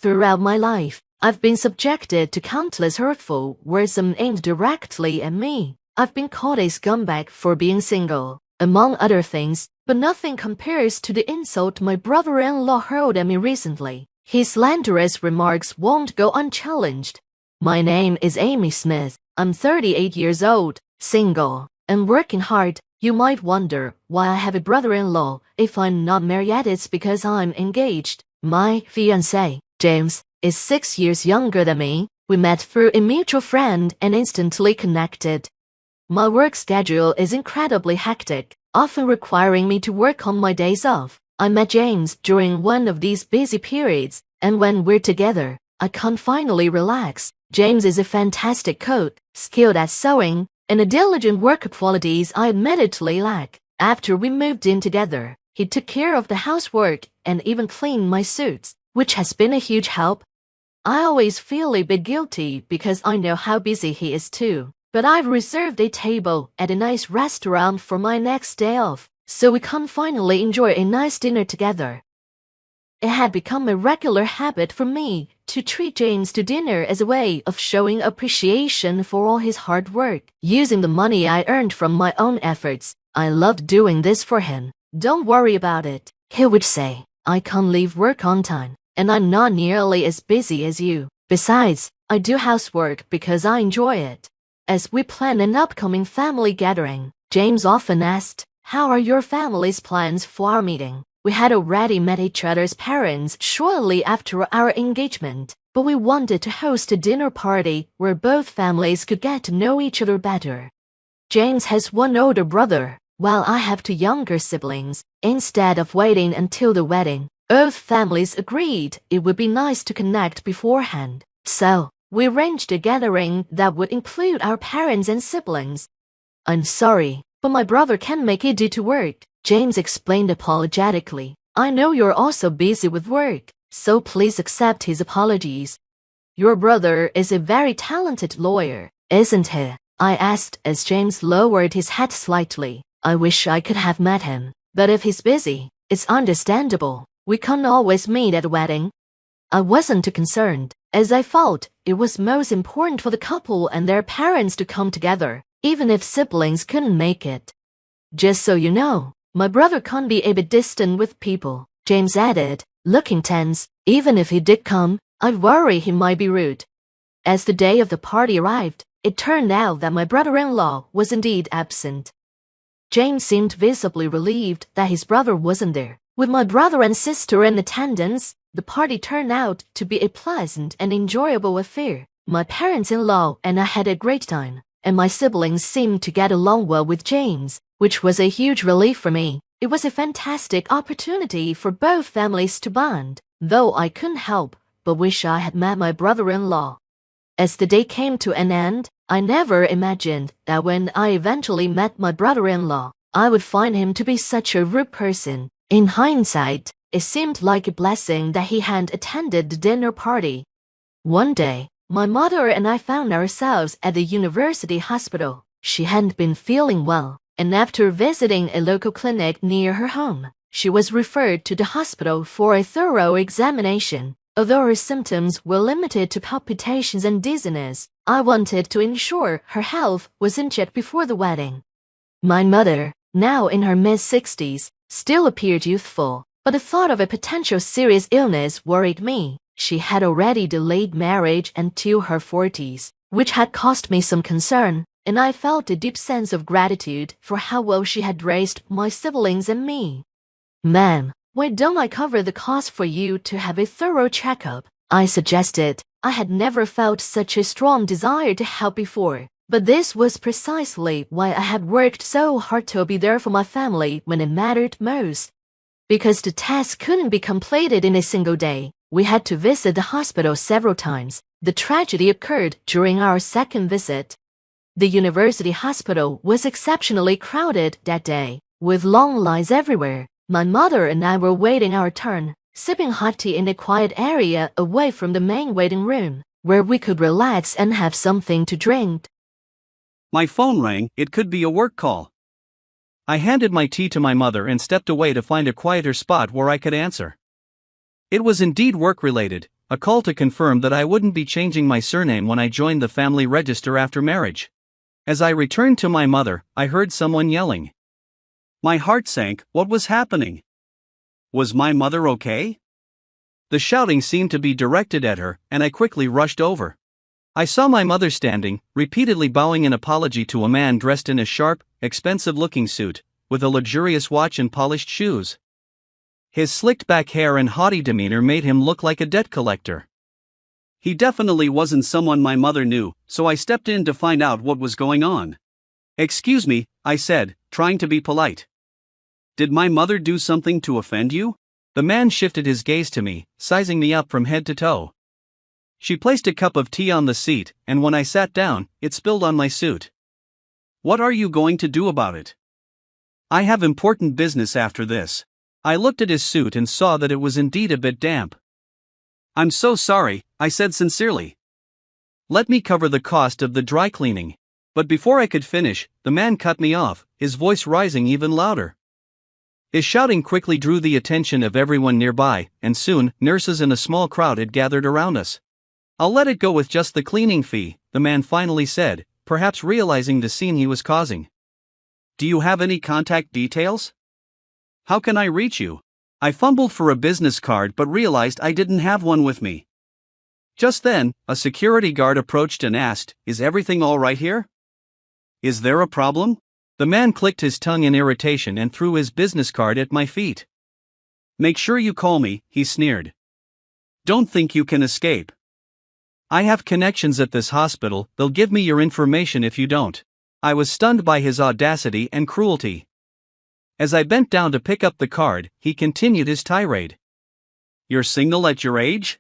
Throughout my life, I've been subjected to countless hurtful words aimed directly at me. I've been called a scumbag for being single, among other things, but nothing compares to the insult my brother-in-law hurled at me recently. His slanderous remarks won't go unchallenged. My name is Amy Smith. I'm 38 years old, single, and working hard. You might wonder why I have a brother-in-law. If I'm not married, it's because I'm engaged. My fiancé, James, is 6 years younger than me. We met through a mutual friend and instantly connected. My work schedule is incredibly hectic, often requiring me to work on my days off. I met James during one of these busy periods, and when we're together, I can finally relax. James is a fantastic cook, skilled at sewing, and a diligent worker, qualities I admittedly lack. After we moved in together, he took care of the housework and even cleaned my suits, which has been a huge help. I always feel a bit guilty because I know how busy he is too. But I've reserved a table at a nice restaurant for my next day off, so we can finally enjoy a nice dinner together. It had become a regular habit for me to treat James to dinner as a way of showing appreciation for all his hard work, using the money I earned from my own efforts. I loved doing this for him. Don't worry about it, he would say. I can leave work on time, and I'm not nearly as busy as you. Besides, I do housework because I enjoy it. As we plan an upcoming family gathering, James often asked, "How are your family's plans for our meeting?" We had already met each other's parents shortly after our engagement, but we wanted to host a dinner party where both families could get to know each other better. James has one older brother, while I have two younger siblings. Instead of waiting until the wedding, both families agreed it would be nice to connect beforehand. So, we arranged a gathering that would include our parents and siblings. "I'm sorry, but my brother can't make it due to work," James explained apologetically. "I know you're also busy with work, so please accept his apologies." "Your brother is a very talented lawyer, isn't he?" I asked as James lowered his head slightly. "I wish I could have met him, but if he's busy, it's understandable. We can't always meet at a wedding." I wasn't too concerned, as I felt it was most important for the couple and their parents to come together, even if siblings couldn't make it. "Just so you know, my brother can be a bit distant with people," James added, looking tense. "Even if he did come, I worry he might be rude." As the day of the party arrived, it turned out that my brother-in-law was indeed absent. James seemed visibly relieved that his brother wasn't there. With my brother and sister in attendance, the party turned out to be a pleasant and enjoyable affair. My parents-in-law and I had a great time, and my siblings seemed to get along well with James, which was a huge relief for me. It was a fantastic opportunity for both families to bond, though I couldn't help but wish I had met my brother-in-law. As the day came to an end, I never imagined that when I eventually met my brother-in-law, I would find him to be such a rude person. In hindsight, it seemed like a blessing that he hadn't attended the dinner party. One day, my mother and I found ourselves at the university hospital. She hadn't been feeling well, and after visiting a local clinic near her home, she was referred to the hospital for a thorough examination. Although her symptoms were limited to palpitations and dizziness, I wanted to ensure her health was in check before the wedding. My mother, now in her mid-60s, still appeared youthful, but the thought of a potential serious illness worried me. She had already delayed marriage until her 40s, which had caused me some concern, and I felt a deep sense of gratitude for how well she had raised my siblings and me. "Ma'am, why don't I cover the cost for you to have a thorough checkup?" I suggested. I had never felt such a strong desire to help before, but this was precisely why I had worked so hard to be there for my family when it mattered most. Because the test couldn't be completed in a single day, we had to visit the hospital several times. The tragedy occurred during our second visit. The university hospital was exceptionally crowded that day, with long lines everywhere. My mother and I were waiting our turn, sipping hot tea in a quiet area away from the main waiting room, where we could relax and have something to drink. My phone rang. It could be a work call. I handed my tea to my mother and stepped away to find a quieter spot where I could answer. It was indeed work-related, a call to confirm that I wouldn't be changing my surname when I joined the family register after marriage. As I returned to my mother, I heard someone yelling. My heart sank. What was happening? Was my mother okay? The shouting seemed to be directed at her, and I quickly rushed over. I saw my mother standing, repeatedly bowing in apology to a man dressed in a sharp, expensive-looking suit, with a luxurious watch and polished shoes. His slicked-back hair and haughty demeanor made him look like a debt collector. He definitely wasn't someone my mother knew, so I stepped in to find out what was going on. "Excuse me," I said, trying to be polite. "Did my mother do something to offend you?" The man shifted his gaze to me, sizing me up from head to toe. She placed a cup of tea on the seat, and when I sat down, it spilled on my suit. "What are you going to do about it?" "I have important business after this." I looked at his suit and saw that it was indeed a bit damp. "I'm so sorry," I said sincerely. "Let me cover the cost of the dry cleaning." But before I could finish, the man cut me off, his voice rising even louder. His shouting quickly drew the attention of everyone nearby, and soon, nurses and a small crowd had gathered around us. "I'll let it go with just the cleaning fee," the man finally said, perhaps realizing the scene he was causing. "Do you have any contact details? How can I reach you?" I fumbled for a business card but realized I didn't have one with me. Just then, a security guard approached and asked, "Is everything all right here? Is there a problem?" The man clicked his tongue in irritation and threw his business card at my feet. "Make sure you call me," he sneered. "Don't think you can escape. I have connections at this hospital, they'll give me your information if you don't." I was stunned by his audacity and cruelty. As I bent down to pick up the card, he continued his tirade. "You're single at your age?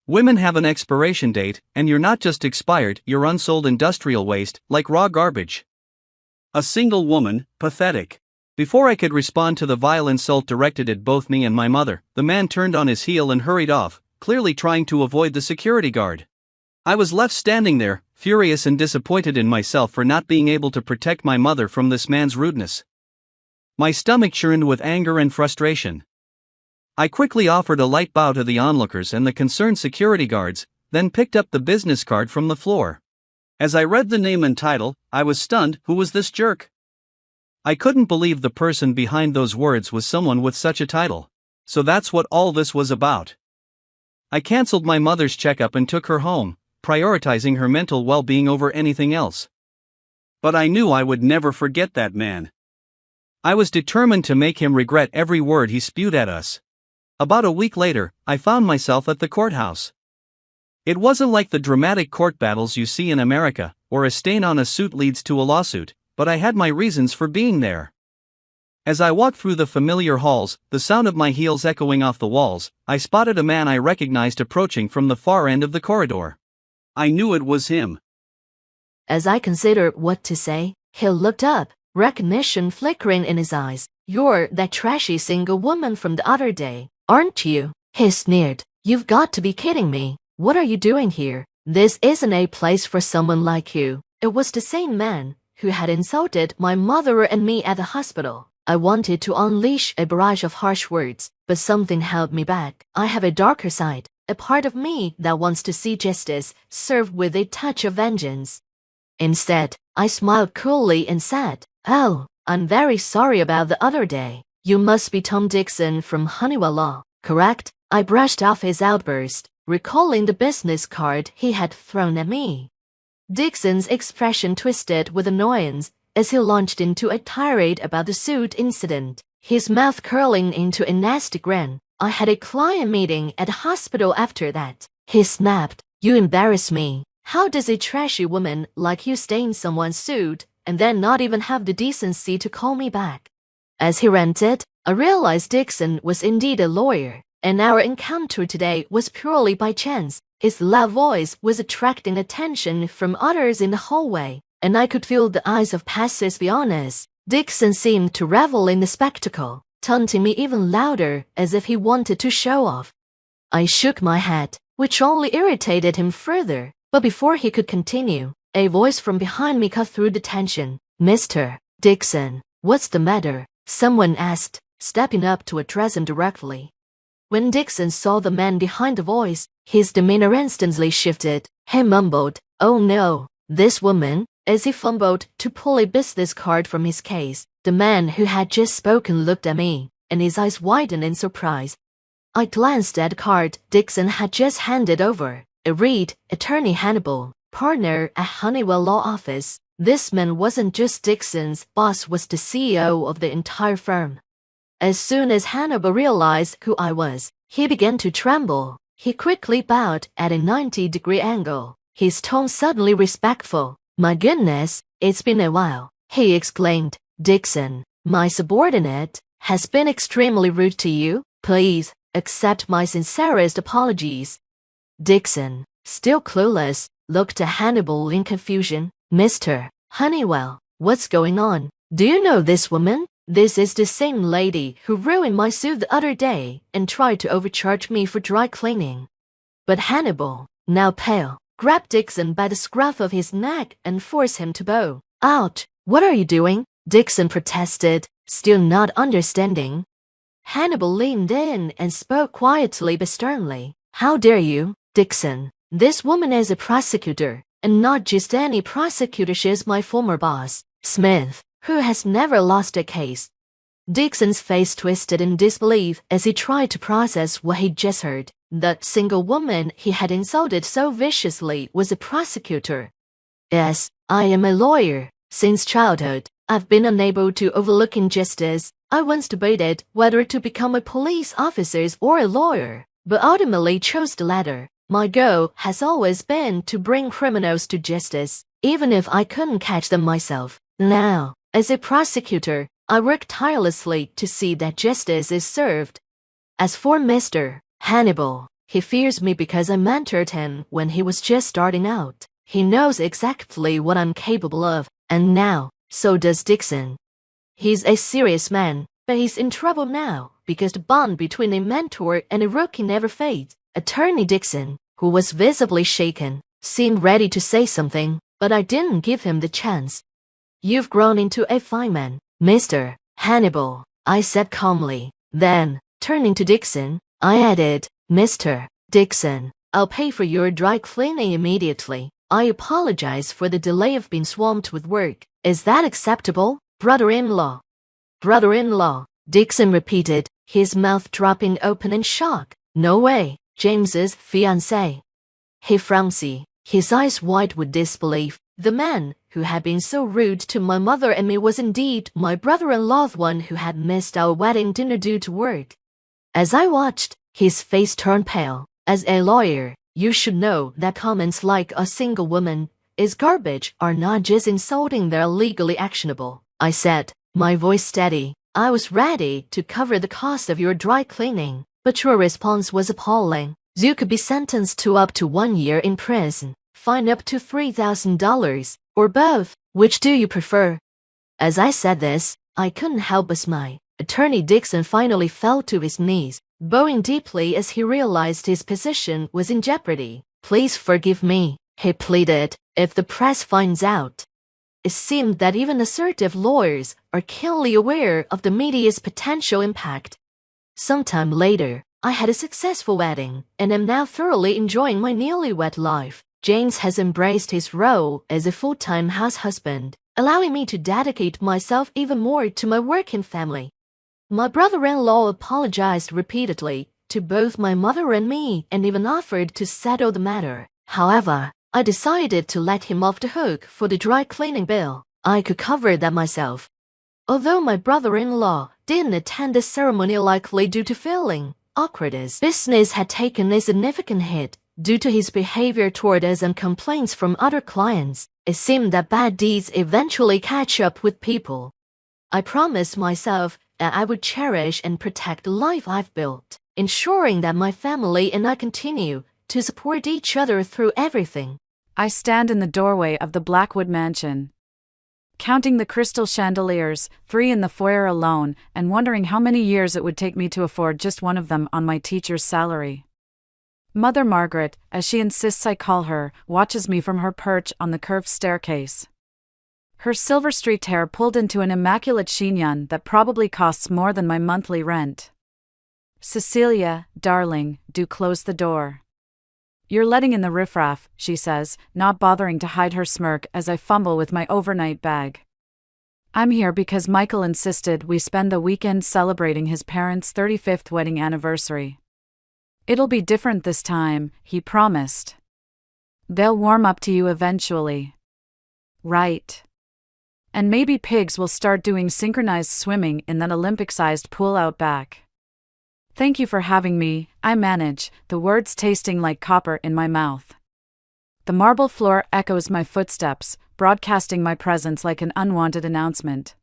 Women have an expiration date, and you're not just expired, you're unsold industrial waste, like raw garbage. A single woman, pathetic." Before I could respond to the vile insult directed at both me and my mother, the man turned on his heel and hurried off, clearly trying to avoid the security guard. I was left standing there, furious and disappointed in myself for not being able to protect my mother from this man's rudeness. My stomach churned with anger and frustration. I quickly offered a light bow to the onlookers and the concerned security guards, then picked up the business card from the floor. As I read the name and title, I was stunned. Who was this jerk? I couldn't believe the person behind those words was someone with such a title. So that's what all this was about. I cancelled my mother's checkup and took her home, prioritizing her mental well-being over anything else. But I knew I would never forget that man. I was determined to make him regret every word he spewed at us. About a week later, I found myself at the courthouse. It wasn't like the dramatic court battles you see in America, where a stain on a suit leads to a lawsuit, but I had my reasons for being there. As I walked through the familiar halls, the sound of my heels echoing off the walls, I spotted a man I recognized approaching from the far end of the corridor. I knew it was him. As I considered what to say, he looked up, recognition flickering in his eyes. "You're that trashy single woman from the other day, aren't you?" he sneered. "You've got to be kidding me. What are you doing here? This isn't a place for someone like you." It was the same man who had insulted my mother and me at the hospital. I wanted to unleash a barrage of harsh words, but something held me back. I have a darker side, a part of me that wants to see justice served with a touch of vengeance. Instead, I smiled coolly and said, "Oh, I'm very sorry about the other day. You must be Tom Dixon from Honeywell Law, correct?" I brushed off his outburst, recalling the business card he had thrown at me. Dixon's expression twisted with annoyance as he launched into a tirade about the suit incident, his mouth curling into a nasty grin. "I had a client meeting at the hospital after that," he snapped. "You embarrass me. How does a trashy woman like you stain someone's suit and then not even have the decency to call me back?" As he ranted, I realized Dixon was indeed a lawyer, and our encounter today was purely by chance. His loud voice was attracting attention from others in the hallway, and I could feel the eyes of passers-by. Dixon seemed to revel in the spectacle, taunting me even louder as if he wanted to show off. I shook my head, which only irritated him further, but before he could continue, a voice from behind me cut through the tension. "Mr. Dixon, what's the matter?" someone asked, stepping up to address him directly. When Dixon saw the man behind the voice, His demeanor instantly shifted. He mumbled, "Oh no, this woman," as he fumbled to pull a business card from his case. The man who had just spoken looked at me, and his eyes widened in surprise. I glanced at the card Dixon had just handed over. It read, "Attorney Hannibal, partner at Honeywell Law Office." This man wasn't just Dixon's boss, was the CEO of the entire firm. As soon as Hannibal realized who I was, he began to tremble. He quickly bowed at a 90-degree angle, his tone suddenly respectful. "My goodness, it's been a while," he exclaimed. "Dixon, my subordinate, has been extremely rude to you. Please accept my sincerest apologies." Dixon, still clueless, looked at Hannibal in confusion. "Mr. Honeywell, what's going on? Do you know this woman? This is the same lady who ruined my suit the other day and tried to overcharge me for dry cleaning." But Hannibal, now pale, grabbed Dixon by the scruff of his neck and forced him to bow. "Ouch, what are you doing?" Dixon protested, still not understanding. Hannibal leaned in and spoke quietly but sternly. "How dare you, Dixon? This woman is a prosecutor, and not just any prosecutor. She is my former boss, Smith, who has never lost a case." Dixon's face twisted in disbelief as he tried to process what he'd just heard. That single woman he had insulted so viciously was a prosecutor. "Yes, I am a lawyer. Since childhood, I've been unable to overlook injustice. I once debated whether to become a police officer or a lawyer, but ultimately chose the latter. My goal has always been to bring criminals to justice, even if I couldn't catch them myself. Now, as a prosecutor, I work tirelessly to see that justice is served. As for Mr. Hannibal, he fears me because I mentored him when he was just starting out. He knows exactly what I'm capable of, and now, so does Dixon. He's a serious man, but he's in trouble now because the bond between a mentor and a rookie never fades." Attorney Dixon, who was visibly shaken, seemed ready to say something, but I didn't give him the chance. "You've grown into a fine man, Mr. Hannibal," I said calmly. Then, turning to Dixon, I added, "Mr. Dixon, I'll pay for your dry cleaning immediately. I apologize for the delay of being swamped with work. Is that acceptable, brother-in-law?" "Brother-in-law," Dixon repeated, his mouth dropping open in shock. "No way, James's fiancé." He frowned, his eyes wide with disbelief. The man who had been so rude to my mother and me was indeed my brother-in-law, the one who had missed our wedding dinner due to work. As I watched, his face turned pale. "As a lawyer, you should know that comments like 'a single woman is garbage' are not just insulting, they're legally actionable," I said, my voice steady. "I was ready to cover the cost of your dry cleaning, but your response was appalling. You could be sentenced to up to 1 year in prison, fine up to $3,000, or both. Which do you prefer?" As I said this, I couldn't help but smile. Attorney Dixon finally fell to his knees, bowing deeply as he realized his position was in jeopardy. "Please forgive me," he pleaded, "if the press finds out." It seemed that even assertive lawyers are keenly aware of the media's potential impact. Sometime later, I had a successful wedding and am now thoroughly enjoying my newlywed life. James has embraced his role as a full-time house husband, allowing me to dedicate myself even more to my work and family. My brother-in-law apologized repeatedly to both my mother and me and even offered to settle the matter. However, I decided to let him off the hook for the dry cleaning bill. I could cover that myself. Although my brother-in-law didn't attend the ceremony likely due to feeling awkward, as business had taken a significant hit due to his behavior toward us and complaints from other clients. It seemed that bad deeds eventually catch up with people. I promised myself that I would cherish and protect the life I've built, ensuring that my family and I continue to support each other through everything. I stand in the doorway of the Blackwood mansion, counting the crystal chandeliers, 3 in the foyer alone, and wondering how many years it would take me to afford just one of them on my teacher's salary. Mother Margaret, as she insists I call her, watches me from her perch on the curved staircase. Her silver-streaked hair pulled into an immaculate chignon that probably costs more than my monthly rent. "Cecilia, darling, do close the door." You're letting in the riffraff, she says, not bothering to hide her smirk as I fumble with my overnight bag. I'm here because Michael insisted we spend the weekend celebrating his parents' 35th wedding anniversary. It'll be different this time, he promised. They'll warm up to you eventually. Right. And maybe pigs will start doing synchronized swimming in that Olympic-sized pool out back. Thank you for having me, I manage, the words tasting like copper in my mouth. The marble floor echoes my footsteps, broadcasting my presence like an unwanted announcement.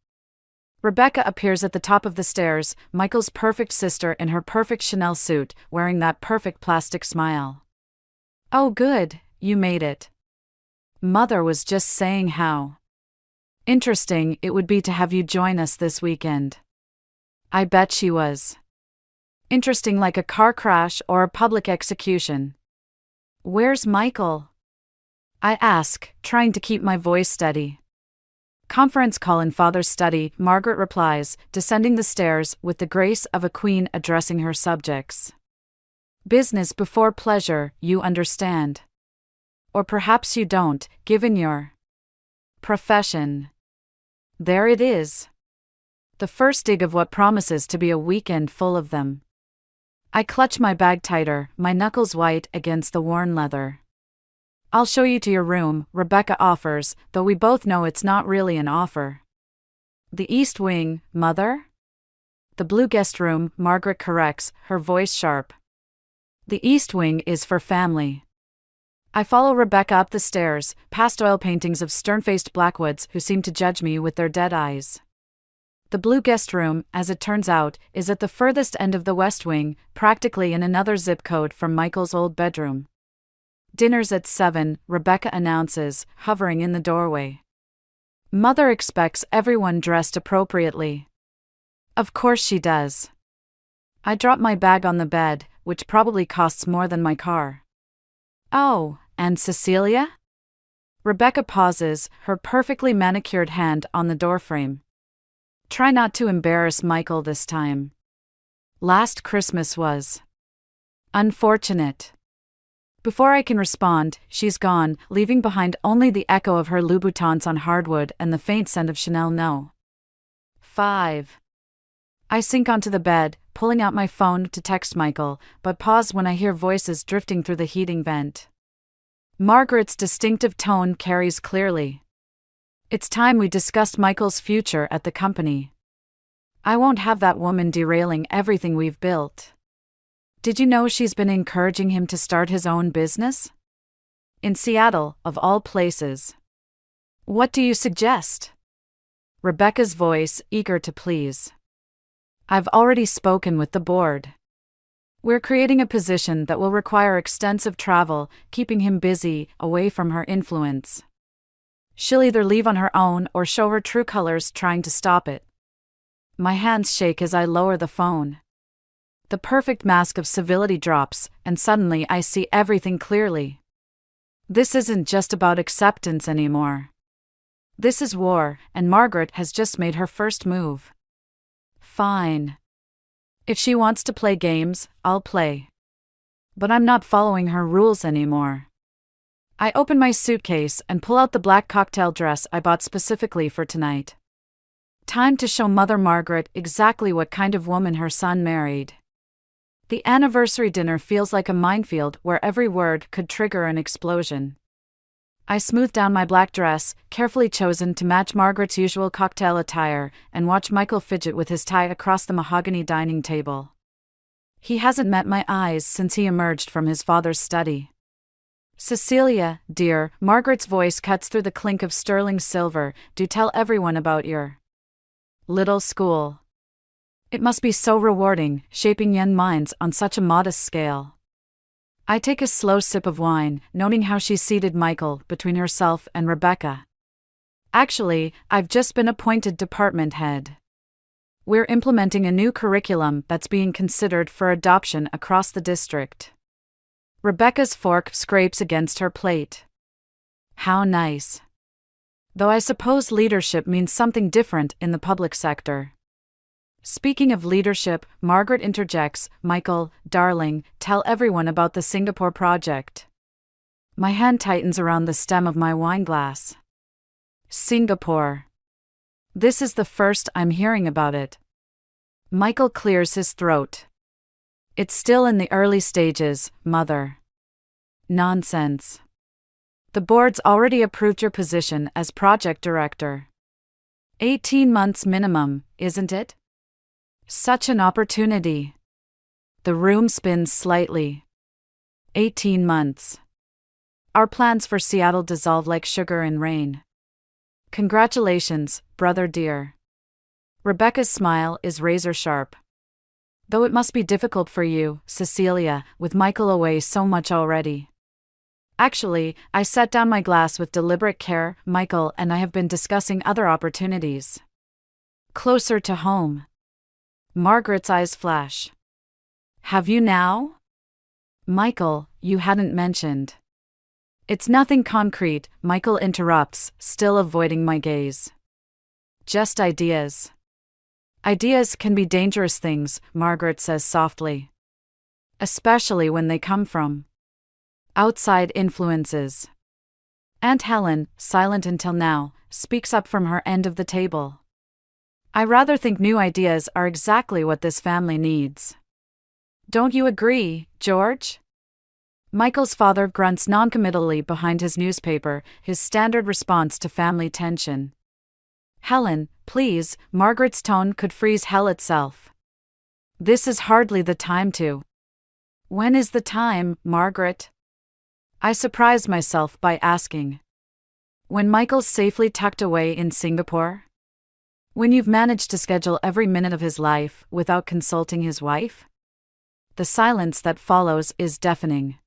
Rebecca appears at the top of the stairs, Michael's perfect sister in her perfect Chanel suit, wearing that perfect plastic smile. Oh good, you made it. Mother was just saying how interesting it would be to have you join us this weekend. I bet she was. Interesting like a car crash or a public execution. Where's Michael? I ask, trying to keep my voice steady. Conference call in Father's study, Margaret replies, descending the stairs with the grace of a queen addressing her subjects. Business before pleasure, you understand. Or perhaps you don't, given your profession. There it is. The first dig of what promises to be a weekend full of them. I clutch my bag tighter, my knuckles white against the worn leather. I'll show you to your room, Rebecca offers, though we both know it's not really an offer. The East Wing, Mother? The Blue Guest Room, Margaret corrects, her voice sharp. The East Wing is for family. I follow Rebecca up the stairs, past oil paintings of stern-faced Blackwoods who seem to judge me with their dead eyes. The Blue Guest Room, as it turns out, is at the furthest end of the West Wing, practically in another zip code from Michael's old bedroom. Dinner's at 7, Rebecca announces, hovering in the doorway. Mother expects everyone dressed appropriately. Of course she does. I drop my bag on the bed, which probably costs more than my car. Oh, and Cecilia? Rebecca pauses, her perfectly manicured hand on the doorframe. Try not to embarrass Michael this time. Last Christmas was unfortunate. Before I can respond, she's gone, leaving behind only the echo of her Louboutins on hardwood and the faint scent of Chanel No. 5. I sink onto the bed, pulling out my phone to text Michael, but pause when I hear voices drifting through the heating vent. Margaret's distinctive tone carries clearly. It's time we discussed Michael's future at the company. I won't have that woman derailing everything we've built. Did you know she's been encouraging him to start his own business? In Seattle, of all places. What do you suggest? Rebecca's voice, eager to please. I've already spoken with the board. We're creating a position that will require extensive travel, keeping him busy, away from her influence. She'll either leave on her own or show her true colors trying to stop it. My hands shake as I lower the phone. The perfect mask of civility drops, and suddenly I see everything clearly. This isn't just about acceptance anymore. This is war, and Margaret has just made her first move. Fine. If she wants to play games, I'll play. But I'm not following her rules anymore. I open my suitcase and pull out the black cocktail dress I bought specifically for tonight. Time to show Mother Margaret exactly what kind of woman her son married. The anniversary dinner feels like a minefield where every word could trigger an explosion. I smooth down my black dress, carefully chosen to match Margaret's usual cocktail attire, and watch Michael fidget with his tie across the mahogany dining table. He hasn't met my eyes since he emerged from his father's study. Cecilia, dear, Margaret's voice cuts through the clink of sterling silver, do tell everyone about your little school. It must be so rewarding, shaping young minds on such a modest scale. I take a slow sip of wine, noting how she seated Michael between herself and Rebecca. Actually, I've just been appointed department head. We're implementing a new curriculum that's being considered for adoption across the district. Rebecca's fork scrapes against her plate. How nice. Though I suppose leadership means something different in the public sector. Speaking of leadership, Margaret interjects, Michael, darling, tell everyone about the Singapore project. My hand tightens around the stem of my wine glass. Singapore. This is the first I'm hearing about it. Michael clears his throat. It's still in the early stages, Mother. Nonsense. The board's already approved your position as project director. 18 months minimum, isn't it? Such an opportunity. The room spins slightly. 18 months. Our plans for Seattle dissolve like sugar in rain. Congratulations, brother dear. Rebecca's smile is razor sharp. Though it must be difficult for you, Cecilia, with Michael away so much already. Actually, I set down my glass with deliberate care. Michael and I have been discussing other opportunities. Closer to home. Margaret's eyes flash. Have you now? Michael, you hadn't mentioned. It's nothing concrete, Michael interrupts, still avoiding my gaze. Just ideas. Ideas can be dangerous things, Margaret says softly. Especially when they come from outside influences. Aunt Helen, silent until now, speaks up from her end of the table. I rather think new ideas are exactly what this family needs. Don't you agree, George? Michael's father grunts noncommittally behind his newspaper, his standard response to family tension. Helen, please, Margaret's tone could freeze hell itself. This is hardly the time to. When is the time, Margaret? I surprise myself by asking. When Michael's safely tucked away in Singapore? When you've managed to schedule every minute of his life without consulting his wife? The silence that follows is deafening.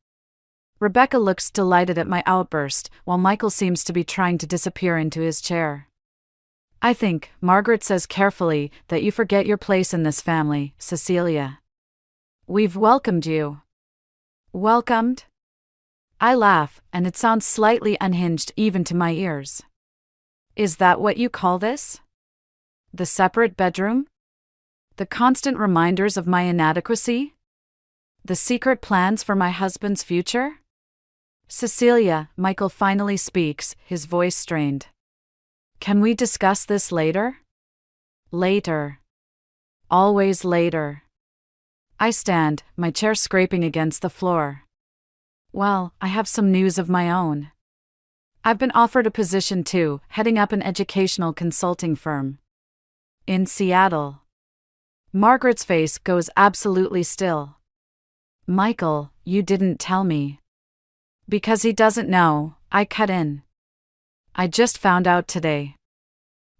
Rebecca looks delighted at my outburst, while Michael seems to be trying to disappear into his chair. I think, Margaret says carefully, that you forget your place in this family, Cecilia. We've welcomed you. Welcomed? I laugh, and it sounds slightly unhinged even to my ears. Is that what you call this? The separate bedroom? The constant reminders of my inadequacy? The secret plans for my husband's future? Cecilia, Michael finally speaks, his voice strained. Can we discuss this later? Later. Always later. I stand, my chair scraping against the floor. Well, I have some news of my own. I've been offered a position too, heading up an educational consulting firm. In Seattle. Margaret's face goes absolutely still. Michael, you didn't tell me. Because he doesn't know, I cut in. I just found out today.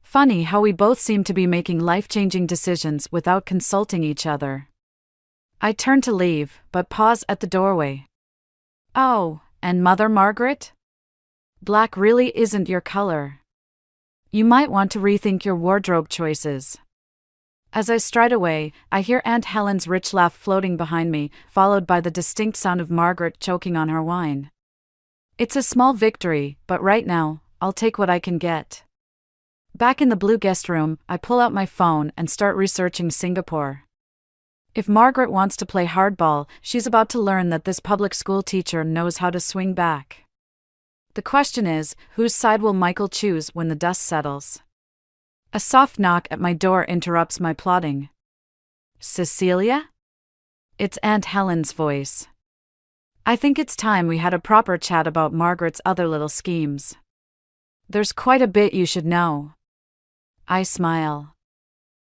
Funny how we both seem to be making life-changing decisions without consulting each other. I turn to leave, but pause at the doorway. Oh, and Mother Margaret? Black really isn't your color. You might want to rethink your wardrobe choices. As I stride away, I hear Aunt Helen's rich laugh floating behind me, followed by the distinct sound of Margaret choking on her wine. It's a small victory, but right now, I'll take what I can get. Back in the blue guest room, I pull out my phone and start researching Singapore. If Margaret wants to play hardball, she's about to learn that this public school teacher knows how to swing back. The question is, whose side will Michael choose when the dust settles? A soft knock at my door interrupts my plotting. Cecilia? It's Aunt Helen's voice. I think it's time we had a proper chat about Margaret's other little schemes. There's quite a bit you should know. I smile.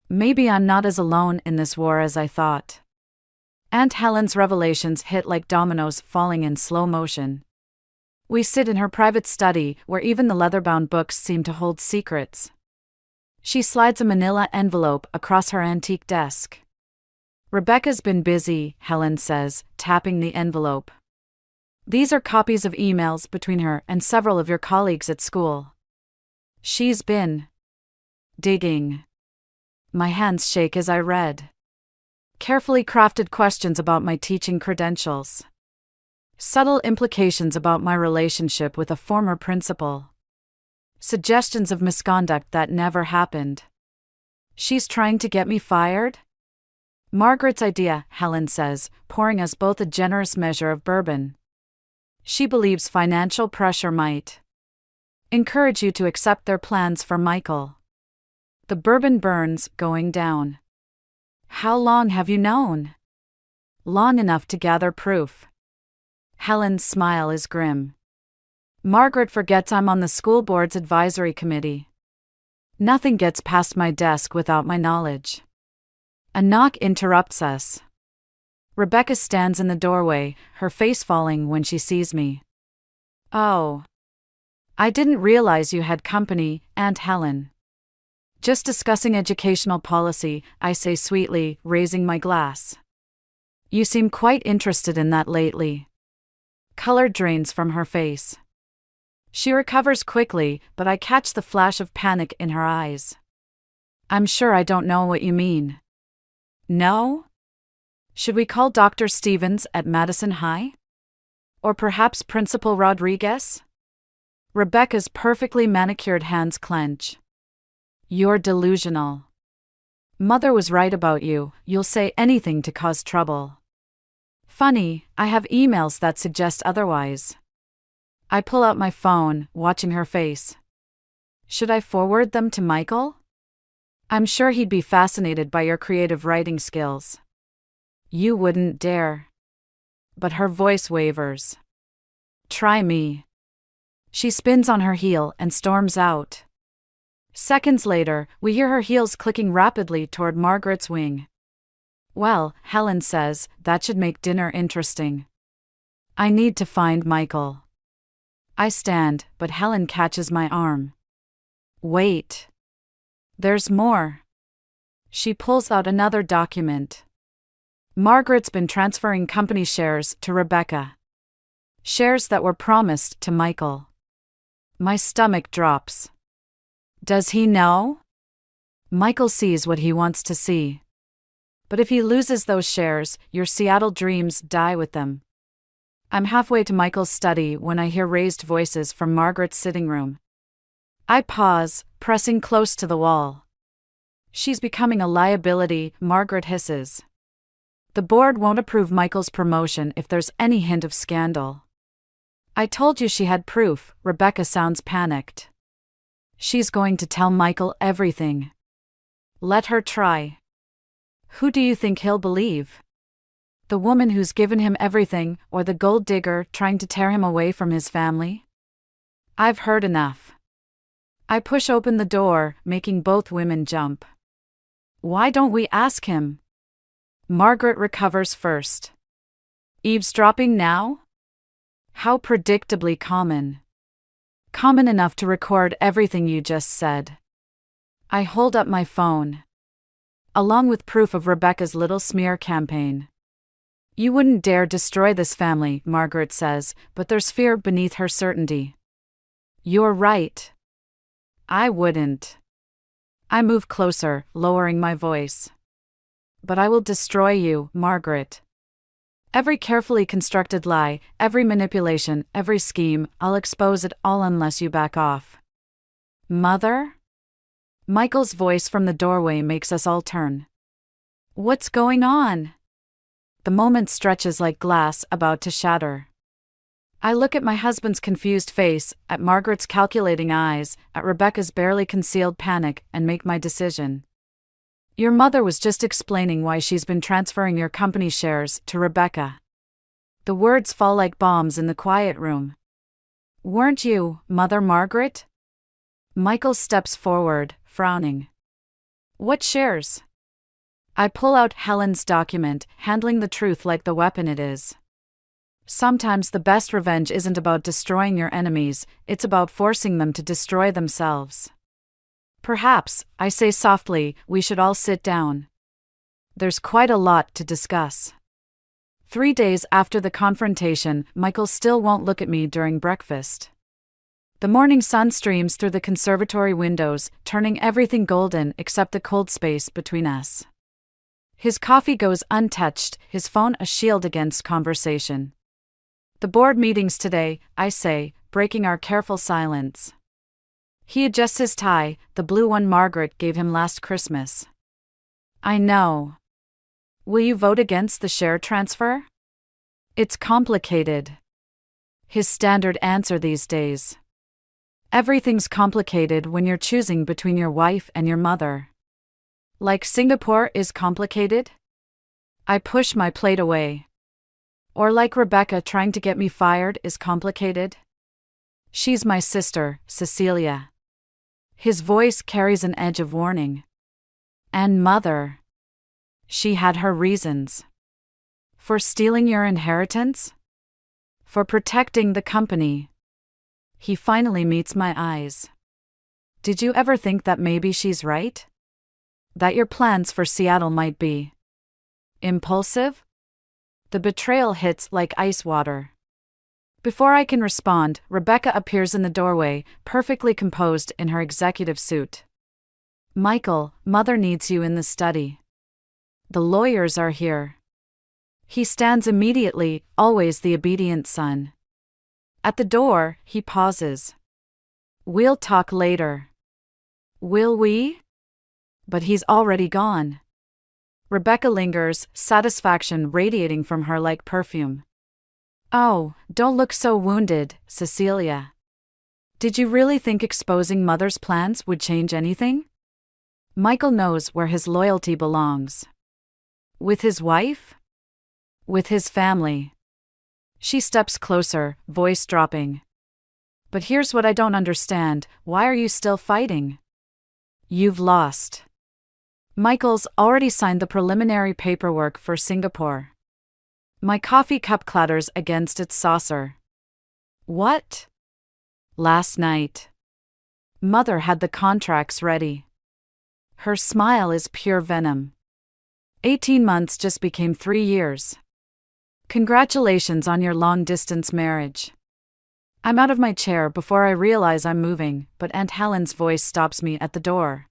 Maybe I'm not as alone in this war as I thought. Aunt Helen's revelations hit like dominoes falling in slow motion. We sit in her private study, where even the leather-bound books seem to hold secrets. She slides a manila envelope across her antique desk. Rebecca's been busy, Helen says, tapping the envelope. These are copies of emails between her and several of your colleagues at school. She's been digging. My hands shake as I read. Carefully crafted questions about my teaching credentials. Subtle implications about my relationship with a former principal. Suggestions of misconduct that never happened. She's trying to get me fired? Margaret's idea, Helen says, pouring us both a generous measure of bourbon. She believes financial pressure might encourage you to accept their plans for Michael. The bourbon burns, going down. How long have you known? Long enough to gather proof. Helen's smile is grim. Margaret forgets I'm on the school board's advisory committee. Nothing gets past my desk without my knowledge. A knock interrupts us. Rebecca stands in the doorway, her face falling when she sees me. Oh. I didn't realize you had company, Aunt Helen. Just discussing educational policy, I say sweetly, raising my glass. You seem quite interested in that lately. Color drains from her face. She recovers quickly, but I catch the flash of panic in her eyes. I'm sure I don't know what you mean. No? Should we call Dr. Stevens at Madison High? Or perhaps Principal Rodriguez? Rebecca's perfectly manicured hands clench. You're delusional. Mother was right about you, you'll say anything to cause trouble. Funny, I have emails that suggest otherwise. I pull out my phone, watching her face. Should I forward them to Michael? I'm sure he'd be fascinated by your creative writing skills. You wouldn't dare. But her voice wavers. Try me. She spins on her heel and storms out. Seconds later, we hear her heels clicking rapidly toward Margaret's wing. Well, Helen says, that should make dinner interesting. I need to find Michael. I stand, but Helen catches my arm. Wait. There's more. She pulls out another document. Margaret's been transferring company shares to Rebecca. Shares that were promised to Michael. My stomach drops. Does he know? Michael sees what he wants to see. But if he loses those shares, your Seattle dreams die with them. I'm halfway to Michael's study when I hear raised voices from Margaret's sitting room. I pause, pressing close to the wall. She's becoming a liability, Margaret hisses. The board won't approve Michael's promotion if there's any hint of scandal. I told you she had proof, Rebecca sounds panicked. She's going to tell Michael everything. Let her try. Who do you think he'll believe? The woman who's given him everything, or the gold digger trying to tear him away from his family? I've heard enough. I push open the door, making both women jump. Why don't we ask him? Margaret recovers first. Eavesdropping now? How predictably common. Common enough to record everything you just said. I hold up my phone. Along with proof of Rebecca's little smear campaign. You wouldn't dare destroy this family, Margaret says, but there's fear beneath her certainty. You're right. I wouldn't. I move closer, lowering my voice. But I will destroy you, Margaret. Every carefully constructed lie, every manipulation, every scheme, I'll expose it all unless you back off. Mother? Michael's voice from the doorway makes us all turn. What's going on? The moment stretches like glass about to shatter. I look at my husband's confused face, at Margaret's calculating eyes, at Rebecca's barely concealed panic, and make my decision. Your mother was just explaining why she's been transferring your company shares to Rebecca. The words fall like bombs in the quiet room. Weren't you, Mother Margaret? Michael steps forward, frowning. What shares? I pull out Helen's document, handling the truth like the weapon it is. Sometimes the best revenge isn't about destroying your enemies, it's about forcing them to destroy themselves. Perhaps, I say softly, we should all sit down. There's quite a lot to discuss. 3 days after the confrontation, Michael still won't look at me during breakfast. The morning sun streams through the conservatory windows, turning everything golden except the cold space between us. His coffee goes untouched, his phone a shield against conversation. The board meeting's today, I say, breaking our careful silence. He adjusts his tie, the blue one Margaret gave him last Christmas. I know. Will you vote against the share transfer? It's complicated. his standard answer these days. Everything's complicated when you're choosing between your wife and your mother. Like Singapore is complicated? I push my plate away. Or like Rebecca trying to get me fired is complicated? She's my sister, Cecilia. His voice carries an edge of warning. And mother. She had her reasons. For stealing your inheritance? For protecting the company. He finally meets my eyes. Did you ever think that maybe she's right? That your plans for Seattle might be impulsive? The betrayal hits like ice water. Before I can respond, Rebecca appears in the doorway, perfectly composed in her executive suit. Michael, Mother needs you in the study. The lawyers are here. He stands immediately, always the obedient son. At the door, he pauses. We'll talk later. Will we? But he's already gone. Rebecca lingers, satisfaction radiating from her like perfume. Oh, don't look so wounded, Cecilia. Did you really think exposing Mother's plans would change anything? Michael knows where his loyalty belongs. With his wife? With his family. She steps closer, voice dropping. But here's what I don't understand, why are you still fighting? You've lost. Michael's already signed the preliminary paperwork for Singapore. My coffee cup clatters against its saucer. What? Last night. Mother had the contracts ready. Her smile is pure venom. 18 months just became 3 years. Congratulations on your long-distance marriage. I'm out of my chair before I realize I'm moving, but Aunt Helen's voice stops me at the door.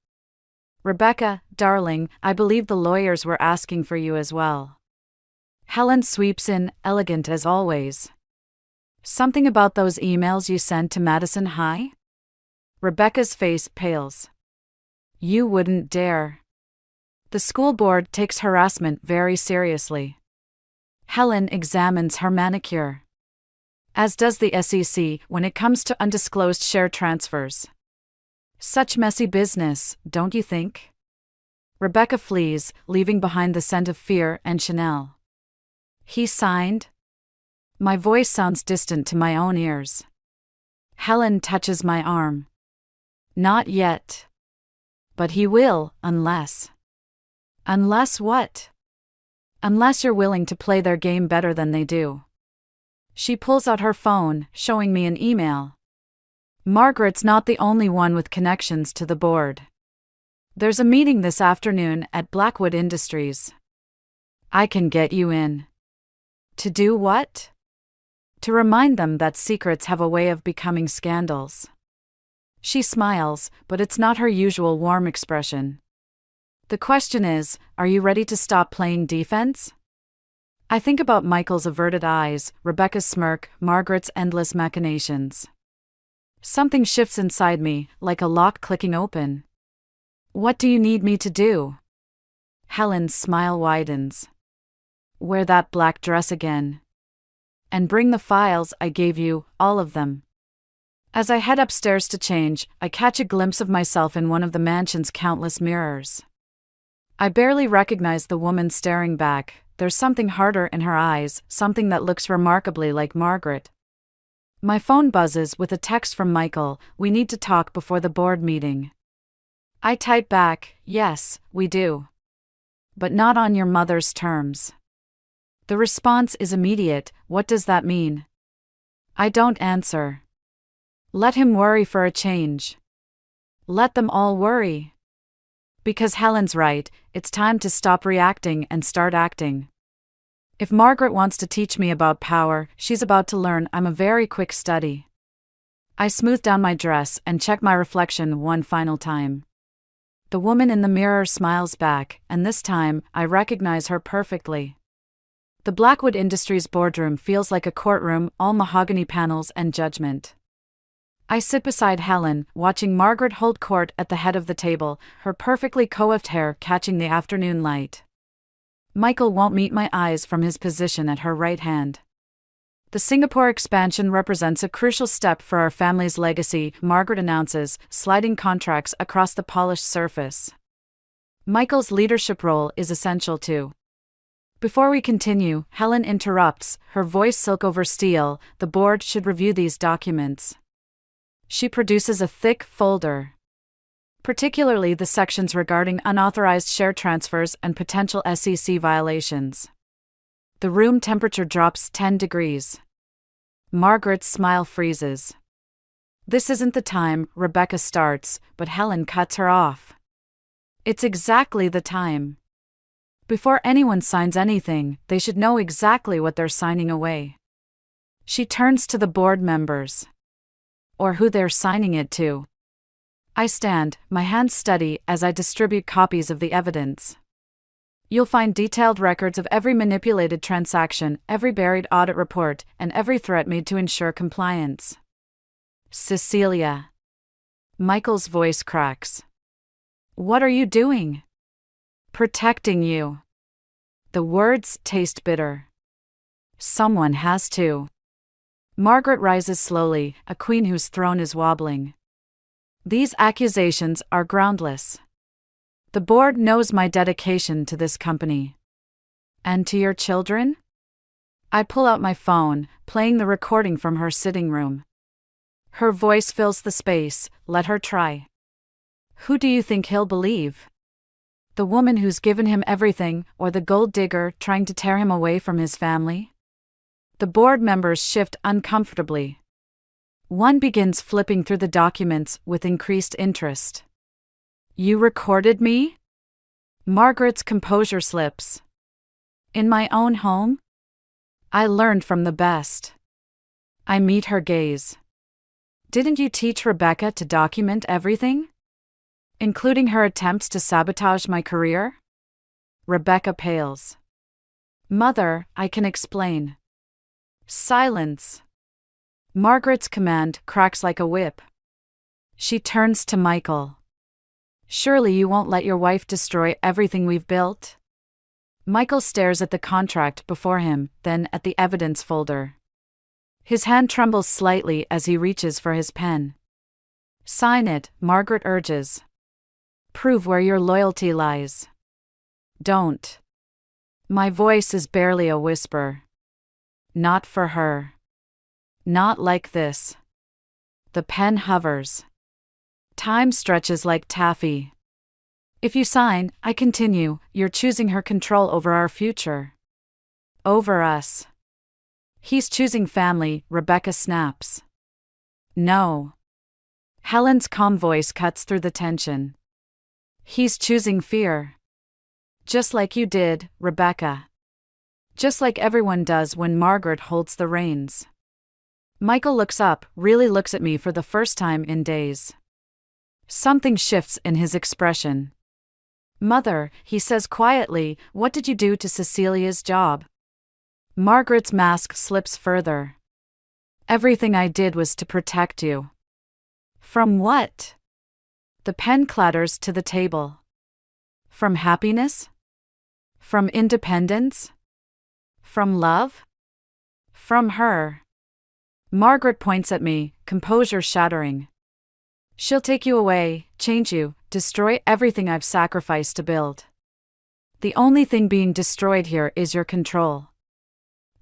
Rebecca, darling, I believe the lawyers were asking for you as well. Helen sweeps in, elegant as always. Something about those emails you sent to Madison High? Rebecca's face pales. You wouldn't dare. The school board takes harassment very seriously. Helen examines her manicure. As does the SEC when it comes to undisclosed share transfers. Such messy business, don't you think? Rebecca flees, leaving behind the scent of fear and Chanel. He signed? My voice sounds distant to my own ears. Helen touches my arm. Not yet. But he will, unless. Unless what? Unless you're willing to play their game better than they do. She pulls out her phone, showing me an email. Margaret's not the only one with connections to the board. There's a meeting this afternoon at Blackwood Industries. I can get you in. To do what? To remind them that secrets have a way of becoming scandals. She smiles, but it's not her usual warm expression. The question is, are you ready to stop playing defense? I think about Michael's averted eyes, Rebecca's smirk, Margaret's endless machinations. Something shifts inside me, like a lock clicking open. What do you need me to do? Helen's smile widens. Wear that black dress again. And bring the files I gave you, all of them. As I head upstairs to change, I catch a glimpse of myself in one of the mansion's countless mirrors. I barely recognize the woman staring back. There's something harder in her eyes, something that looks remarkably like Margaret. My phone buzzes with a text from Michael, we need to talk before the board meeting. I type back, yes, we do. But not on your mother's terms. The response is immediate, what does that mean? I don't answer. Let him worry for a change. Let them all worry. Because Helen's right, it's time to stop reacting and start acting. If Margaret wants to teach me about power, she's about to learn I'm a very quick study. I smooth down my dress and check my reflection one final time. The woman in the mirror smiles back, and this time, I recognize her perfectly. The Blackwood Industries boardroom feels like a courtroom, all mahogany panels and judgment. I sit beside Helen, watching Margaret hold court at the head of the table, her perfectly coiffed hair catching the afternoon light. Michael won't meet my eyes from his position at her right hand. The Singapore expansion represents a crucial step for our family's legacy, Margaret announces, sliding contracts across the polished surface. Michael's leadership role is essential too. Before we continue, Helen interrupts, her voice silk over steel. The board should review these documents. She produces a thick folder, particularly the sections regarding unauthorized share transfers and potential SEC violations. The room temperature drops 10 degrees. Margaret's smile freezes. This isn't the time, Rebecca starts, but Helen cuts her off. It's exactly the time. Before anyone signs anything, they should know exactly what they're signing away. She turns to the board members. Or who they're signing it to. I stand, my hands steady, as I distribute copies of the evidence. You'll find detailed records of every manipulated transaction, every buried audit report, and every threat made to ensure compliance. Cecilia. Michael's voice cracks. What are you doing? Protecting you. The words taste bitter. Someone has to. Margaret rises slowly, a queen whose throne is wobbling. These accusations are groundless. The board knows my dedication to this company. And to your children? I pull out my phone, playing the recording from her sitting room. Her voice fills the space, let her try. Who do you think he'll believe? The woman who's given him everything, or the gold digger trying to tear him away from his family? The board members shift uncomfortably. One begins flipping through the documents with increased interest. You recorded me? Margaret's composure slips. In my own home? I learned from the best. I meet her gaze. Didn't you teach Rebecca to document everything? Including her attempts to sabotage my career? Rebecca pales. Mother, I can explain. Silence. Margaret's command cracks like a whip. She turns to Michael. Surely you won't let your wife destroy everything we've built? Michael stares at the contract before him, then at the evidence folder. His hand trembles slightly as he reaches for his pen. Sign it, Margaret urges. Prove where your loyalty lies. Don't. My voice is barely a whisper. Not for her. Not like this. The pen hovers. Time stretches like taffy. If you sign, I continue, you're choosing her control over our future. Over us. He's choosing family, Rebecca snaps. No. Helen's calm voice cuts through the tension. He's choosing fear. Just like you did, Rebecca. Just like everyone does when Margaret holds the reins. Michael looks up, really looks at me for the first time in days. Something shifts in his expression. Mother, he says quietly, what did you do to Cecilia's job? Margaret's mask slips further. Everything I did was to protect you. From what? The pen clatters to the table. From happiness? From independence? From love? From her. Margaret points at me, composure shattering. She'll take you away, change you, destroy everything I've sacrificed to build. The only thing being destroyed here is your control.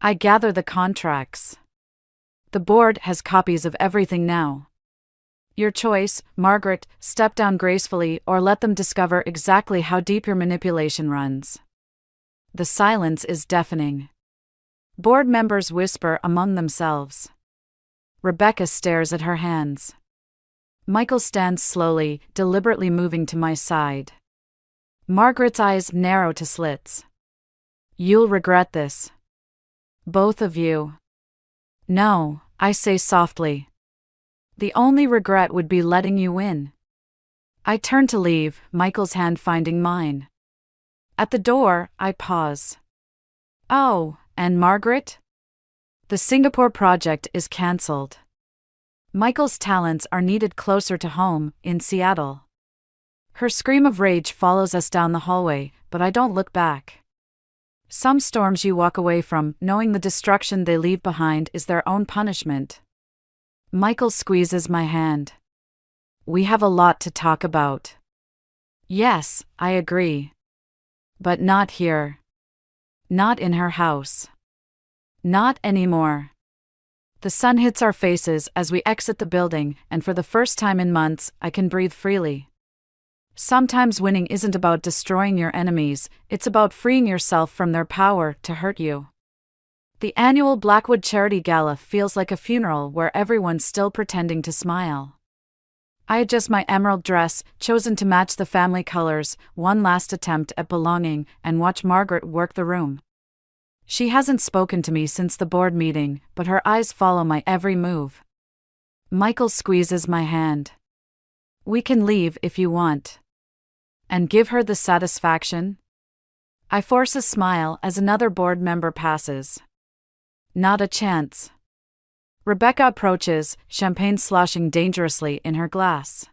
I gather the contracts. The board has copies of everything now. Your choice, Margaret, step down gracefully or let them discover exactly how deep your manipulation runs. The silence is deafening. Board members whisper among themselves. Rebecca stares at her hands. Michael stands slowly, deliberately moving to my side. Margaret's eyes narrow to slits. You'll regret this. Both of you. No, I say softly. The only regret would be letting you win. I turn to leave, Michael's hand finding mine. At the door, I pause. Oh, and Margaret? The Singapore project is cancelled. Michael's talents are needed closer to home, in Seattle. Her scream of rage follows us down the hallway, but I don't look back. Some storms you walk away from, knowing the destruction they leave behind is their own punishment. Michael squeezes my hand. We have a lot to talk about. Yes, I agree. But not here. Not in her house. Not anymore. The sun hits our faces as we exit the building, and for the first time in months, I can breathe freely. Sometimes winning isn't about destroying your enemies, it's about freeing yourself from their power to hurt you. The annual Blackwood Charity Gala feels like a funeral where everyone's still pretending to smile. I adjust my emerald dress, chosen to match the family colors, one last attempt at belonging, and watch Margaret work the room. She hasn't spoken to me since the board meeting, but her eyes follow my every move. Michael squeezes my hand. We can leave if you want. And give her the satisfaction? I force a smile as another board member passes. Not a chance. Rebecca approaches, champagne sloshing dangerously in her glass.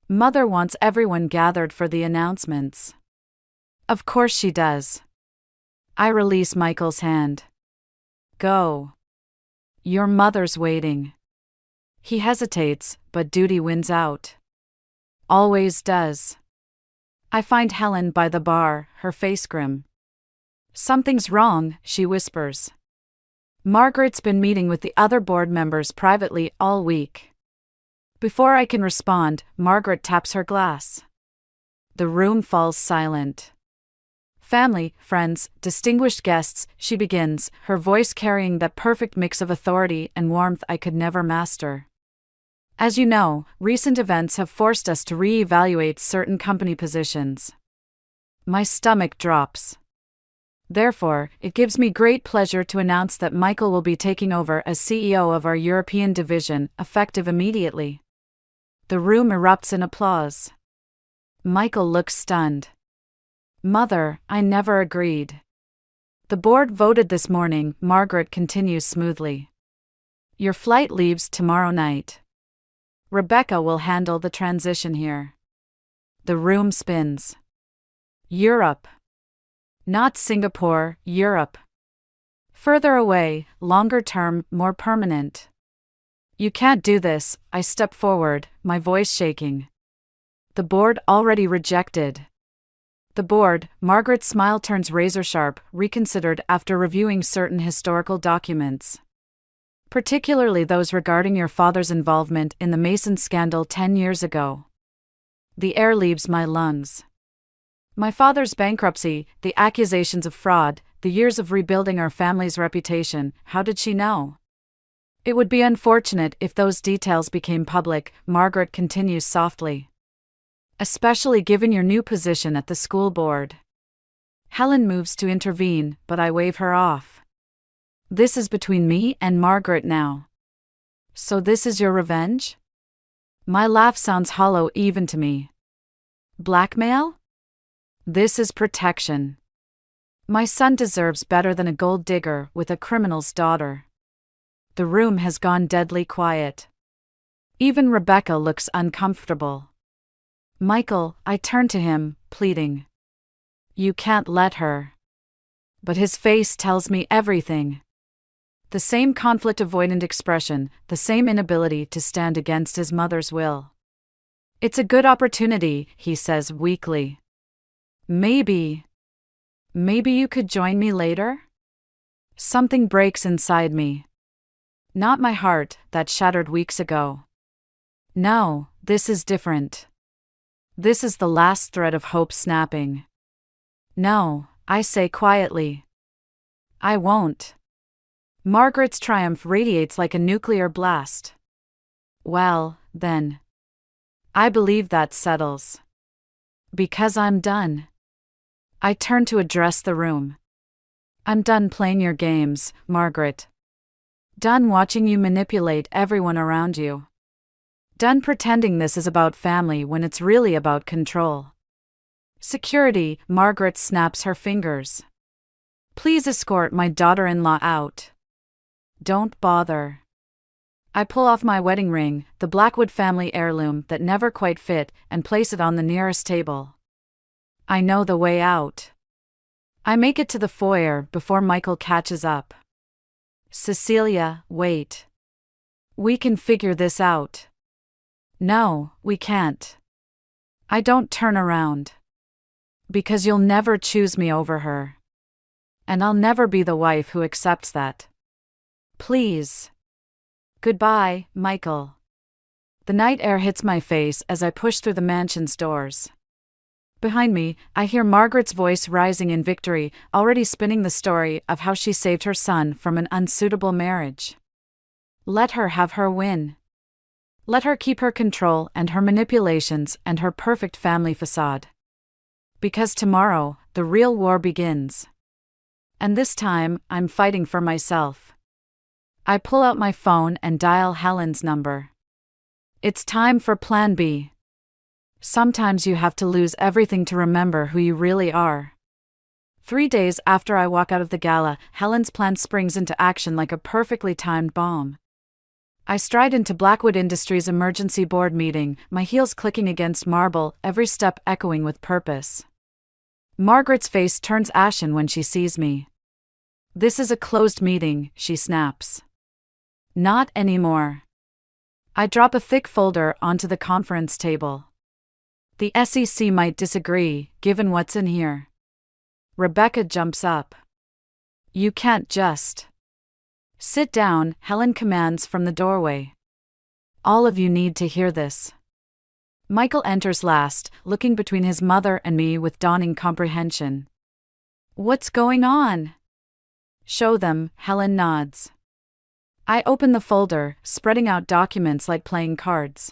Mother wants everyone gathered for the announcements. Of course she does. I release Michael's hand. Go. Your mother's waiting. He hesitates, but duty wins out. Always does. I find Helen by the bar, her face grim. Something's wrong, she whispers. Margaret's been meeting with the other board members privately all week. Before I can respond, Margaret taps her glass. The room falls silent. Family, friends, distinguished guests, she begins, her voice carrying that perfect mix of authority and warmth I could never master. As you know, recent events have forced us to re-evaluate certain company positions. My stomach drops. Therefore, it gives me great pleasure to announce that Michael will be taking over as CEO of our European division, effective immediately. The room erupts in applause. Michael looks stunned. Mother, I never agreed. The board voted this morning, Margaret continues smoothly. Your flight leaves tomorrow night. Rebecca will handle the transition here. The room spins. Europe. Not Singapore, Europe. Further away, longer term, more permanent. You can't do this, I step forward, my voice shaking. The board already rejected. The board, Margaret's smile turns razor sharp, reconsidered after reviewing certain historical documents. Particularly those regarding your father's involvement in the Mason scandal 10 years ago. The air leaves my lungs. My father's bankruptcy, the accusations of fraud, the years of rebuilding our family's reputation, how did she know? It would be unfortunate if those details became public, Margaret continues softly. Especially given your new position at the school board. Helen moves to intervene, but I wave her off. This is between me and Margaret now. So this is your revenge? My laugh sounds hollow even to me. Blackmail? This is protection. My son deserves better than a gold digger with a criminal's daughter. The room has gone deadly quiet. Even Rebecca looks uncomfortable. Michael, I turn to him, pleading. You can't let her. But his face tells me everything. The same conflict-avoidant expression, the same inability to stand against his mother's will. It's a good opportunity, he says weakly. Maybe you could join me later? Something breaks inside me. Not my heart, that shattered weeks ago. No, this is different. This is the last thread of hope snapping. No, I say quietly. I won't. Margaret's triumph radiates like a nuclear blast. Well, then. I believe that settles. Because I'm done. I turn to address the room. I'm done playing your games, Margaret. Done watching you manipulate everyone around you. Done pretending this is about family when it's really about control. Security, Margaret snaps her fingers. Please escort my daughter-in-law out. Don't bother. I pull off my wedding ring, the Blackwood family heirloom that never quite fit, and place it on the nearest table. I know the way out. I make it to the foyer before Michael catches up. Cecilia, wait. We can figure this out. No, we can't. I don't turn around. Because you'll never choose me over her. And I'll never be the wife who accepts that. Please. Goodbye, Michael. The night air hits my face as I push through the mansion's doors. Behind me, I hear Margaret's voice rising in victory, already spinning the story of how she saved her son from an unsuitable marriage. Let her have her win. Let her keep her control and her manipulations and her perfect family facade. Because tomorrow, the real war begins. And this time, I'm fighting for myself. I pull out my phone and dial Helen's number. It's time for Plan B. Sometimes you have to lose everything to remember who you really are. 3 days after I walk out of the gala, Helen's plan springs into action like a perfectly timed bomb. I stride into Blackwood Industries' emergency board meeting, my heels clicking against marble, every step echoing with purpose. Margaret's face turns ashen when she sees me. This is a closed meeting, she snaps. Not anymore. I drop a thick folder onto the conference table. The SEC might disagree, given what's in here. Rebecca jumps up. You can't just. Sit down, Helen commands from the doorway. All of you need to hear this. Michael enters last, looking between his mother and me with dawning comprehension. What's going on? Show them, Helen nods. I open the folder, spreading out documents like playing cards.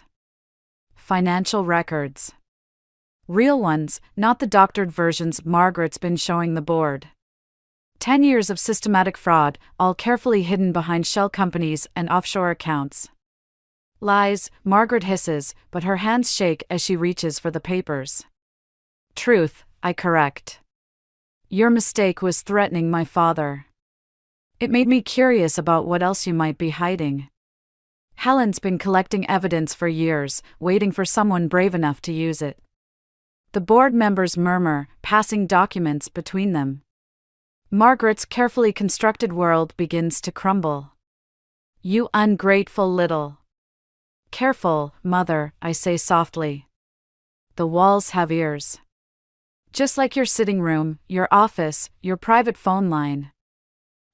Financial records. Real ones, not the doctored versions Margaret's been showing the board. 10 years of systematic fraud, all carefully hidden behind shell companies and offshore accounts. Lies, Margaret hisses, but her hands shake as she reaches for the papers. Truth, I correct. Your mistake was threatening my father. It made me curious about what else you might be hiding. Helen's been collecting evidence for years, waiting for someone brave enough to use it. The board members murmur, passing documents between them. Margaret's carefully constructed world begins to crumble. You ungrateful little. Careful, mother, I say softly. The walls have ears. Just like your sitting room, your office, your private phone line.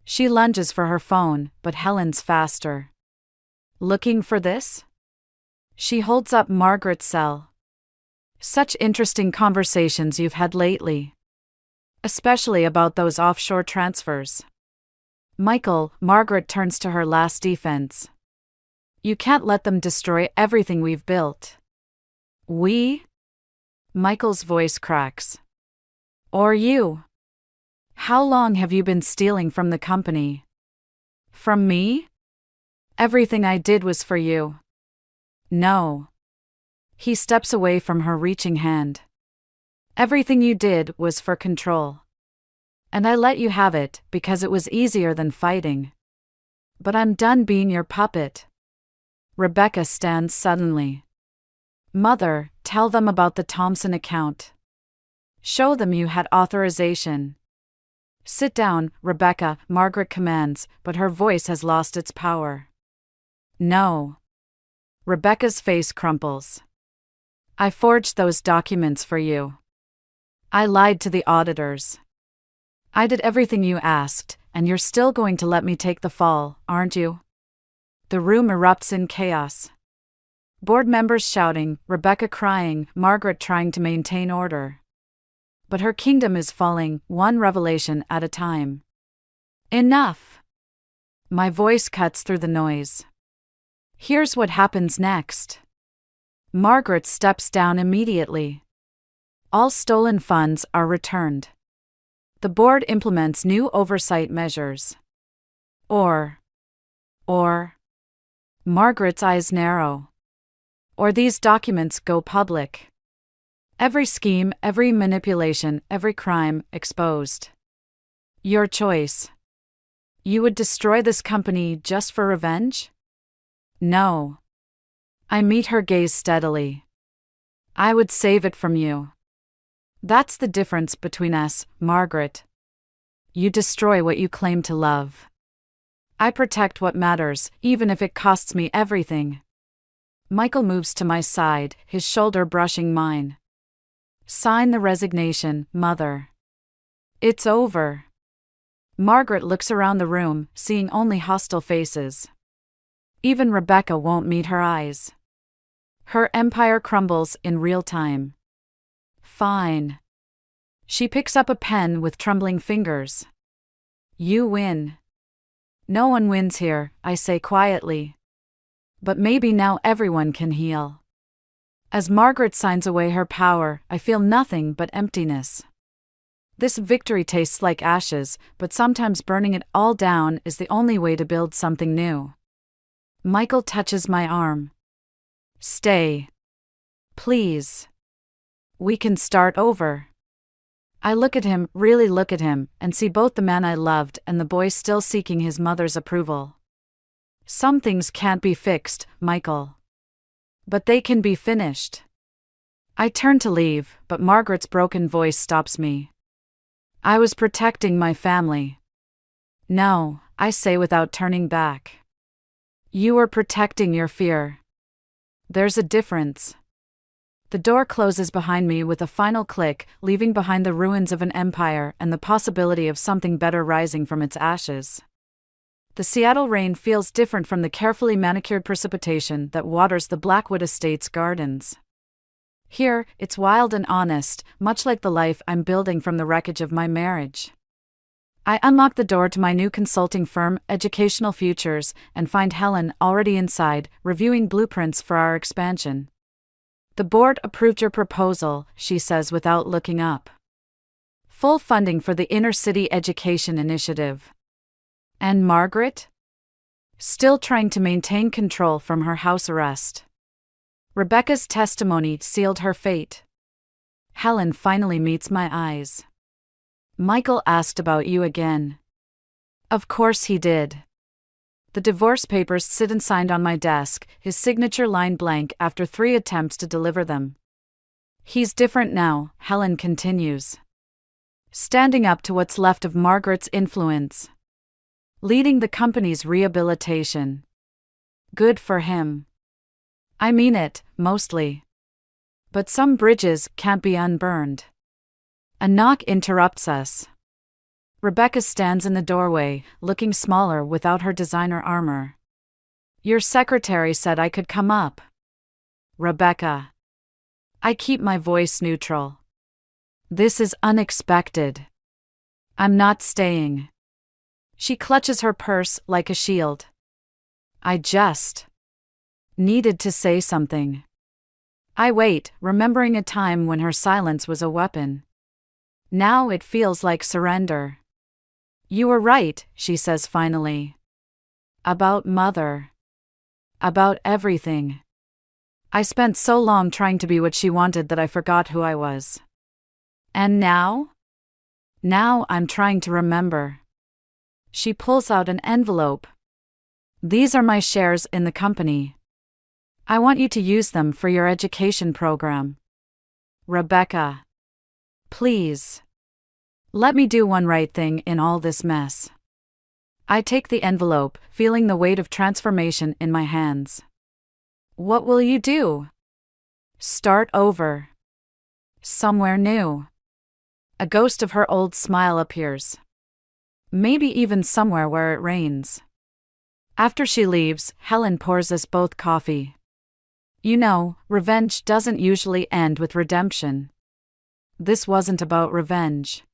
She lunges for her phone, but Helen's faster. Looking for this? She holds up Margaret's cell. Such interesting conversations you've had lately. Especially about those offshore transfers. Michael, Margaret turns to her last defense. You can't let them destroy everything we've built. We? Michael's voice cracks. Or you? How long have you been stealing from the company? From me? Everything I did was for you. No. He steps away from her reaching hand. Everything you did was for control. And I let you have it because it was easier than fighting. But I'm done being your puppet. Rebecca stands suddenly. Mother, tell them about the Thompson account. Show them you had authorization. Sit down, Rebecca, Margaret commands, but her voice has lost its power. No. Rebecca's face crumples. I forged those documents for you. I lied to the auditors. I did everything you asked, and you're still going to let me take the fall, aren't you? The room erupts in chaos. Board members shouting, Rebecca crying, Margaret trying to maintain order. But her kingdom is falling, one revelation at a time. Enough! My voice cuts through the noise. Here's what happens next. Margaret steps down immediately. All stolen funds are returned. The board implements new oversight measures. Or. Margaret's eyes narrow. Or these documents go public. Every scheme, every manipulation, every crime exposed. Your choice. You would destroy this company just for revenge? No. I meet her gaze steadily. I would save it from you. That's the difference between us, Margaret. You destroy what you claim to love. I protect what matters, even if it costs me everything. Michael moves to my side, his shoulder brushing mine. Sign the resignation, Mother. It's over. Margaret looks around the room, seeing only hostile faces. Even Rebecca won't meet her eyes. Her empire crumbles in real time. Fine. She picks up a pen with trembling fingers. You win. No one wins here, I say quietly. But maybe now everyone can heal. As Margaret signs away her power, I feel nothing but emptiness. This victory tastes like ashes, but sometimes burning it all down is the only way to build something new. Michael touches my arm. Stay. Please. We can start over. I look at him, really look at him, and see both the man I loved and the boy still seeking his mother's approval. Some things can't be fixed, Michael. But they can be finished. I turn to leave, but Margaret's broken voice stops me. I was protecting my family. No, I say without turning back. You were protecting your fear. There's a difference. The door closes behind me with a final click, leaving behind the ruins of an empire and the possibility of something better rising from its ashes. The Seattle rain feels different from the carefully manicured precipitation that waters the Blackwood Estate's gardens. Here, it's wild and honest, much like the life I'm building from the wreckage of my marriage. I unlock the door to my new consulting firm, Educational Futures, and find Helen already inside, reviewing blueprints for our expansion. The board approved your proposal, she says without looking up. Full funding for the Inner City Education Initiative. And Margaret? Still trying to maintain control from her house arrest. Rebecca's testimony sealed her fate. Helen finally meets my eyes. Michael asked about you again. Of course he did. The divorce papers sit unsigned on my desk, his signature line blank after 3 attempts to deliver them. He's different now, Helen continues. Standing up to what's left of Margaret's influence. Leading the company's rehabilitation. Good for him. I mean it, mostly. But some bridges can't be unburned. A knock interrupts us. Rebecca stands in the doorway, looking smaller without her designer armor. Your secretary said I could come up. Rebecca. I keep my voice neutral. This is unexpected. I'm not staying. She clutches her purse like a shield. I just needed to say something. I wait, remembering a time when her silence was a weapon. Now it feels like surrender. You were right, she says finally. About Mother. About everything. I spent so long trying to be what she wanted that I forgot who I was. And now? Now I'm trying to remember. She pulls out an envelope. These are my shares in the company. I want you to use them for your education program. Rebecca. Please. Let me do one right thing in all this mess. I take the envelope, feeling the weight of transformation in my hands. What will you do? Start over. Somewhere new. A ghost of her old smile appears. Maybe even somewhere where it rains. After she leaves, Helen pours us both coffee. You know, revenge doesn't usually end with redemption. This wasn't about revenge.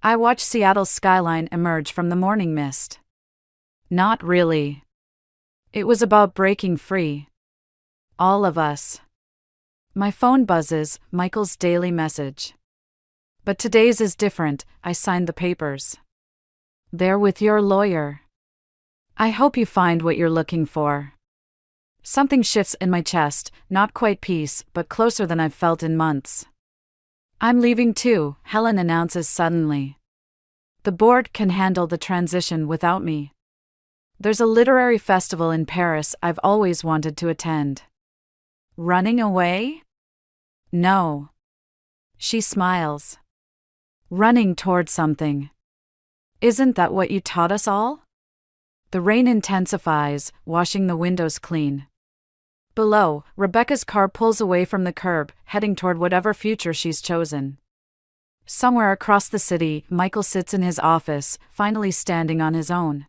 I watch Seattle's skyline emerge from the morning mist. Not really. It was about breaking free. All of us. My phone buzzes, Michael's daily message. But today's is different, I signed the papers. They're with your lawyer. I hope you find what you're looking for. Something shifts in my chest, not quite peace, but closer than I've felt in months. I'm leaving too, Helen announces suddenly. The board can handle the transition without me. There's a literary festival in Paris I've always wanted to attend. Running away? No. She smiles. Running toward something. Isn't that what you taught us all? The rain intensifies, washing the windows clean. Below, Rebecca's car pulls away from the curb, heading toward whatever future she's chosen. Somewhere across the city, Michael sits in his office, finally standing on his own.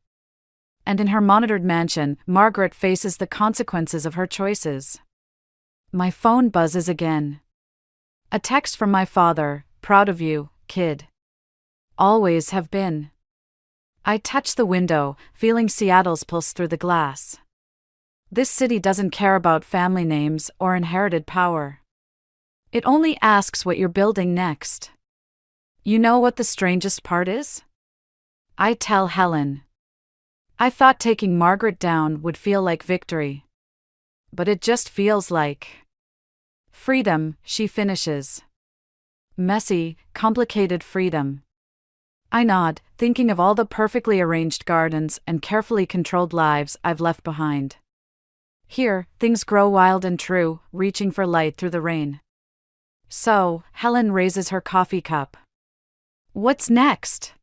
And in her monitored mansion, Margaret faces the consequences of her choices. My phone buzzes again. A text from my father, "Proud of you, kid. Always have been." I touch the window, feeling Seattle's pulse through the glass. This city doesn't care about family names or inherited power. It only asks what you're building next. You know what the strangest part is? I tell Helen. I thought taking Margaret down would feel like victory. But it just feels like freedom, she finishes. Messy, complicated freedom. I nod, thinking of all the perfectly arranged gardens and carefully controlled lives I've left behind. Here, things grow wild and true, reaching for light through the rain. So, Helen raises her coffee cup. What's next?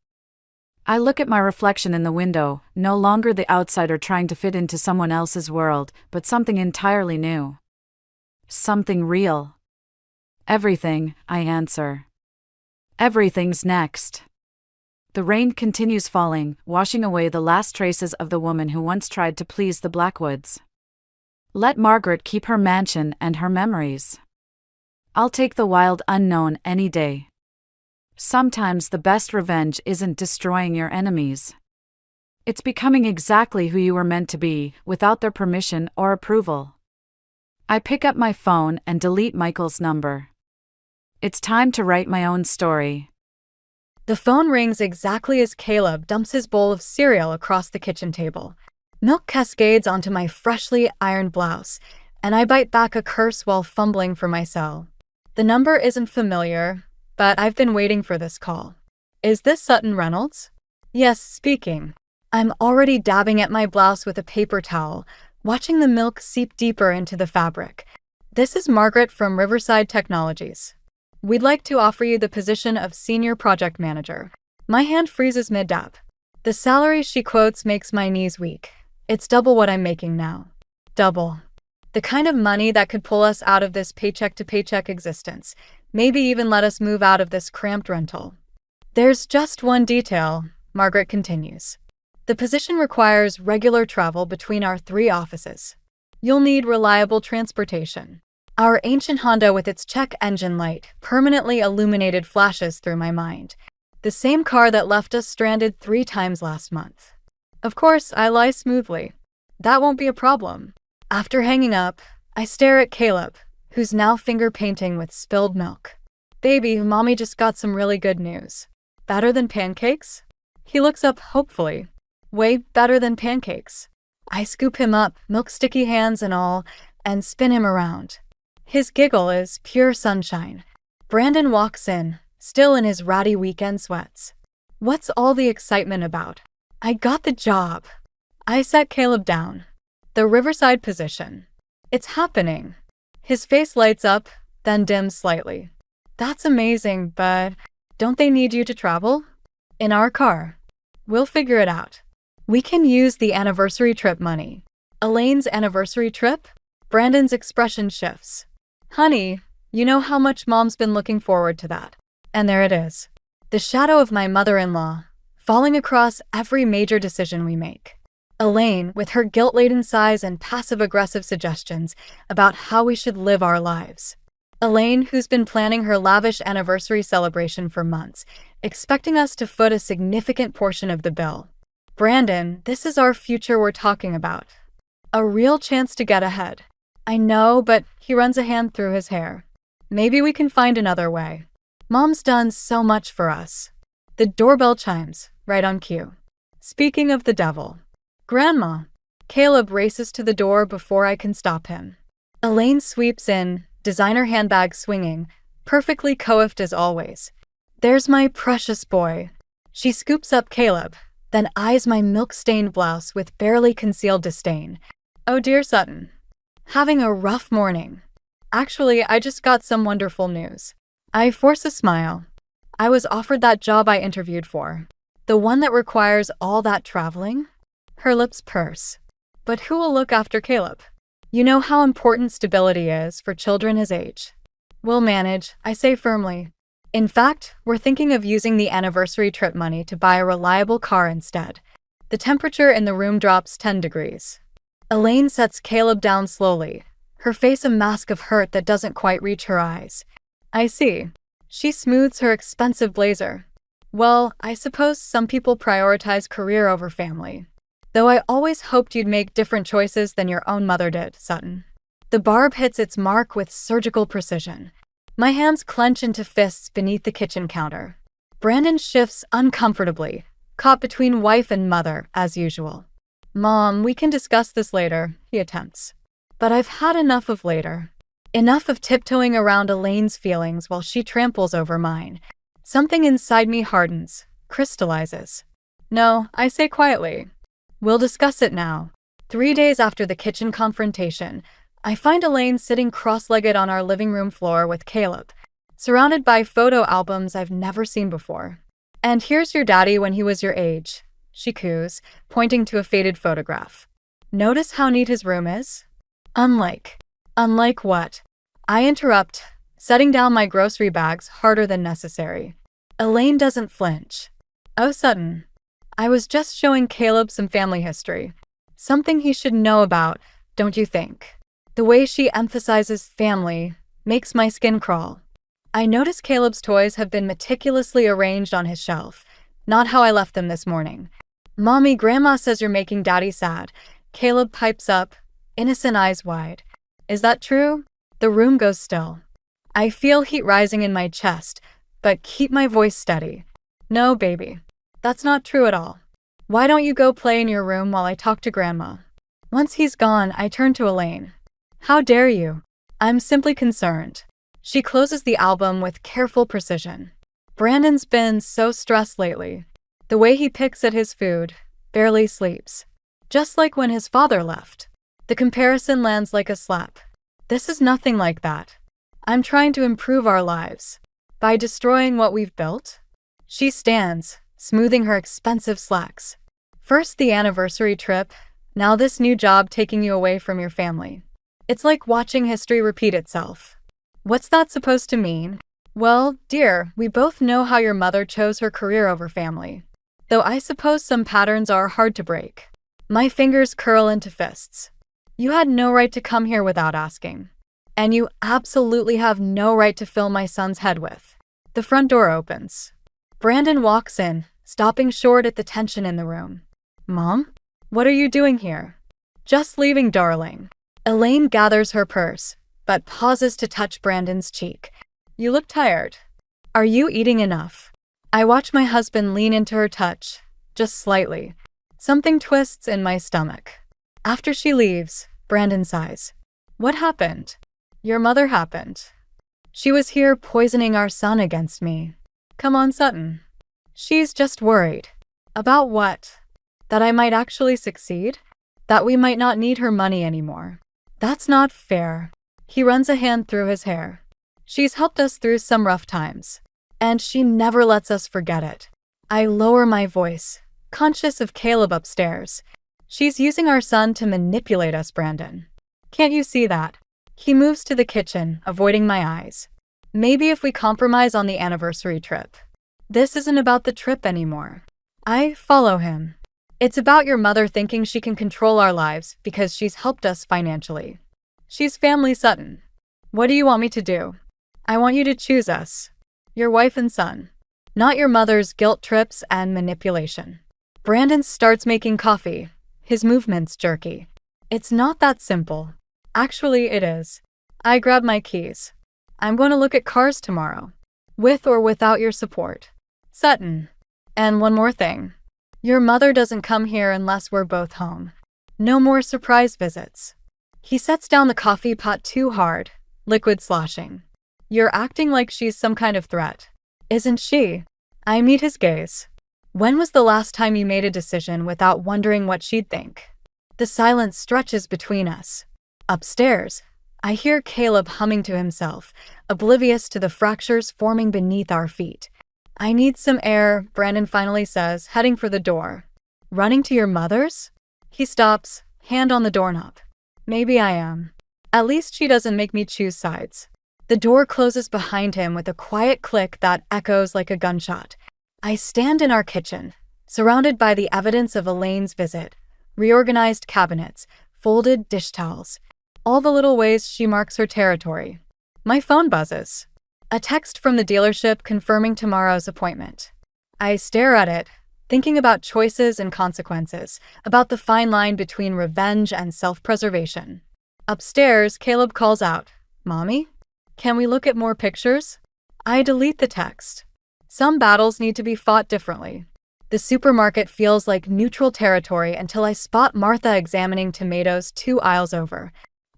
I look at my reflection in the window, no longer the outsider trying to fit into someone else's world, but something entirely new. Something real. Everything, I answer. Everything's next. The rain continues falling, washing away the last traces of the woman who once tried to please the Blackwoods. Let Margaret keep her mansion and her memories. I'll take the wild unknown any day. Sometimes the best revenge isn't destroying your enemies. It's becoming exactly who you were meant to be, without their permission or approval. I pick up my phone and delete Michael's number. It's time to write my own story. The phone rings exactly as Caleb dumps his bowl of cereal across the kitchen table. Milk cascades onto my freshly ironed blouse, and I bite back a curse while fumbling for my cell. The number isn't familiar, but I've been waiting for this call. Is this Sutton Reynolds? Yes, speaking. I'm already dabbing at my blouse with a paper towel, watching the milk seep deeper into the fabric. This is Margaret from Riverside Technologies. We'd like to offer you the position of Senior Project Manager. My hand freezes mid-dab. The salary she quotes makes my knees weak. It's double what I'm making now. Double. The kind of money that could pull us out of this paycheck-to-paycheck existence. Maybe even let us move out of this cramped rental. There's just one detail, Margaret continues. The position requires regular travel between our 3 offices. You'll need reliable transportation. Our ancient Honda with its check engine light permanently illuminated flashes through my mind. The same car that left us stranded 3 times last month. Of course, I lie smoothly. That won't be a problem. After hanging up, I stare at Caleb, who's now finger painting with spilled milk. Baby, Mommy just got some really good news. Better than pancakes? He looks up hopefully. Way better than pancakes. I scoop him up, milk sticky hands and all, and spin him around. His giggle is pure sunshine. Brandon walks in, still in his ratty weekend sweats. What's all the excitement about? I got the job. I set Caleb down. The Riverside position. It's happening. His face lights up, then dims slightly. That's amazing, but don't they need you to travel? In our car. We'll figure it out. We can use the anniversary trip money. Elaine's anniversary trip? Brandon's expression shifts. Honey, you know how much Mom's been looking forward to that. And there it is. The shadow of my mother-in-law, falling across every major decision we make. Elaine, with her guilt-laden sighs and passive-aggressive suggestions about how we should live our lives. Elaine, who's been planning her lavish anniversary celebration for months, expecting us to foot a significant portion of the bill. Brandon, this is our future we're talking about. A real chance to get ahead. I know, but he runs a hand through his hair. Maybe we can find another way. Mom's done so much for us. The doorbell chimes, right on cue. Speaking of the devil. Grandma. Caleb races to the door before I can stop him. Elaine sweeps in, designer handbag swinging, perfectly coiffed as always. There's my precious boy. She scoops up Caleb, then eyes my milk-stained blouse with barely concealed disdain. Oh dear Sutton. Having a rough morning. Actually, I just got some wonderful news. I force a smile. I was offered that job I interviewed for. The one that requires all that traveling? Her lips purse. But who will look after Caleb? You know how important stability is for children his age. We'll manage, I say firmly. In fact, we're thinking of using the anniversary trip money to buy a reliable car instead. The temperature in the room drops 10 degrees. Elaine sets Caleb down slowly, her face a mask of hurt that doesn't quite reach her eyes. I see. She smooths her expensive blazer. Well, I suppose some people prioritize career over family. Though I always hoped you'd make different choices than your own mother did, Sutton. The barb hits its mark with surgical precision. My hands clench into fists beneath the kitchen counter. Brandon shifts uncomfortably, caught between wife and mother, as usual. Mom, we can discuss this later, he attempts. But I've had enough of later. Enough of tiptoeing around Elaine's feelings while she tramples over mine. Something inside me hardens, crystallizes. No, I say quietly. We'll discuss it now. 3 days after the kitchen confrontation, I find Elaine sitting cross-legged on our living room floor with Caleb, surrounded by photo albums I've never seen before. And here's your daddy when he was your age, she coos, pointing to a faded photograph. Notice how neat his room is? Unlike what? I interrupt, setting down my grocery bags harder than necessary. Elaine doesn't flinch. Oh, Sutton. I was just showing Caleb some family history. Something he should know about, don't you think? The way she emphasizes family makes my skin crawl. I notice Caleb's toys have been meticulously arranged on his shelf, not how I left them this morning. Mommy, Grandma says you're making Daddy sad. Caleb pipes up, innocent eyes wide. Is that true? The room goes still. I feel heat rising in my chest, but keep my voice steady. No, baby. That's not true at all. Why don't you go play in your room while I talk to Grandma? Once he's gone, I turn to Elaine. How dare you? I'm simply concerned. She closes the album with careful precision. Brandon's been so stressed lately. The way he picks at his food, barely sleeps. Just like when his father left. The comparison lands like a slap. This is nothing like that. I'm trying to improve our lives. By destroying what we've built? She stands, smoothing her expensive slacks. First the anniversary trip, now this new job taking you away from your family. It's like watching history repeat itself. What's that supposed to mean? Well, dear, we both know how your mother chose her career over family. Though I suppose some patterns are hard to break. My fingers curl into fists. You had no right to come here without asking. And you absolutely have no right to fill my son's head with. The front door opens. Brandon walks in, stopping short at the tension in the room. Mom? What are you doing here? Just leaving, darling. Elaine gathers her purse, but pauses to touch Brandon's cheek. You look tired. Are you eating enough? I watch my husband lean into her touch, just slightly. Something twists in my stomach. After she leaves, Brandon sighs. What happened? Your mother happened. She was here poisoning our son against me. Come on, Sutton. She's just worried. About what? That I might actually succeed? That we might not need her money anymore. That's not fair. He runs a hand through his hair. She's helped us through some rough times, and she never lets us forget it. I lower my voice, conscious of Caleb upstairs. She's using our son to manipulate us, Brandon. Can't you see that? He moves to the kitchen, avoiding my eyes. Maybe if we compromise on the anniversary trip. This isn't about the trip anymore. I follow him. It's about your mother thinking she can control our lives because she's helped us financially. She's family, Sutton. What do you want me to do? I want you to choose us. Your wife and son. Not your mother's guilt trips and manipulation. Brandon starts making coffee, his movements jerky. It's not that simple. Actually, it is. I grab my keys. I'm going to look at cars tomorrow. With or without your support. Sutton. And one more thing. Your mother doesn't come here unless we're both home. No more surprise visits. He sets down the coffee pot too hard, liquid sloshing. You're acting like she's some kind of threat. Isn't she? I meet his gaze. When was the last time you made a decision without wondering what she'd think? The silence stretches between us. Upstairs, I hear Caleb humming to himself, oblivious to the fractures forming beneath our feet. I need some air, Brandon finally says, heading for the door. Running to your mother's? He stops, hand on the doorknob. Maybe I am. At least she doesn't make me choose sides. The door closes behind him with a quiet click that echoes like a gunshot. I stand in our kitchen, surrounded by the evidence of Elaine's visit. Reorganized cabinets, folded dish towels, all the little ways she marks her territory. My phone buzzes. A text from the dealership confirming tomorrow's appointment. I stare at it, thinking about choices and consequences, about the fine line between revenge and self-preservation. Upstairs, Caleb calls out, "Mommy? Can we look at more pictures?" I delete the text. Some battles need to be fought differently. The supermarket feels like neutral territory until I spot Martha examining tomatoes 2 aisles over.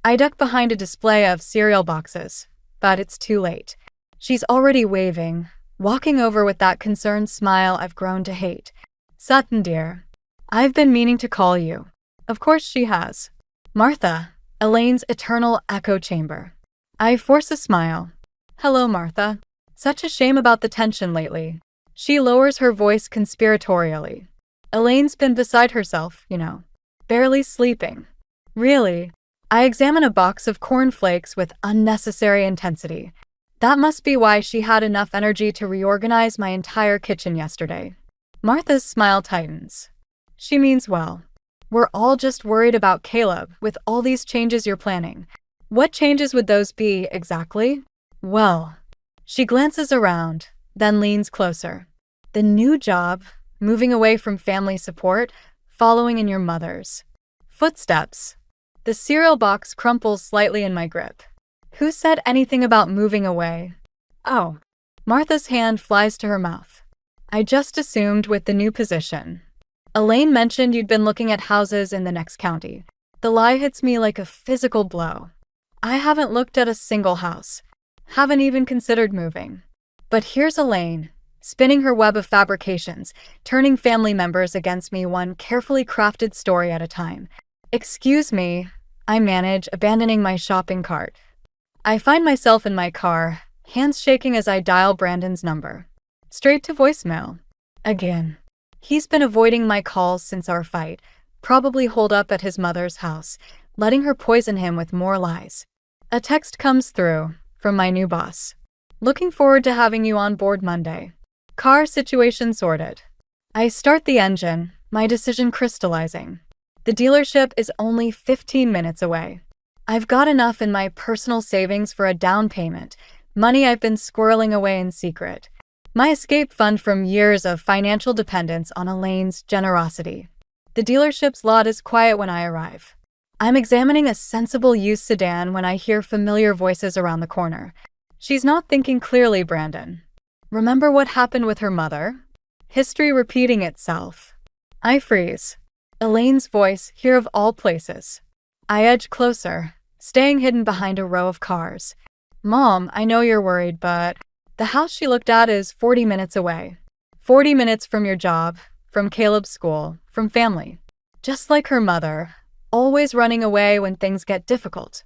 I duck behind a display of cereal boxes, but it's too late. She's already waving, walking over with that concerned smile I've grown to hate. "Sutton, dear. I've been meaning to call you." Of course she has. Martha, Elaine's eternal echo chamber. I force a smile. "Hello, Martha. Such a shame about the tension lately." She lowers her voice conspiratorially. "Elaine's been beside herself, you know. Barely sleeping." "Really?" I examine a box of cornflakes with unnecessary intensity. That must be why she had enough energy to reorganize my entire kitchen yesterday. Martha's smile tightens. She means well. "We're all just worried about Caleb with all these changes you're planning." "What changes would those be, exactly?" "Well." She glances around, then leans closer. "The new job, moving away from family support, following in your mother's footsteps." The cereal box crumples slightly in my grip. "Who said anything about moving away?" "Oh." Martha's hand flies to her mouth. "I just assumed with the new position. Elaine mentioned you'd been looking at houses in the next county." The lie hits me like a physical blow. I haven't looked at a single house. Haven't even considered moving. But here's Elaine, spinning her web of fabrications, turning family members against me one carefully crafted story at a time. "Excuse me," I manage, abandoning my shopping cart. I find myself in my car, hands shaking as I dial Brandon's number. Straight to voicemail. Again. He's been avoiding my calls since our fight, probably holed up at his mother's house, letting her poison him with more lies. A text comes through, from my new boss. "Looking forward to having you on board Monday. Car situation sorted." I start the engine, my decision crystallizing. The dealership is only 15 minutes away. I've got enough in my personal savings for a down payment, money I've been squirreling away in secret. My escape fund from years of financial dependence on Elaine's generosity. The dealership's lot is quiet when I arrive. I'm examining a sensible used sedan when I hear familiar voices around the corner. "She's not thinking clearly, Brandon. Remember what happened with her mother? History repeating itself." I freeze. Elaine's voice, here of all places. I edge closer, staying hidden behind a row of cars. "Mom, I know you're worried, but the house she looked at is 40 minutes away. 40 minutes from your job, from Caleb's school, from family. Just like her mother, always running away when things get difficult."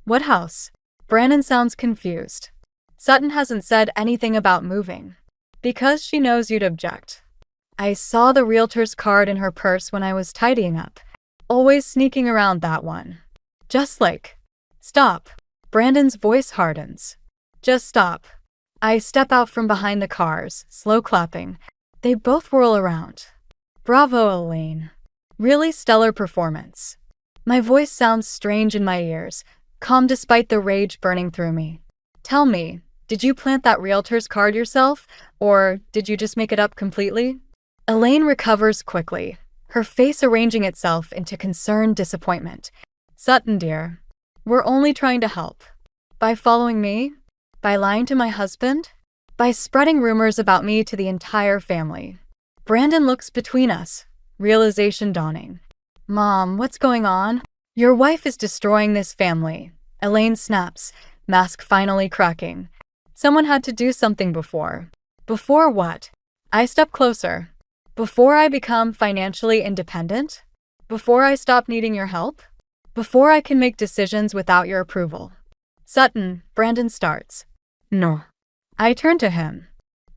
"What house?" Brandon sounds confused. "Sutton hasn't said anything about moving." "Because she knows you'd object." I saw the realtor's card in her purse when I was tidying up. Always sneaking around that one. "Just like." "Stop." Brandon's voice hardens. "Just stop." I step out from behind the cars, slow clapping. They both whirl around. "Bravo, Elaine. Really stellar performance." My voice sounds strange in my ears, calm despite the rage burning through me. "Tell me, did you plant that realtor's card yourself, or did you just make it up completely?" Elaine recovers quickly, her face arranging itself into concerned disappointment. "Sutton, dear, we're only trying to help." "By following me? By lying to my husband? By spreading rumors about me to the entire family?" Brandon looks between us, realization dawning. "Mom, what's going on?" "Your wife is destroying this family," Elaine snaps, mask finally cracking. "Someone had to do something before." "Before what?" I step closer. "Before I become financially independent? Before I stop needing your help? Before I can make decisions without your approval?" "Sutton," Brandon starts. "No." I turn to him.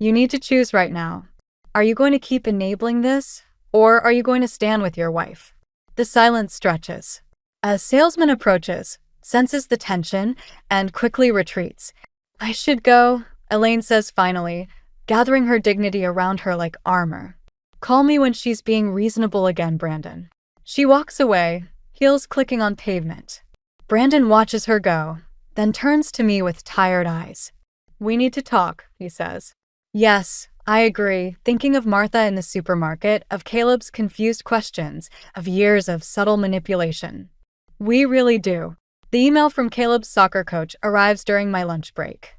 You need to choose right now. Are you going to keep enabling this, or are you going to stand with your wife? The silence stretches. A salesman approaches, senses the tension, and quickly retreats. I should go, Elaine says finally, gathering her dignity around her like armor. Call me when she's being reasonable again, Brandon. She walks away, heels clicking on pavement. Brandon watches her go, then turns to me with tired eyes. We need to talk, he says. Yes, I agree, thinking of Martha in the supermarket, of Caleb's confused questions, of years of subtle manipulation. We really do. The email from Caleb's soccer coach arrives during my lunch break.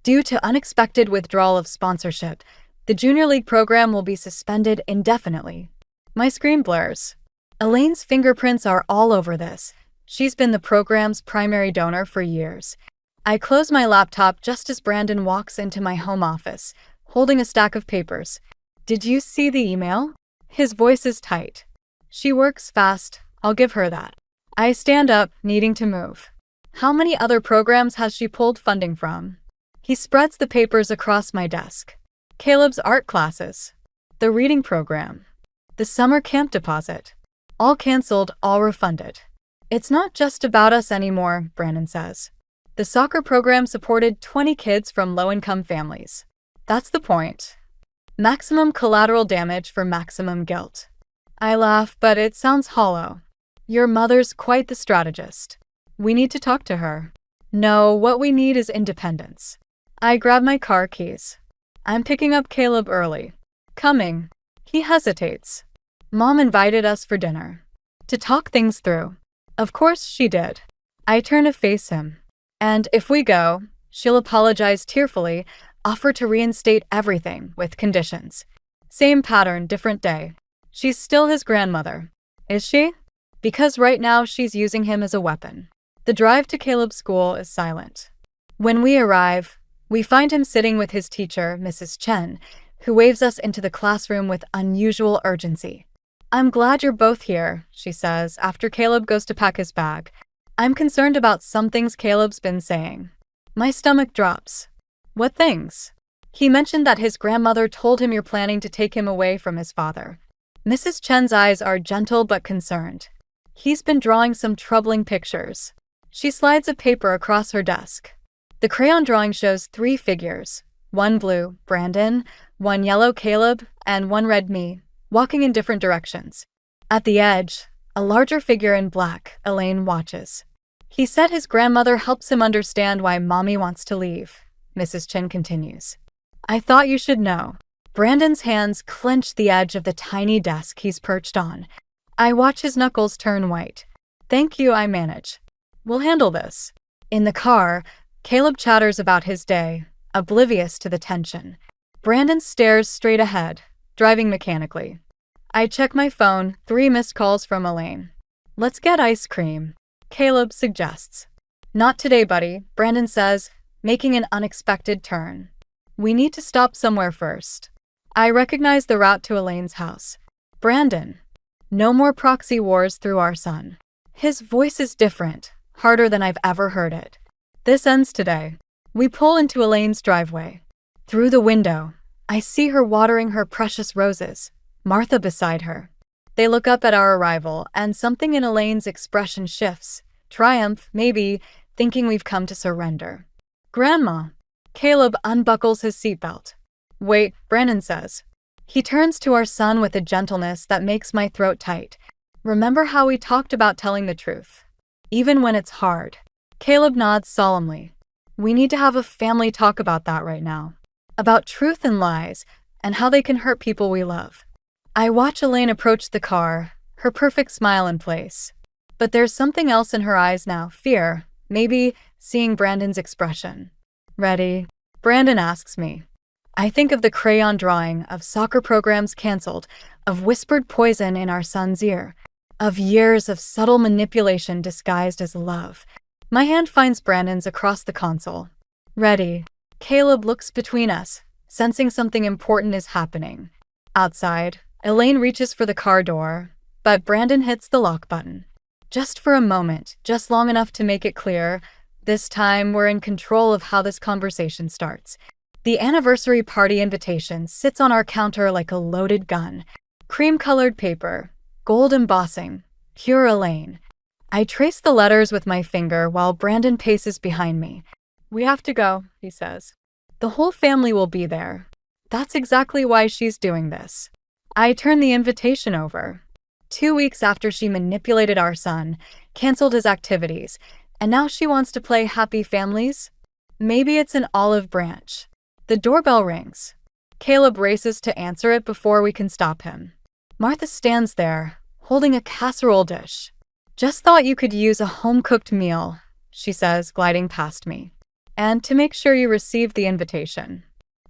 Due to unexpected withdrawal of sponsorship, the junior league program will be suspended indefinitely. My screen blurs. Elaine's fingerprints are all over this. She's been the program's primary donor for years. I close my laptop just as Brandon walks into my home office, holding a stack of papers. Did you see the email? His voice is tight. She works fast, I'll give her that. I stand up, needing to move. How many other programs has she pulled funding from? He spreads the papers across my desk. Caleb's art classes, the reading program, the summer camp deposit. All canceled, all refunded. It's not just about us anymore, Brandon says. The soccer program supported 20 kids from low-income families. That's the point. Maximum collateral damage for maximum guilt. I laugh, but it sounds hollow. Your mother's quite the strategist. We need to talk to her. No, what we need is independence. I grab my car keys. I'm picking up Caleb early. Coming. He hesitates. Mom invited us for dinner. To talk things through. Of course she did. I turn to face him. And if we go, she'll apologize tearfully, offer to reinstate everything with conditions. Same pattern, different day. She's still his grandmother. Is she? Because right now she's using him as a weapon. The drive to Caleb's school is silent. When we arrive, we find him sitting with his teacher, Mrs. Chen, who waves us into the classroom with unusual urgency. I'm glad you're both here, she says after Caleb goes to pack his bag. I'm concerned about some things Caleb's been saying. My stomach drops. What things? He mentioned that his grandmother told him you're planning to take him away from his father. Mrs. Chen's eyes are gentle but concerned. He's been drawing some troubling pictures. She slides a paper across her desk. The crayon drawing shows 3 figures, one blue, Brandon, one yellow, Caleb, and one red, me, walking in different directions. At the edge, a larger figure in black, Elaine, watches. He said his grandmother helps him understand why Mommy wants to leave, Mrs. Chen continues. I thought you should know. Brandon's hands clench the edge of the tiny desk he's perched on. I watch his knuckles turn white. Thank you, I manage. We'll handle this. In the car, Caleb chatters about his day, oblivious to the tension. Brandon stares straight ahead, driving mechanically. I check my phone, 3 missed calls from Elaine. Let's get ice cream, Caleb suggests. Not today, buddy, Brandon says, making an unexpected turn. We need to stop somewhere first. I recognize the route to Elaine's house. Brandon. No more proxy wars through our son. His voice is different, harder than I've ever heard it. This ends today. We pull into Elaine's driveway. Through the window, I see her watering her precious roses, Martha beside her. They look up at our arrival, and something in Elaine's expression shifts. Triumph, maybe, thinking we've come to surrender. Grandma. Caleb unbuckles his seatbelt. Wait, Brandon says. He turns to our son with a gentleness that makes my throat tight. Remember how we talked about telling the truth? Even when it's hard. Caleb nods solemnly. We need to have a family talk about that right now. About truth and lies, and how they can hurt people we love. I watch Elaine approach the car, her perfect smile in place. But there's something else in her eyes now, fear, maybe seeing Brandon's expression. Ready? Brandon asks me. I think of the crayon drawing, of soccer programs canceled, of whispered poison in our son's ear, of years of subtle manipulation disguised as love. My hand finds Brandon's across the console. Ready. Caleb looks between us, sensing something important is happening. Outside, Elaine reaches for the car door, but Brandon hits the lock button. Just for a moment, just long enough to make it clear, this time we're in control of how this conversation starts. The anniversary party invitation sits on our counter like a loaded gun. Cream-colored paper, gold embossing, pure Elaine. I trace the letters with my finger while Brandon paces behind me. "We have to go," he says. "The whole family will be there. That's exactly why she's doing this." I turn the invitation over. 2 weeks after she manipulated our son, canceled his activities, and now she wants to play Happy Families? Maybe it's an olive branch. The doorbell rings. Caleb races to answer it before we can stop him. Martha stands there, holding a casserole dish. "Just thought you could use a home-cooked meal," she says, gliding past me. "And to make sure you received the invitation.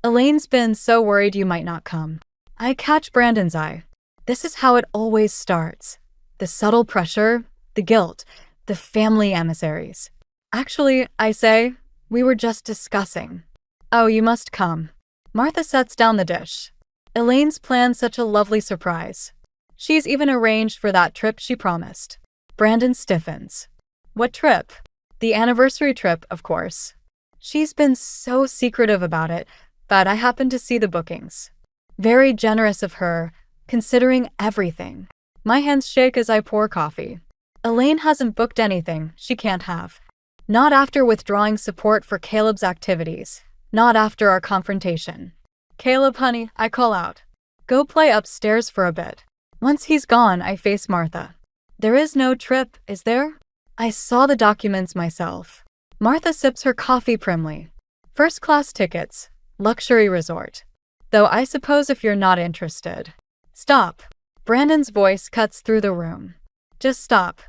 Elaine's been so worried you might not come." I catch Brandon's eye. This is how it always starts. The subtle pressure, the guilt, the family emissaries. "Actually," I say, "we were just discussing." "Oh, you must come." Martha sets down the dish. Elaine's planned such a lovely surprise. She's even arranged for that trip she promised. Brandon stiffens. "What trip?" "The anniversary trip, of course." She's been so secretive about it, but I happen to see the bookings. Very generous of her, considering everything. My hands shake as I pour coffee. Elaine hasn't booked anything she can't have. Not after withdrawing support for Caleb's activities. Not after our confrontation. "Caleb, honey," I call out. "Go play upstairs for a bit." Once he's gone, I face Martha. "There is no trip, is there?" I saw the documents myself. Martha sips her coffee primly. "First-class tickets. Luxury resort. Though I suppose if you're not interested." "Stop." Brandon's voice cuts through the room. "Just stop.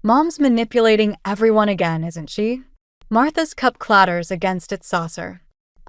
Mom's manipulating everyone again, isn't she?" Martha's cup clatters against its saucer.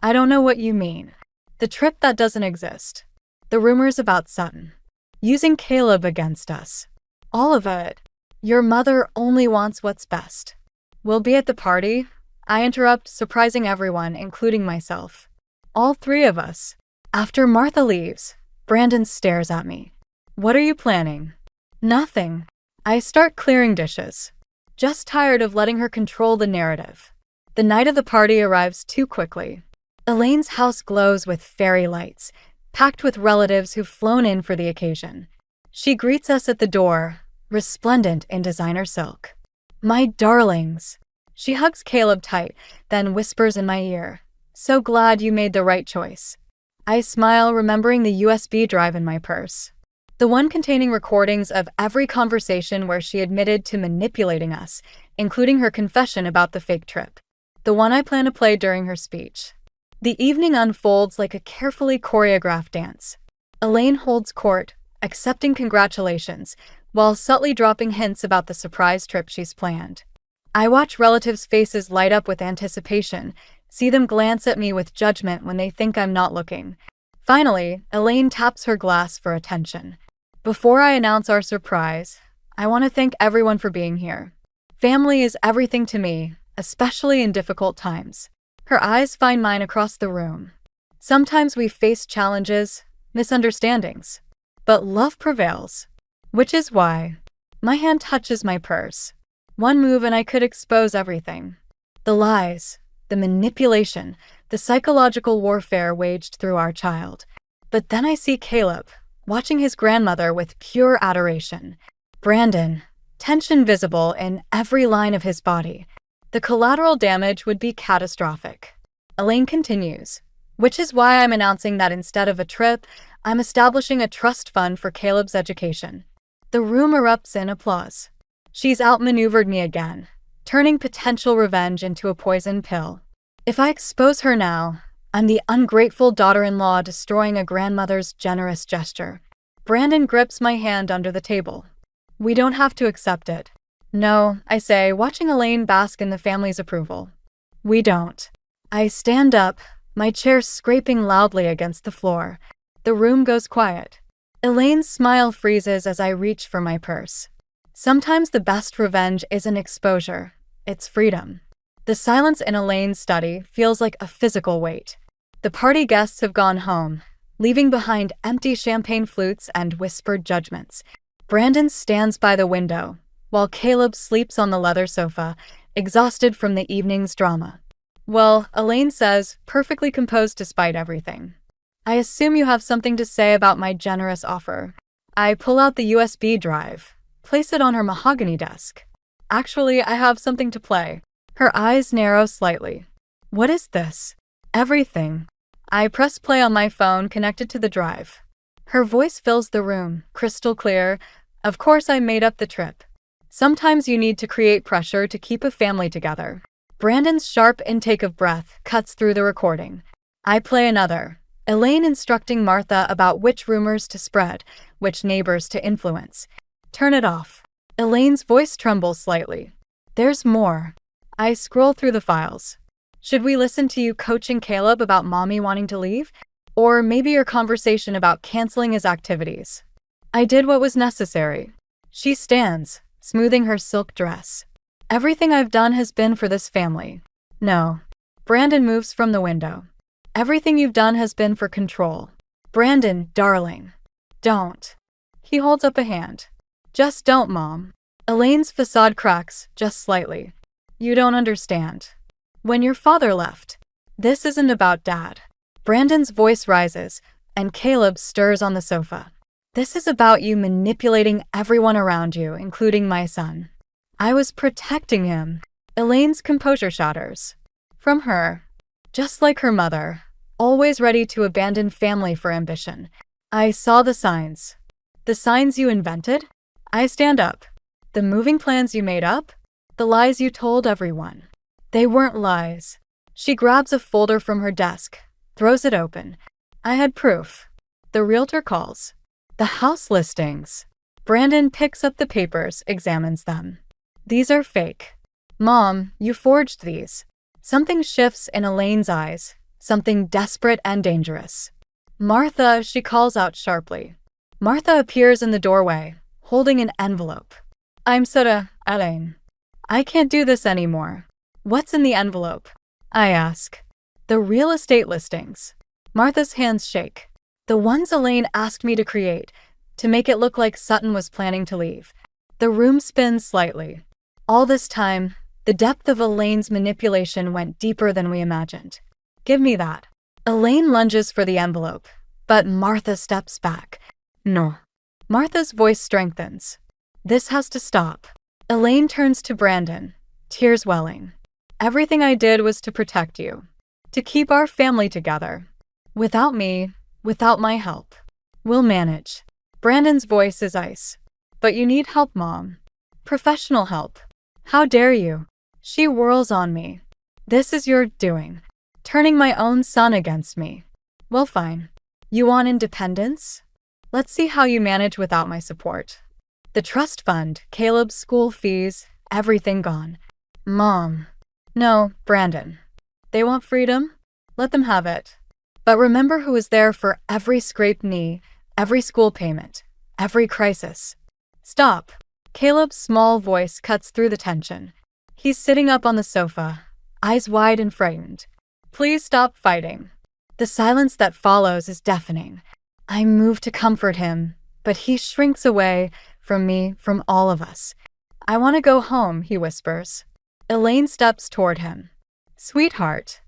"I don't know what you mean." "The trip that doesn't exist. The rumors about Sutton. Using Caleb against us. All of it. Your mother only wants what's best." "We'll be at the party," I interrupt, surprising everyone, including myself. "All three of us." After Martha leaves, Brandon stares at me. "What are you planning?" "Nothing." I start clearing dishes. Just tired of letting her control the narrative. The night of the party arrives too quickly. Elaine's house glows with fairy lights, packed with relatives who've flown in for the occasion. She greets us at the door, resplendent in designer silk. "My darlings." She hugs Caleb tight, then whispers in my ear, "So glad you made the right choice." I smile, remembering the USB drive in my purse. The one containing recordings of every conversation where she admitted to manipulating us, including her confession about the fake trip. The one I plan to play during her speech. The evening unfolds like a carefully choreographed dance. Elaine holds court, accepting congratulations, while subtly dropping hints about the surprise trip she's planned. I watch relatives' faces light up with anticipation, see them glance at me with judgment when they think I'm not looking. Finally, Elaine taps her glass for attention. "Before I announce our surprise, I want to thank everyone for being here. Family is everything to me, especially in difficult times." Her eyes find mine across the room. Sometimes we face challenges, misunderstandings, but love prevails. Which is why my hand touches my purse. One move and I could expose everything. The lies, the manipulation, the psychological warfare waged through our child. But then I see Caleb, watching his grandmother with pure adoration. Brandon, tension visible in every line of his body. The collateral damage would be catastrophic. Elaine continues, "Which is why I'm announcing that instead of a trip, I'm establishing a trust fund for Caleb's education." The room erupts in applause. She's outmaneuvered me again, turning potential revenge into a poison pill. If I expose her now, I'm the ungrateful daughter-in-law destroying a grandmother's generous gesture. Brandon grips my hand under the table. "We don't have to accept it." "No," I say, watching Elaine bask in the family's approval. "We don't." I stand up, my chair scraping loudly against the floor. The room goes quiet. Elaine's smile freezes as I reach for my purse. Sometimes the best revenge isn't exposure, it's freedom. The silence in Elaine's study feels like a physical weight. The party guests have gone home, leaving behind empty champagne flutes and whispered judgments. Brandon stands by the window, while Caleb sleeps on the leather sofa, exhausted from the evening's drama. Well, Elaine says, perfectly composed despite everything. I assume you have something to say about my generous offer. I pull out the USB drive, place it on her mahogany desk. Actually, I have something to play. Her eyes narrow slightly. What is this? Everything. I press play on my phone connected to the drive. Her voice fills the room, crystal clear. Of course I made up the trip. Sometimes you need to create pressure to keep a family together. Brandon's sharp intake of breath cuts through the recording. I play another. Elaine instructing Martha about which rumors to spread, which neighbors to influence. Turn it off. Elaine's voice trembles slightly. There's more. I scroll through the files. Should we listen to you coaching Caleb about mommy wanting to leave? Or maybe your conversation about canceling his activities? I did what was necessary. She stands, smoothing her silk dress. Everything I've done has been for this family. No. Brandon moves from the window. Everything you've done has been for control. Brandon, darling. Don't. He holds up a hand. Just don't, Mom. Elaine's facade cracks, just slightly. You don't understand. When your father left, this isn't about Dad. Brandon's voice rises, and Caleb stirs on the sofa. This is about you manipulating everyone around you, including my son. I was protecting him. Elaine's composure shatters. From her. Just like her mother, always ready to abandon family for ambition. I saw the signs. The signs you invented? I stand up. The moving plans you made up? The lies you told everyone. They weren't lies. She grabs a folder from her desk, throws it open. I had proof. The realtor calls. The house listings. Brandon picks up the papers, examines them. These are fake. Mom, you forged these. Something shifts in Elaine's eyes, something desperate and dangerous. Martha, she calls out sharply. Martha appears in the doorway, holding an envelope. I'm sorry, Elaine. I can't do this anymore. What's in the envelope? I ask. The real estate listings. Martha's hands shake. The ones Elaine asked me to create, to make it look like Sutton was planning to leave. The room spins slightly. All this time, the depth of Elaine's manipulation went deeper than we imagined. Give me that. Elaine lunges for the envelope, but Martha steps back. No. Martha's voice strengthens. This has to stop. Elaine turns to Brandon, tears welling. Everything I did was to protect you, to keep our family together. Without me, without my help. We'll manage. Brandon's voice is ice. But you need help, Mom. Professional help. How dare you? She whirls on me. This is your doing. Turning my own son against me. Well, fine. You want independence? Let's see how you manage without my support. The trust fund, Caleb's school fees, everything gone. Mom. No, Brandon. They want freedom? Let them have it. But remember who was there for every scraped knee, every school payment, every crisis. Stop. Caleb's small voice cuts through the tension. He's sitting up on the sofa, eyes wide and frightened. Please stop fighting. The silence that follows is deafening. I move to comfort him, but he shrinks away from me, from all of us. I want to go home, he whispers. Elaine steps toward him. Sweetheart.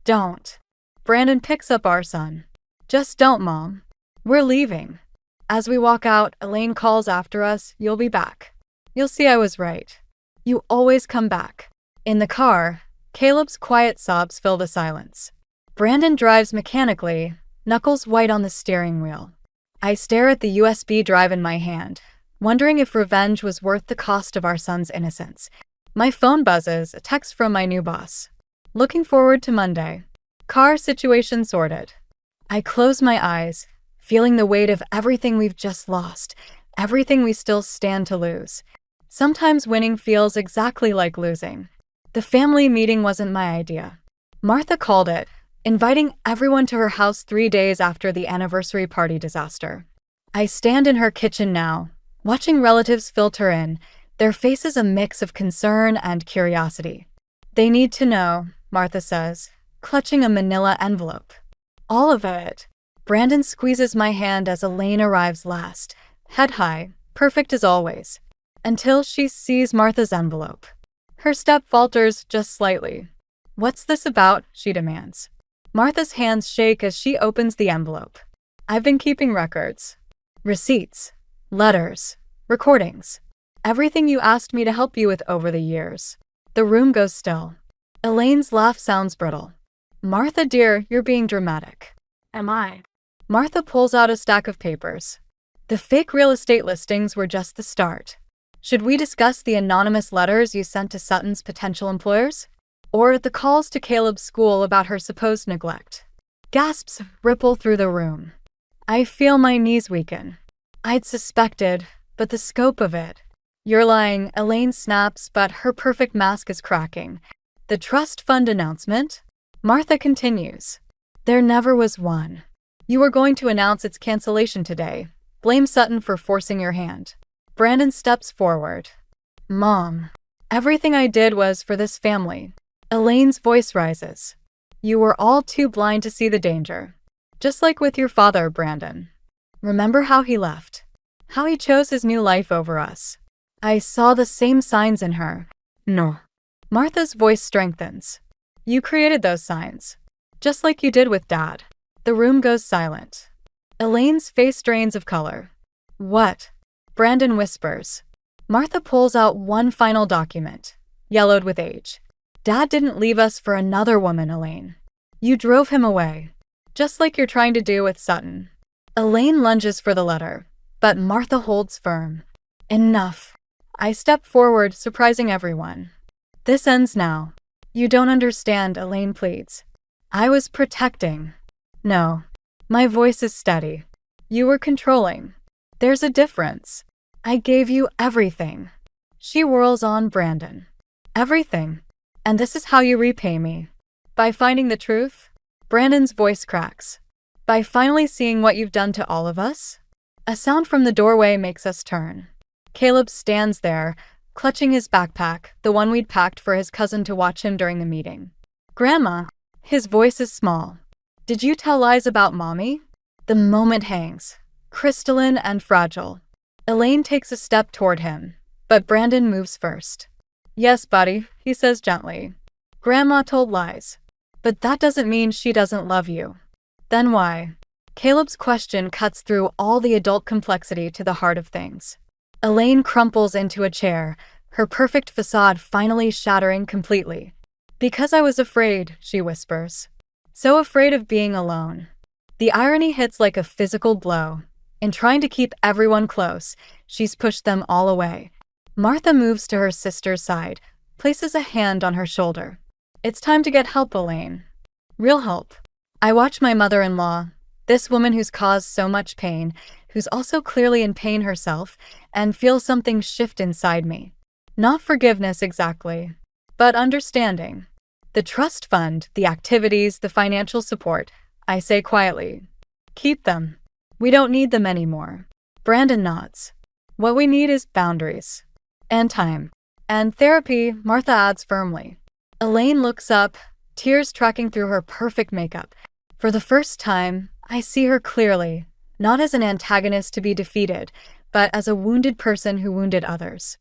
Don't. Brandon picks up our son. Just don't, Mom. We're leaving. As we walk out, Elaine calls after us, you'll be back. You'll see I was right. You always come back. In the car, Caleb's quiet sobs fill the silence. Brandon drives mechanically, knuckles white on the steering wheel. I stare at the USB drive in my hand, wondering if revenge was worth the cost of our son's innocence. My phone buzzes, a text from my new boss. Looking forward to Monday. Car situation sorted. I close my eyes, feeling the weight of everything we've just lost, everything we still stand to lose. Sometimes winning feels exactly like losing. The family meeting wasn't my idea. Martha called it, inviting everyone to her house 3 days after the anniversary party disaster. I stand in her kitchen now, watching relatives filter in, their faces a mix of concern and curiosity. They need to know, Martha says, clutching a manila envelope. All of it. Brandon squeezes my hand as Elaine arrives last, head high, perfect as always, until she sees Martha's envelope. Her step falters just slightly. What's this about? She demands. Martha's hands shake as she opens the envelope. I've been keeping records. Receipts. Letters. Recordings. Everything you asked me to help you with over the years. The room goes still. Elaine's laugh sounds brittle. Martha, dear, you're being dramatic. Am I? Martha pulls out a stack of papers. The fake real estate listings were just the start. Should we discuss the anonymous letters you sent to Sutton's potential employers? Or the calls to Caleb's school about her supposed neglect? Gasps ripple through the room. I feel my knees weaken. I'd suspected, but the scope of it. You're lying, Elaine snaps, but her perfect mask is cracking. The trust fund announcement? Martha continues. There never was one. You were going to announce its cancellation today. Blame Sutton for forcing your hand. Brandon steps forward. Mom, everything I did was for this family. Elaine's voice rises. You were all too blind to see the danger. Just like with your father, Brandon. Remember how he left? How he chose his new life over us? I saw the same signs in her. No. Martha's voice strengthens. You created those signs. Just like you did with Dad. The room goes silent. Elaine's face drains of color. What? Brandon whispers. Martha pulls out one final document, yellowed with age. Dad didn't leave us for another woman, Elaine. You drove him away. Just like you're trying to do with Sutton. Elaine lunges for the letter, but Martha holds firm. Enough. I step forward, surprising everyone. This ends now. You don't understand, Elaine pleads. I was protecting. No. My voice is steady. You were controlling. There's a difference. I gave you everything. She whirls on Brandon. Everything. And this is how you repay me. By finding the truth? Brandon's voice cracks. By finally seeing what you've done to all of us? A sound from the doorway makes us turn. Caleb stands there, clutching his backpack, the one we'd packed for his cousin to watch him during the meeting. Grandma. His voice is small. Did you tell lies about Mommy? The moment hangs, crystalline and fragile. Elaine takes a step toward him, but Brandon moves first. Yes, buddy, he says gently. Grandma told lies. But that doesn't mean she doesn't love you. Then why? Caleb's question cuts through all the adult complexity to the heart of things. Elaine crumples into a chair, her perfect facade finally shattering completely. Because I was afraid, she whispers. So afraid of being alone. The irony hits like a physical blow. In trying to keep everyone close, she's pushed them all away. Martha moves to her sister's side, places a hand on her shoulder. It's time to get help, Elaine. Real help. I watch my mother-in-law, this woman who's caused so much pain, who's also clearly in pain herself, and feel something shift inside me. Not forgiveness exactly, but understanding. The trust fund, the activities, the financial support, I say quietly. Keep them. We don't need them anymore. Brandon nods. What we need is boundaries. And time. And therapy, Martha adds firmly. Elaine looks up, tears tracking through her perfect makeup. For the first time, I see her clearly, not as an antagonist to be defeated, but as a wounded person who wounded others.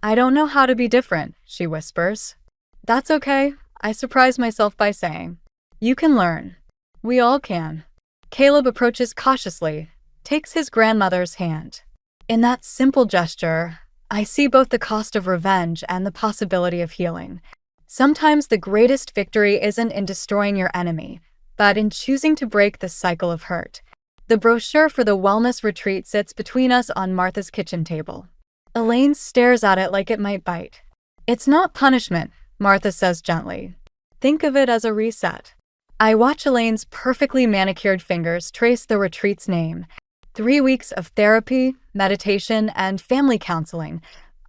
I don't know how to be different, she whispers. That's okay, I surprise myself by saying. You can learn. We all can. Caleb approaches cautiously, takes his grandmother's hand. In that simple gesture, I see both the cost of revenge and the possibility of healing. Sometimes the greatest victory isn't in destroying your enemy, but in choosing to break the cycle of hurt. The brochure for the wellness retreat sits between us on Martha's kitchen table. Elaine stares at it like it might bite. It's not punishment, Martha says gently. Think of it as a reset. I watch Elaine's perfectly manicured fingers trace the retreat's name. 3 weeks of therapy, meditation, and family counseling,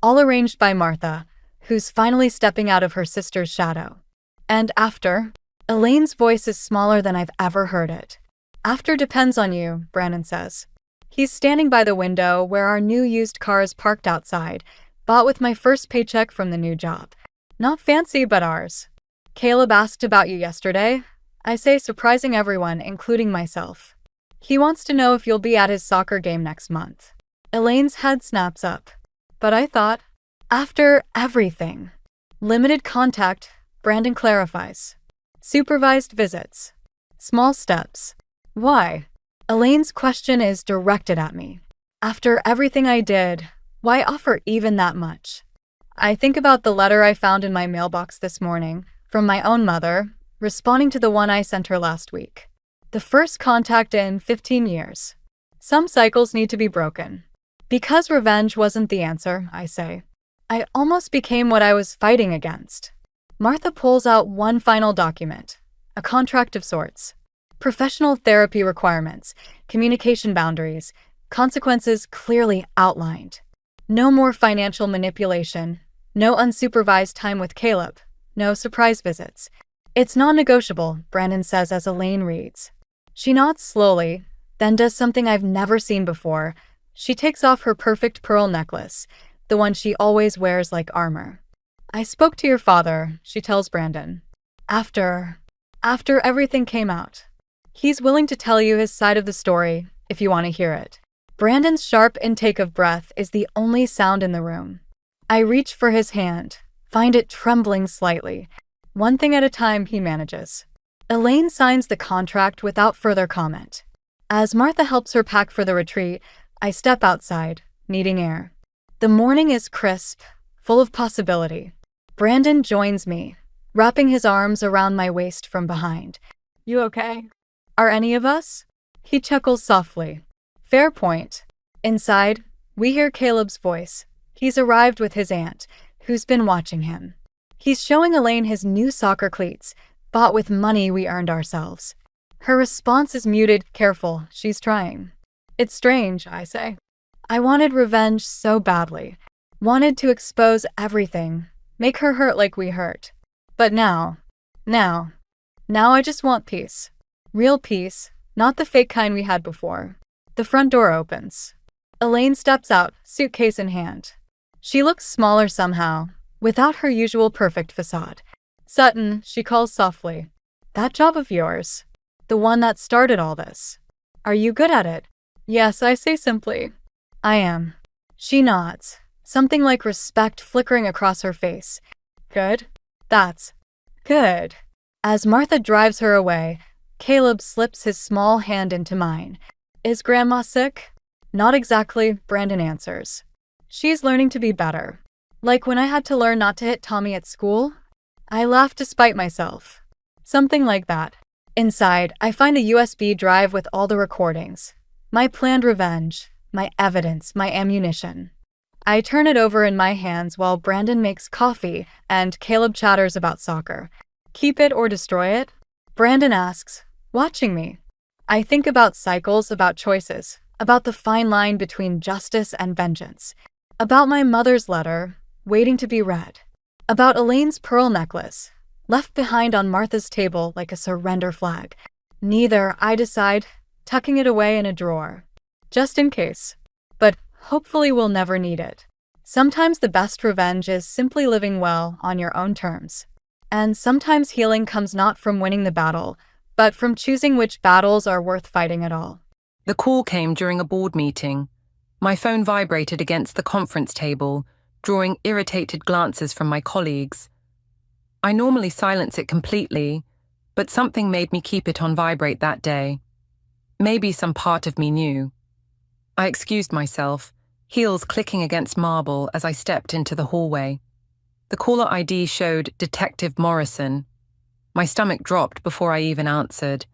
all arranged by Martha, who's finally stepping out of her sister's shadow. And after? Elaine's voice is smaller than I've ever heard it. After depends on you, Brandon says. He's standing by the window where our new used car is parked outside, bought with my first paycheck from the new job. Not fancy, but ours. Caleb asked about you yesterday. I say, surprising everyone, including myself. He wants to know if you'll be at his soccer game next month. Elaine's head snaps up. But I thought, after everything. Limited contact, Brandon clarifies. Supervised visits. Small steps. Why? Elaine's question is directed at me. After everything I did, why offer even that much? I think about the letter I found in my mailbox this morning, from my own mother, responding to the one I sent her last week. The first contact in 15 years. Some cycles need to be broken. Because revenge wasn't the answer, I say. I almost became what I was fighting against. Martha pulls out one final document, a contract of sorts. Professional therapy requirements, communication boundaries, consequences clearly outlined. No more financial manipulation, no unsupervised time with Caleb, no surprise visits. It's non-negotiable, Brandon says as Elaine reads. She nods slowly, then does something I've never seen before. She takes off her perfect pearl necklace, the one she always wears like armor. I spoke to your father, she tells Brandon. After everything came out. He's willing to tell you his side of the story, if you want to hear it. Brandon's sharp intake of breath is the only sound in the room. I reach for his hand, find it trembling slightly. One thing at a time, he manages. Elaine signs the contract without further comment. As Martha helps her pack for the retreat, I step outside, needing air. The morning is crisp, full of possibility. Brandon joins me, wrapping his arms around my waist from behind. You okay? Are any of us? He chuckles softly. Fair point. Inside, we hear Caleb's voice. He's arrived with his aunt, who's been watching him. He's showing Elaine his new soccer cleats, bought with money we earned ourselves. Her response is muted, careful, she's trying. It's strange, I say. I wanted revenge so badly. Wanted to expose everything, make her hurt like we hurt. But now I just want peace. Real peace, not the fake kind we had before. The front door opens. Elaine steps out, suitcase in hand. She looks smaller somehow, without her usual perfect facade. Sutton, she calls softly. That job of yours. The one that started all this. Are you good at it? Yes, I say simply. I am. She nods, something like respect flickering across her face. Good? That's good. As Martha drives her away, Caleb slips his small hand into mine. Is Grandma sick? Not exactly, Brandon answers. She's learning to be better. Like when I had to learn not to hit Tommy at school? I laughed despite myself. Something like that. Inside, I find a USB drive with all the recordings. My planned revenge, my evidence, my ammunition. I turn it over in my hands while Brandon makes coffee and Caleb chatters about soccer. Keep it or destroy it? Brandon asks, watching me. I think about cycles, about choices, about the fine line between justice and vengeance, about my mother's letter, waiting to be read, about Elaine's pearl necklace, left behind on Martha's table like a surrender flag. Neither, I decide, tucking it away in a drawer. Just in case. But hopefully we'll never need it. Sometimes the best revenge is simply living well on your own terms. And sometimes healing comes not from winning the battle, but from choosing which battles are worth fighting at all. The call came during a board meeting. My phone vibrated against the conference table, drawing irritated glances from my colleagues. I normally silence it completely, but something made me keep it on vibrate that day. Maybe some part of me knew. I excused myself, heels clicking against marble as I stepped into the hallway. The caller ID showed Detective Morrison. My stomach dropped before I even answered.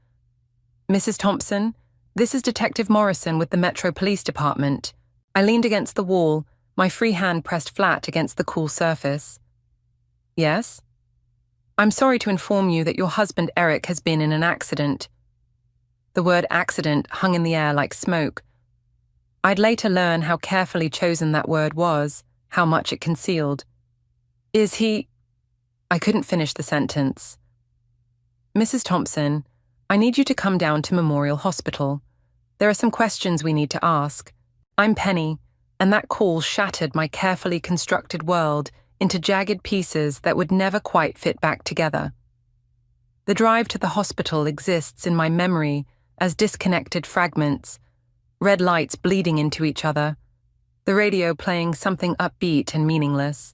Mrs. Thompson, this is Detective Morrison with the Metro Police Department. I leaned against the wall, my free hand pressed flat against the cool surface. Yes? I'm sorry to inform you that your husband Eric has been in an accident. The word accident hung in the air like smoke. I'd later learn how carefully chosen that word was, how much it concealed. Is he... I couldn't finish the sentence. Mrs. Thompson, I need you to come down to Memorial Hospital. There are some questions we need to ask. I'm Penny, and that call shattered my carefully constructed world into jagged pieces that would never quite fit back together. The drive to the hospital exists in my memory as disconnected fragments, red lights bleeding into each other, the radio playing something upbeat and meaningless.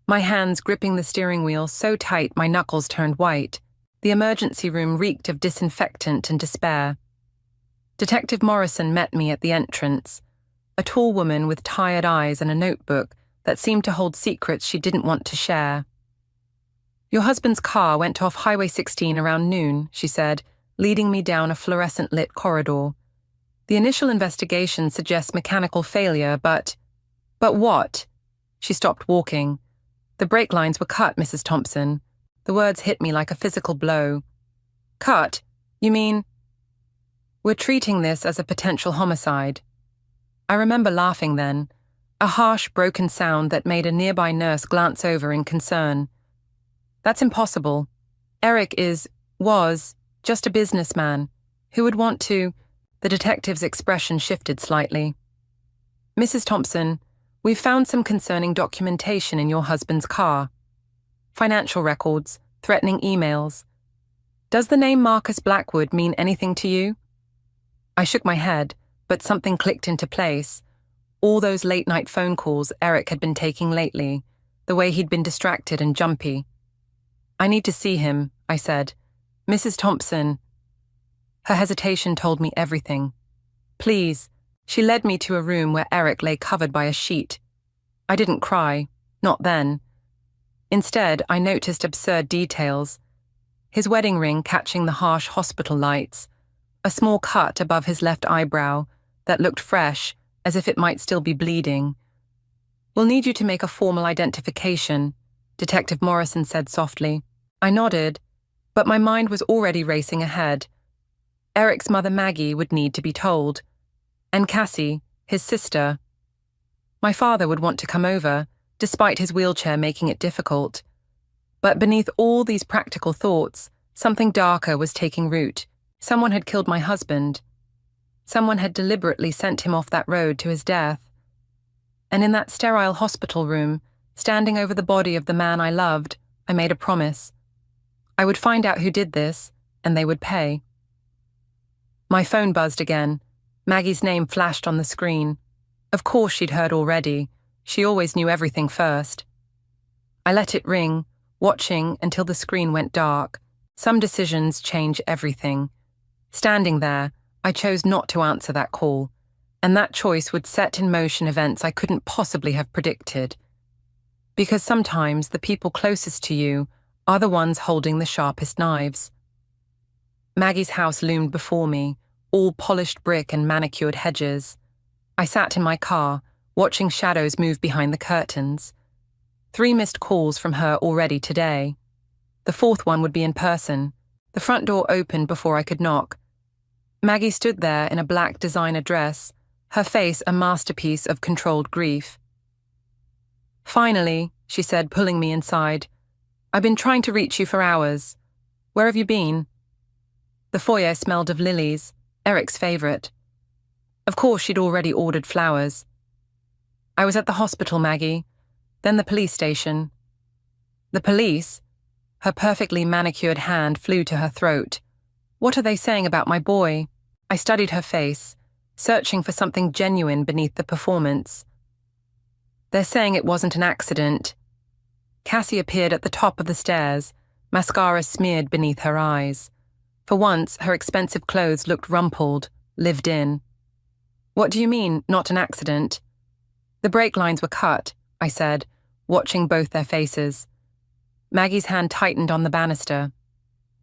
my hands gripping the steering wheel so tight my knuckles turned white. The emergency room reeked of disinfectant and despair. Detective Morrison met me at the entrance, a tall woman with tired eyes and a notebook that seemed to hold secrets she didn't want to share. "Your husband's car went off Highway 16 around noon," she said, leading me down a fluorescent-lit corridor. "The initial investigation suggests mechanical failure, but..." "But what?" She stopped walking. "The brake lines were cut, Mrs. Thompson." The words hit me like a physical blow. "Cut? You mean..." "We're treating this as a potential homicide." I remember laughing then, a harsh, broken sound that made a nearby nurse glance over in concern. "That's impossible. Eric was, just a businessman. Who would want to..." The detective's expression shifted slightly. "Mrs. Thompson, we've found some concerning documentation in your husband's car. Financial records, threatening emails. Does the name Marcus Blackwood mean anything to you?" I shook my head, but something clicked into place. All those late-night phone calls Eric had been taking lately, the way he'd been distracted and jumpy. "I need to see him," I said. "Mrs. Thompson..." Her hesitation told me everything. "Please." She led me to a room where Eric lay covered by a sheet. I didn't cry, not then. Instead, I noticed absurd details. His wedding ring catching the harsh hospital lights, a small cut above his left eyebrow that looked fresh, as if it might still be bleeding. "We'll need you to make a formal identification," Detective Morrison said softly. I nodded, but my mind was already racing ahead. Eric's mother Maggie would need to be told. And Cassie, his sister. My father would want to come over, despite his wheelchair making it difficult. But beneath all these practical thoughts, something darker was taking root. Someone had killed my husband. Someone had deliberately sent him off that road to his death. And in that sterile hospital room, standing over the body of the man I loved, I made a promise. I would find out who did this, and they would pay. My phone buzzed again. Maggie's name flashed on the screen. Of course she'd heard already. She always knew everything first. I let it ring, watching until the screen went dark. Some decisions change everything. Standing there, I chose not to answer that call, and that choice would set in motion events I couldn't possibly have predicted. Because sometimes the people closest to you are the ones holding the sharpest knives. Maggie's house loomed before me, all polished brick and manicured hedges. I sat in my car, watching shadows move behind the curtains. 3 missed calls from her already today. The 4th one would be in person. The front door opened before I could knock. Maggie stood there in a black designer dress, her face a masterpiece of controlled grief. "Finally," she said, pulling me inside. "I've been trying to reach you for hours. Where have you been?" The foyer smelled of lilies, Eric's favorite. Of course she'd already ordered flowers. "I was at the hospital, Maggie. Then the police station." "The police?" Her perfectly manicured hand flew to her throat. "What are they saying about my boy?" I studied her face, searching for something genuine beneath the performance. "They're saying it wasn't an accident." Cassie appeared at the top of the stairs, mascara smeared beneath her eyes. For once, her expensive clothes looked rumpled, lived in. "What do you mean, not an accident?" "The brake lines were cut," I said, watching both their faces. Maggie's hand tightened on the banister.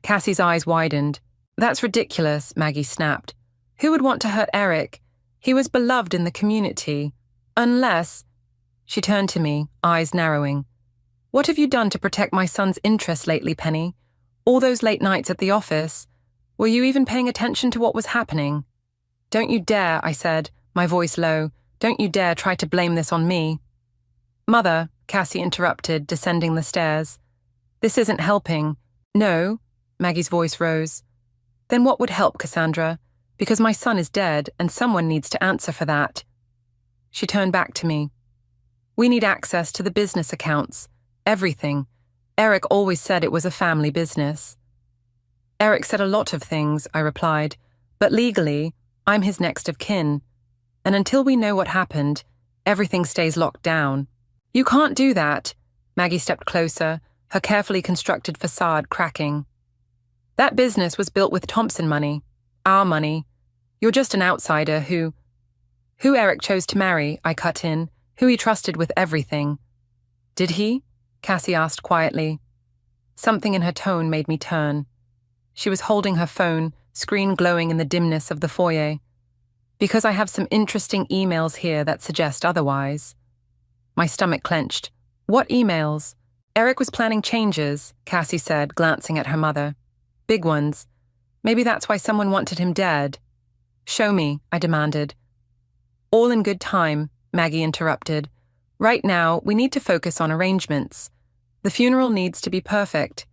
Cassie's eyes widened. "That's ridiculous," Maggie snapped. "Who would want to hurt Eric? He was beloved in the community. Unless..." She turned to me, eyes narrowing. "What have you done to protect my son's interests lately, Penny? All those late nights at the office. Were you even paying attention to what was happening?" "Don't you dare," I said, my voice low. "Don't you dare try to blame this on me." "Mother," Cassie interrupted, descending the stairs. "This isn't helping." "No," Maggie's voice rose. "Then what would help, Cassandra? Because my son is dead, and someone needs to answer for that." She turned back to me. "We need access to the business accounts. Everything. Eric always said it was a family business." "Eric said a lot of things," I replied, "but legally, I'm his next of kin. And until we know what happened, everything stays locked down." "You can't do that." Maggie stepped closer, her carefully constructed facade cracking. That business was built with Thompson money. Our money. You're just an outsider who Eric chose to marry, I cut in, who he trusted with everything. Did he? Cassie asked quietly. Something in her tone made me turn. She was holding her phone, screen glowing in the dimness of the foyer. Because I have some interesting emails here that suggest otherwise. My stomach clenched. What emails? Eric was planning changes, Cassie said, glancing at her mother. Big ones. Maybe that's why someone wanted him dead. Show me, I demanded. All in good time, Maggie interrupted. Right now, we need to focus on arrangements. The funeral needs to be perfect.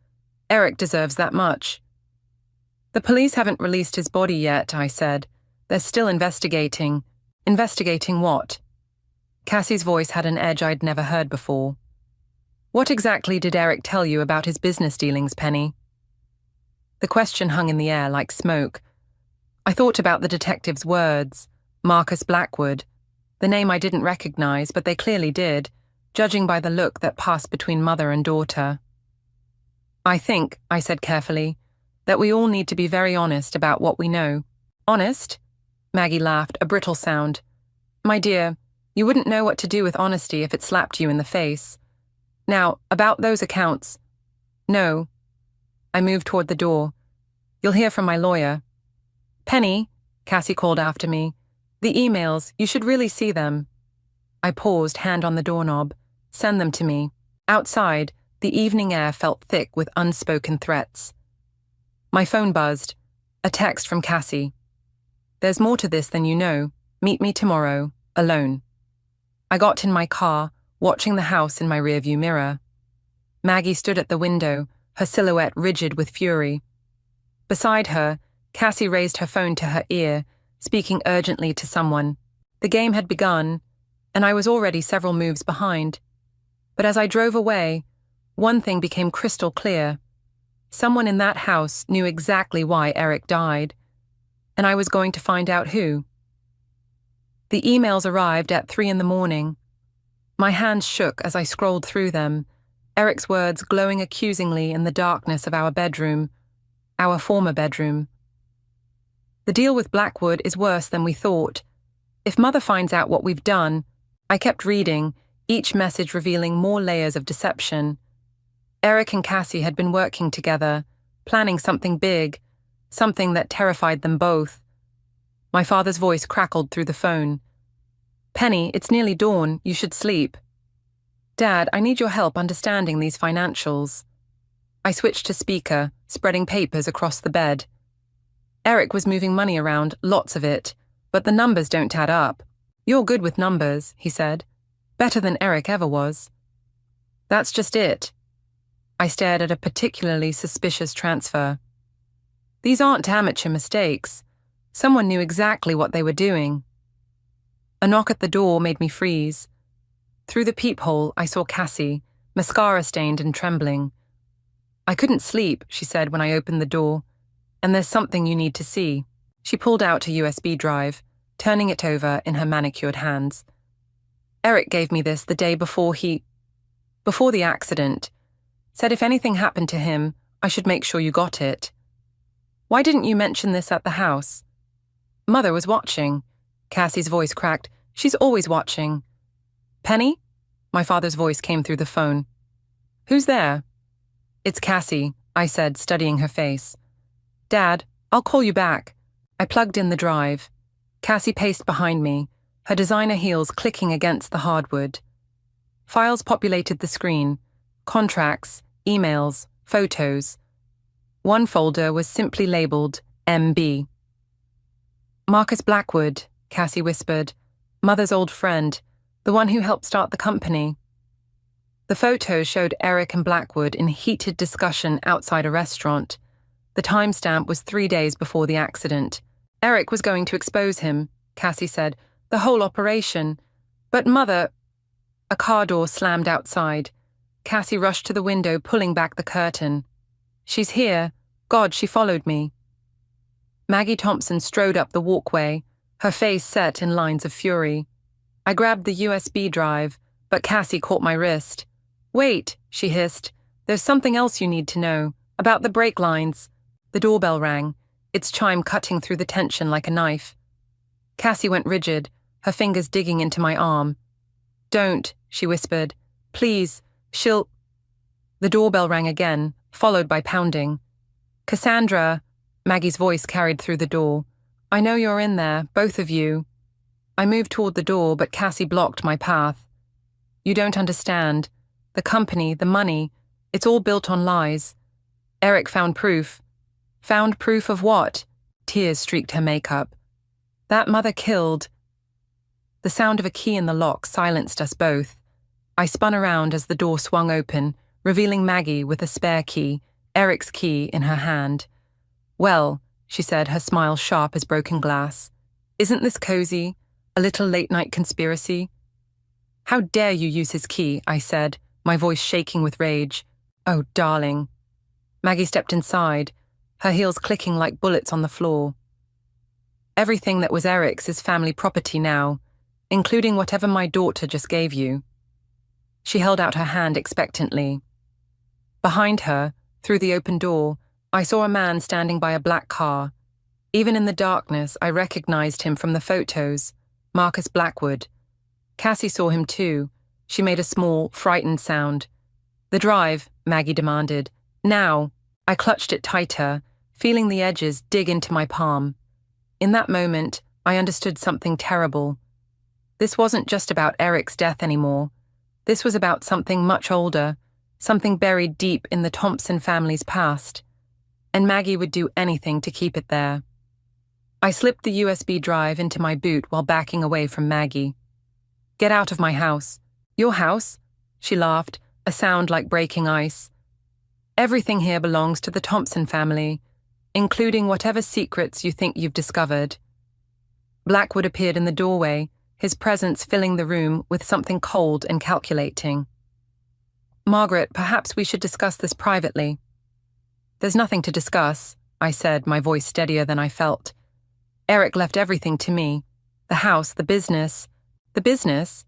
Eric deserves that much. The police haven't released his body yet, I said. They're still investigating. Investigating what? Cassie's voice had an edge I'd never heard before. What exactly did Eric tell you about his business dealings, Penny? The question hung in the air like smoke. I thought about the detective's words. Marcus Blackwood. The name I didn't recognize, but they clearly did, judging by the look that passed between mother and daughter. I think, I said carefully, that we all need to be very honest about what we know. Honest? Maggie laughed, a brittle sound. My dear, you wouldn't know what to do with honesty if it slapped you in the face. Now, about those accounts. No. I moved toward the door. You'll hear from my lawyer. Penny, Cassie called after me. The emails, you should really see them. I paused, hand on the doorknob. Send them to me. Outside, the evening air felt thick with unspoken threats. My phone buzzed. A text from Cassie. There's more to this than you know. Meet me tomorrow, alone. I got in my car, watching the house in my rearview mirror. Maggie stood at the window, her silhouette rigid with fury. Beside her, Cassie raised her phone to her ear, speaking urgently to someone. The game had begun, and I was already several moves behind. But as I drove away, one thing became crystal clear. Someone in that house knew exactly why Eric died, and I was going to find out who. The emails arrived at 3 a.m. My hands shook as I scrolled through them, Eric's words glowing accusingly in the darkness of our bedroom, our former bedroom. The deal with Blackwood is worse than we thought. If Mother finds out what we've done, I kept reading, each message revealing more layers of deception. Eric and Cassie had been working together, planning something big, something that terrified them both. My father's voice crackled through the phone. Penny, it's nearly dawn, you should sleep. Dad, I need your help understanding these financials. I switched to speaker, spreading papers across the bed. Eric was moving money around, lots of it, but the numbers don't add up. You're good with numbers, he said. Better than Eric ever was. That's just it. I stared at a particularly suspicious transfer. These aren't amateur mistakes. Someone knew exactly what they were doing. A knock at the door made me freeze. Through the peephole, I saw Cassie, mascara-stained and trembling. I couldn't sleep, she said when I opened the door. And there's something you need to see. She pulled out a USB drive, turning it over in her manicured hands. Eric gave me this the day before the accident. Said if anything happened to him, I should make sure you got it. Why didn't you mention this at the house? Mother was watching. Cassie's voice cracked. She's always watching. Penny? My father's voice came through the phone. Who's there? It's Cassie, I said, studying her face. Dad, I'll call you back. I plugged in the drive. Cassie paced behind me, her designer heels clicking against the hardwood. Files populated the screen. Contracts, emails, photos. One folder was simply labeled MB. Marcus Blackwood, Cassie whispered. Mother's old friend, the one who helped start the company. The photos showed Eric and Blackwood in heated discussion outside a restaurant. The timestamp was 3 days before the accident. Eric was going to expose him, Cassie said, the whole operation. But Mother... A car door slammed outside. Cassie rushed to the window, pulling back the curtain. She's here. God, she followed me. Maggie Thompson strode up the walkway, her face set in lines of fury. I grabbed the USB drive, but Cassie caught my wrist. Wait, she hissed. There's something else you need to know. About the brake lines. The doorbell rang, its chime cutting through the tension like a knife. Cassie went rigid, her fingers digging into my arm. Don't, she whispered. Please, she'll... The doorbell rang again, followed by pounding. Cassandra, Maggie's voice carried through the door. I know you're in there, both of you. I moved toward the door, but Cassie blocked my path. You don't understand. The company, the money, it's all built on lies. Eric found proof. Found proof of what? Tears streaked her makeup. That mother killed. The sound of a key in the lock silenced us both. I spun around as the door swung open, revealing Maggie with a spare key, Eric's key, in her hand. Well, she said, her smile sharp as broken glass. Isn't this cozy? A little late-night conspiracy? How dare you use his key, I said, my voice shaking with rage. Oh, darling. Maggie stepped inside, her heels clicking like bullets on the floor. Everything that was Eric's is family property now, including whatever my daughter just gave you. She held out her hand expectantly. Behind her, through the open door, I saw a man standing by a black car. Even in the darkness, I recognized him from the photos, Marcus Blackwood. Cassie saw him too. She made a small, frightened sound. The drive, Maggie demanded. Now. I clutched it tighter, feeling the edges dig into my palm. In that moment, I understood something terrible. This wasn't just about Eric's death anymore. This was about something much older, something buried deep in the Thompson family's past. And Maggie would do anything to keep it there. I slipped the USB drive into my boot while backing away from Maggie. Get out of my house. Your house? She laughed, a sound like breaking ice. Everything here belongs to the Thompson family, including whatever secrets you think you've discovered. Blackwood appeared in the doorway, his presence filling the room with something cold and calculating. Margaret, perhaps we should discuss this privately. There's nothing to discuss, I said, my voice steadier than I felt. Eric left everything to me. The house, the business. The business?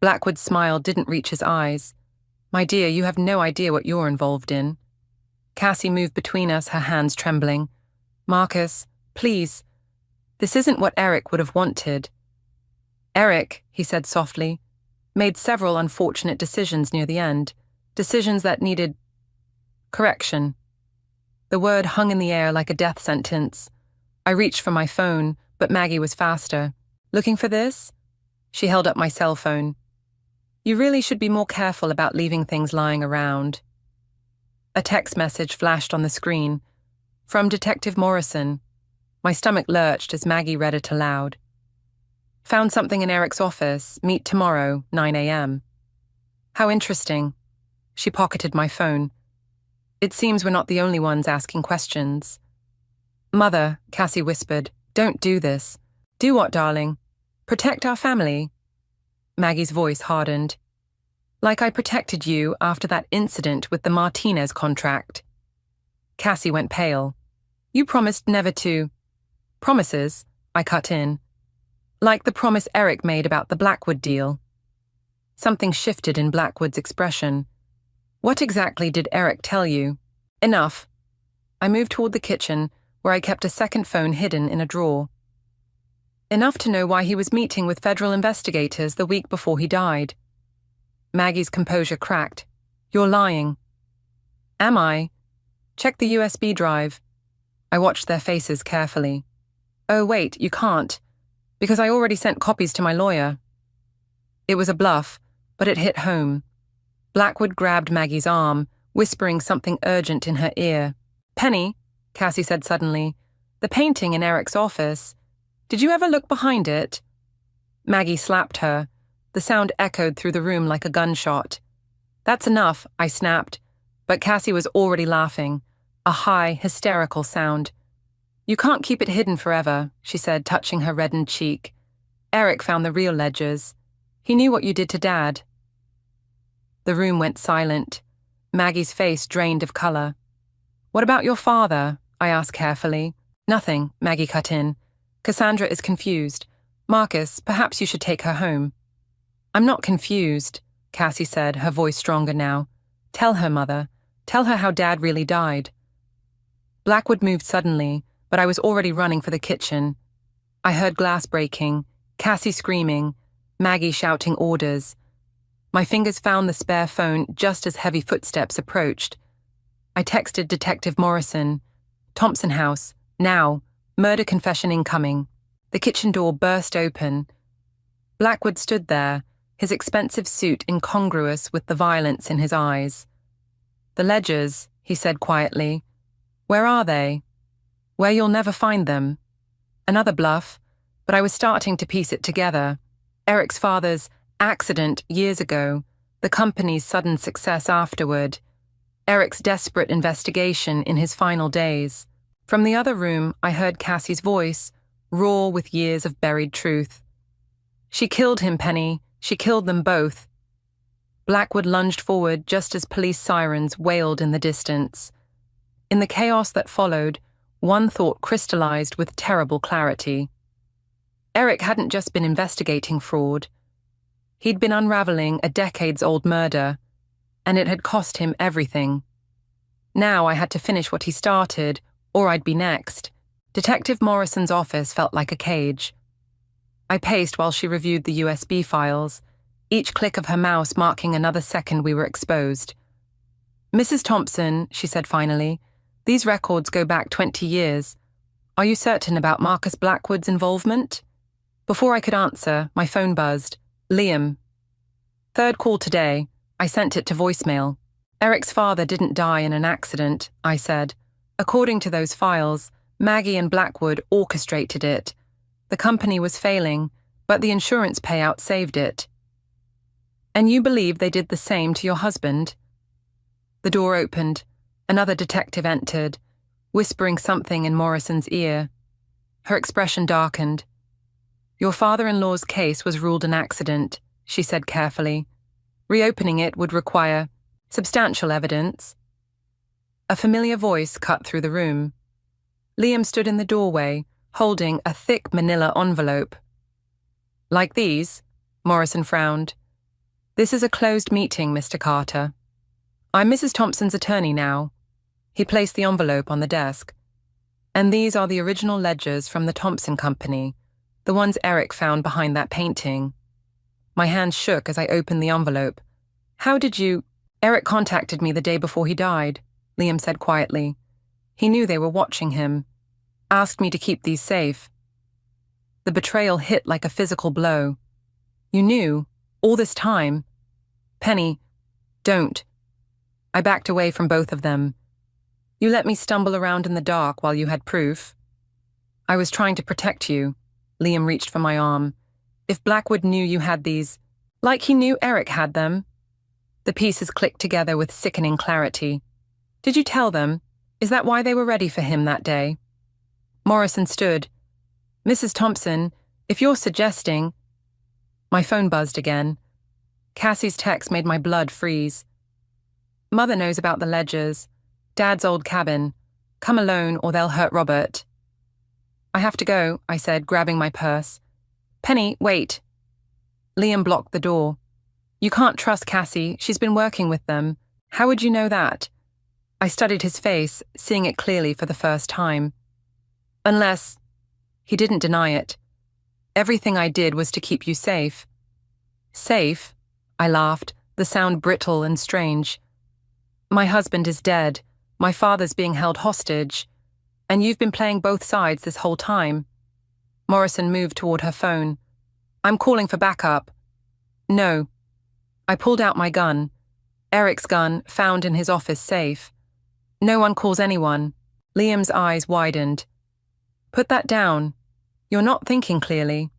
Blackwood's smile didn't reach his eyes. My dear, you have no idea what you're involved in. Cassie moved between us, her hands trembling. Marcus, please. This isn't what Eric would have wanted. Eric, he said softly, made several unfortunate decisions near the end. Decisions that needed correction. The word hung in the air like a death sentence. I reached for my phone, but Maggie was faster. Looking for this? She held up my cell phone. You really should be more careful about leaving things lying around. A text message flashed on the screen. From Detective Morrison. My stomach lurched as Maggie read it aloud. Found something in Eric's office. Meet tomorrow, 9 a.m. How interesting. She pocketed my phone. It seems we're not the only ones asking questions. Mother, Cassie whispered, don't do this. Do what, darling? Protect our family? Maggie's voice hardened. Like I protected you after that incident with the Martinez contract. Cassie went pale. You promised never to. Promises, I cut in. Like the promise Eric made about the Blackwood deal. Something shifted in Blackwood's expression. What exactly did Eric tell you? Enough. I moved toward the kitchen, where I kept a second phone hidden in a drawer. Enough to know why he was meeting with federal investigators the week before he died. Maggie's composure cracked. You're lying. Am I? Check the USB drive. I watched their faces carefully. Oh, wait, you can't. Because I already sent copies to my lawyer. It was a bluff, but it hit home. Blackwood grabbed Maggie's arm, whispering something urgent in her ear. Penny, Cassie said suddenly, the painting in Eric's office. Did you ever look behind it? Maggie slapped her. The sound echoed through the room like a gunshot. That's enough, I snapped, but Cassie was already laughing, a high, hysterical sound. You can't keep it hidden forever, she said, touching her reddened cheek. Eric found the real ledgers. He knew what you did to Dad. The room went silent. Maggie's face drained of color. What about your father? I asked carefully. Nothing, Maggie cut in. Cassandra is confused. Marcus, perhaps you should take her home. I'm not confused. Cassie said, her voice stronger now. Tell her, Mother. Tell her how Dad really died. Blackwood moved suddenly, but I was already running for the kitchen. I heard glass breaking, Cassie screaming, Maggie shouting orders. My fingers found the spare phone just as heavy footsteps approached. I texted Detective Morrison. Thompson House, now. Murder confession incoming. The kitchen door burst open. Blackwood stood there, his expensive suit incongruous with the violence in his eyes. The ledgers, he said quietly. Where are they? Where you'll never find them. Another bluff, but I was starting to piece it together. Eric's father's accident years ago, the company's sudden success afterward, Eric's desperate investigation in his final days. From the other room, I heard Cassie's voice, raw with years of buried truth. She killed him, Penny. She killed them both. Blackwood lunged forward just as police sirens wailed in the distance. In the chaos that followed, one thought crystallized with terrible clarity. Eric hadn't just been investigating fraud. He'd been unraveling a decades-old murder, and it had cost him everything. Now I had to finish what he started, or I'd be next. Detective Morrison's office felt like a cage. I paced while she reviewed the USB files, each click of her mouse marking another second we were exposed. Mrs. Thompson, she said finally, these records go back 20 years. Are you certain about Marcus Blackwood's involvement? Before I could answer, my phone buzzed. Liam. Third call today. I sent it to voicemail. Eric's father didn't die in an accident, I said. According to those files, Maggie and Blackwood orchestrated it. The company was failing, but the insurance payout saved it. And you believe they did the same to your husband? The door opened. Another detective entered, whispering something in Morrison's ear. Her expression darkened. Your father-in-law's case was ruled an accident, she said carefully. Reopening it would require substantial evidence. A familiar voice cut through the room. Liam stood in the doorway, holding a thick manila envelope. Like these? Morrison frowned. This is a closed meeting, Mr. Carter. I'm Mrs. Thompson's attorney now. He placed the envelope on the desk. And these are the original ledgers from the Thompson Company, the ones Eric found behind that painting. My hands shook as I opened the envelope. How did you... Eric contacted me the day before he died, Liam said quietly. He knew they were watching him. Asked me to keep these safe. The betrayal hit like a physical blow. You knew, all this time. Penny, don't. I backed away from both of them. You let me stumble around in the dark while you had proof. I was trying to protect you. Liam reached for my arm. If Blackwood knew you had these, like he knew Eric had them. The pieces clicked together with sickening clarity. Did you tell them? Is that why they were ready for him that day? Morrison stood. Mrs. Thompson, if you're suggesting... My phone buzzed again. Cassie's text made my blood freeze. Mother knows about the ledgers. Dad's old cabin. Come alone or they'll hurt Robert. I have to go, I said, grabbing my purse. Penny, wait. Liam blocked the door. You can't trust Cassie. She's been working with them. How would you know that? I studied his face, seeing it clearly for the first time. Unless... He didn't deny it. Everything I did was to keep you safe. Safe? I laughed, the sound brittle and strange. My husband is dead. My father's being held hostage. And you've been playing both sides this whole time. Morrison moved toward her phone. I'm calling for backup. No. I pulled out my gun. Eric's gun, found in his office safe. No one calls anyone. Liam's eyes widened. Put that down. You're not thinking clearly.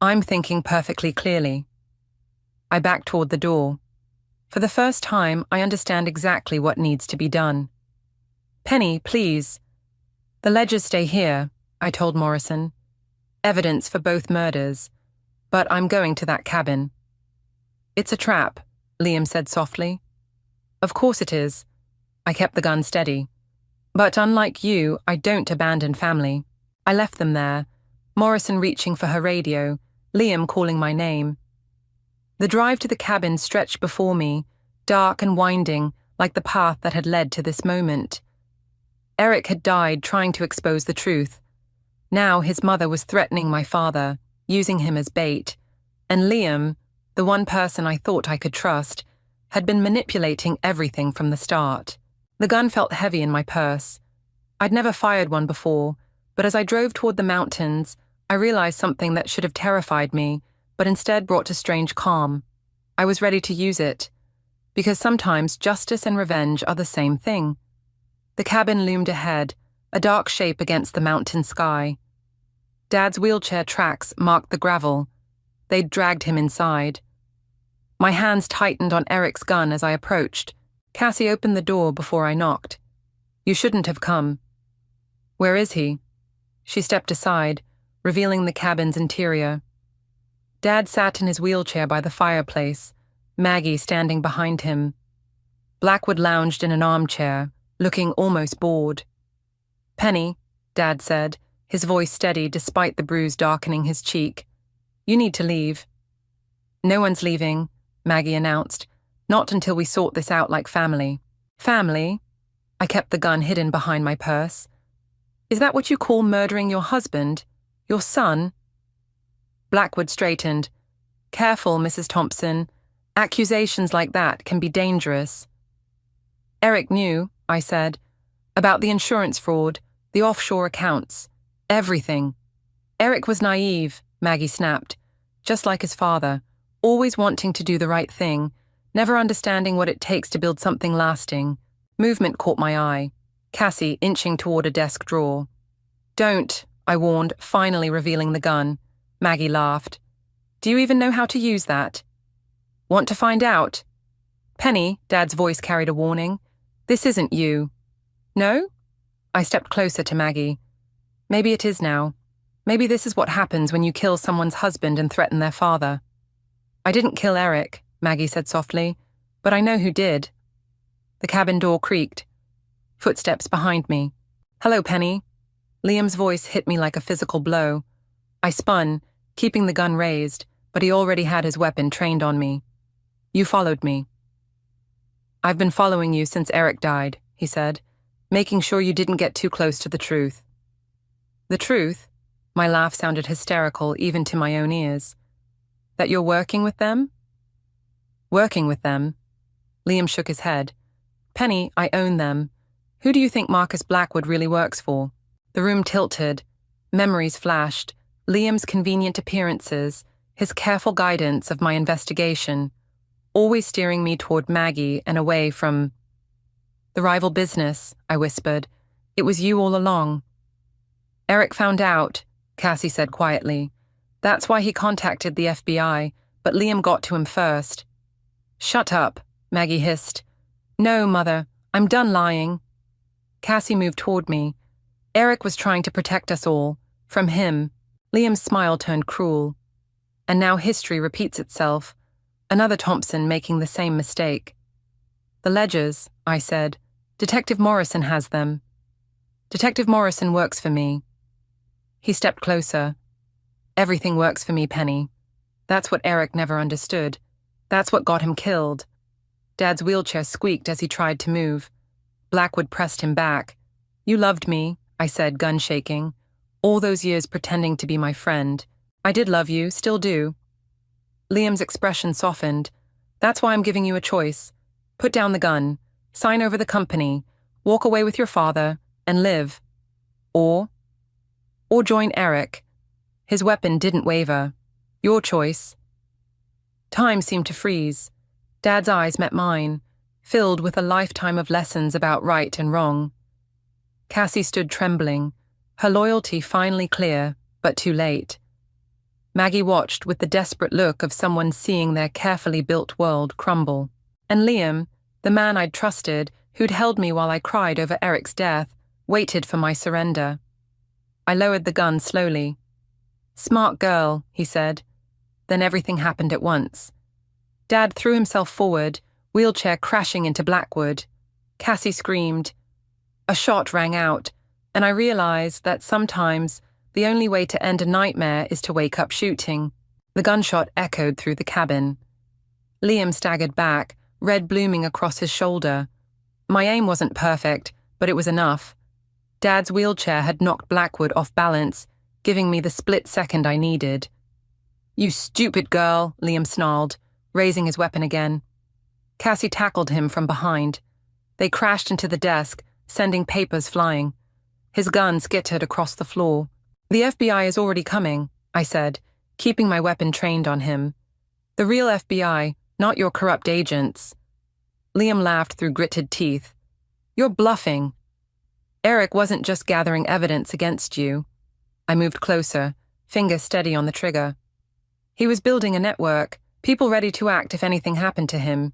I'm thinking perfectly clearly. I backed toward the door. For the first time, I understand exactly what needs to be done. Penny, please. The ledgers stay here, I told Morrison. Evidence for both murders. But I'm going to that cabin. It's a trap, Liam said softly. Of course it is. I kept the gun steady. But unlike you, I don't abandon family. I left them there, Morrison reaching for her radio, Liam calling my name. The drive to the cabin stretched before me, dark and winding, like the path that had led to this moment. Eric had died trying to expose the truth. Now his mother was threatening my father, using him as bait, and Liam, the one person I thought I could trust, had been manipulating everything from the start. The gun felt heavy in my purse. I'd never fired one before, but as I drove toward the mountains, I realized something that should have terrified me, but instead brought a strange calm. I was ready to use it, because sometimes justice and revenge are the same thing. The cabin loomed ahead, a dark shape against the mountain sky. Dad's wheelchair tracks marked the gravel. They'd dragged him inside. My hands tightened on Eric's gun as I approached. Cassie opened the door before I knocked. "You shouldn't have come." "Where is he?" She stepped aside, revealing the cabin's interior. Dad sat in his wheelchair by the fireplace, Maggie standing behind him. Blackwood lounged in an armchair, looking almost bored. "Penny," Dad said, his voice steady despite the bruise darkening his cheek. "You need to leave." "No one's leaving," Maggie announced. "Not until we sort this out like family." "Family?" I kept the gun hidden behind my purse. "Is that what you call murdering your husband? Your son?" Blackwood straightened. "Careful, Mrs. Thompson. Accusations like that can be dangerous." "Eric knew," I said, "about the insurance fraud, the offshore accounts, everything." "Eric was naive," Maggie snapped, "just like his father, always wanting to do the right thing, never understanding what it takes to build something lasting." Movement caught my eye, Cassie inching toward a desk drawer. "Don't," I warned, finally revealing the gun. Maggie laughed. "Do you even know how to use that?" "Want to find out?" "Penny," Dad's voice carried a warning. "This isn't you." "No?" I stepped closer to Maggie. "Maybe it is now. Maybe this is what happens when you kill someone's husband and threaten their father." "I didn't kill Eric," Maggie said softly, "but I know who did." The cabin door creaked. Footsteps behind me. "Hello, Penny." Liam's voice hit me like a physical blow. I spun, keeping the gun raised, but he already had his weapon trained on me. "You followed me." "I've been following you since Eric died," he said, "making sure you didn't get too close to the truth." "The truth?" My laugh sounded hysterical even to my own ears. "That you're working with them?" "Working with them?" Liam shook his head. "Penny, I own them. Who do you think Marcus Blackwood really works for?" The room tilted. Memories flashed. Liam's convenient appearances, his careful guidance of my investigation, always steering me toward Maggie and away from... "The rival business," I whispered. "It was you all along." "Eric found out," Cassie said quietly. "That's why he contacted the FBI, but Liam got to him first." "Shut up," Maggie hissed. "No, Mother, I'm done lying." Cassie moved toward me. "Eric was trying to protect us all. From him." Liam's smile turned cruel. "And now history repeats itself. Another Thompson making the same mistake." "The ledgers," I said. "Detective Morrison has them." "Detective Morrison works for me." He stepped closer. "Everything works for me, Penny. That's what Eric never understood. That's what got him killed." Dad's wheelchair squeaked as he tried to move. Blackwood pressed him back. "You loved me," I said, gun shaking. "All those years pretending to be my friend. I did love you, still do." Liam's expression softened. "That's why I'm giving you a choice. Put down the gun, sign over the company, walk away with your father, and live. Or join Eric." His weapon didn't waver. "Your choice." Time seemed to freeze. Dad's eyes met mine, filled with a lifetime of lessons about right and wrong. Cassie stood trembling, her loyalty finally clear, but too late. Maggie watched with the desperate look of someone seeing their carefully built world crumble. And Liam, the man I'd trusted, who'd held me while I cried over Eric's death, waited for my surrender. I lowered the gun slowly. "Smart girl," he said. Then everything happened at once. Dad threw himself forward, wheelchair crashing into Blackwood. Cassie screamed. A shot rang out, and I realized that sometimes the only way to end a nightmare is to wake up shooting. The gunshot echoed through the cabin. Liam staggered back, red blooming across his shoulder. My aim wasn't perfect, but it was enough. Dad's wheelchair had knocked Blackwood off balance, giving me the split second I needed. "You stupid girl," Liam snarled, raising his weapon again. Cassie tackled him from behind. They crashed into the desk, sending papers flying. His gun skittered across the floor. "The FBI is already coming," I said, keeping my weapon trained on him. "The real FBI, not your corrupt agents." Liam laughed through gritted teeth. "You're bluffing. Eric wasn't just gathering evidence against you." I moved closer, finger steady on the trigger. "He was building a network, people ready to act if anything happened to him."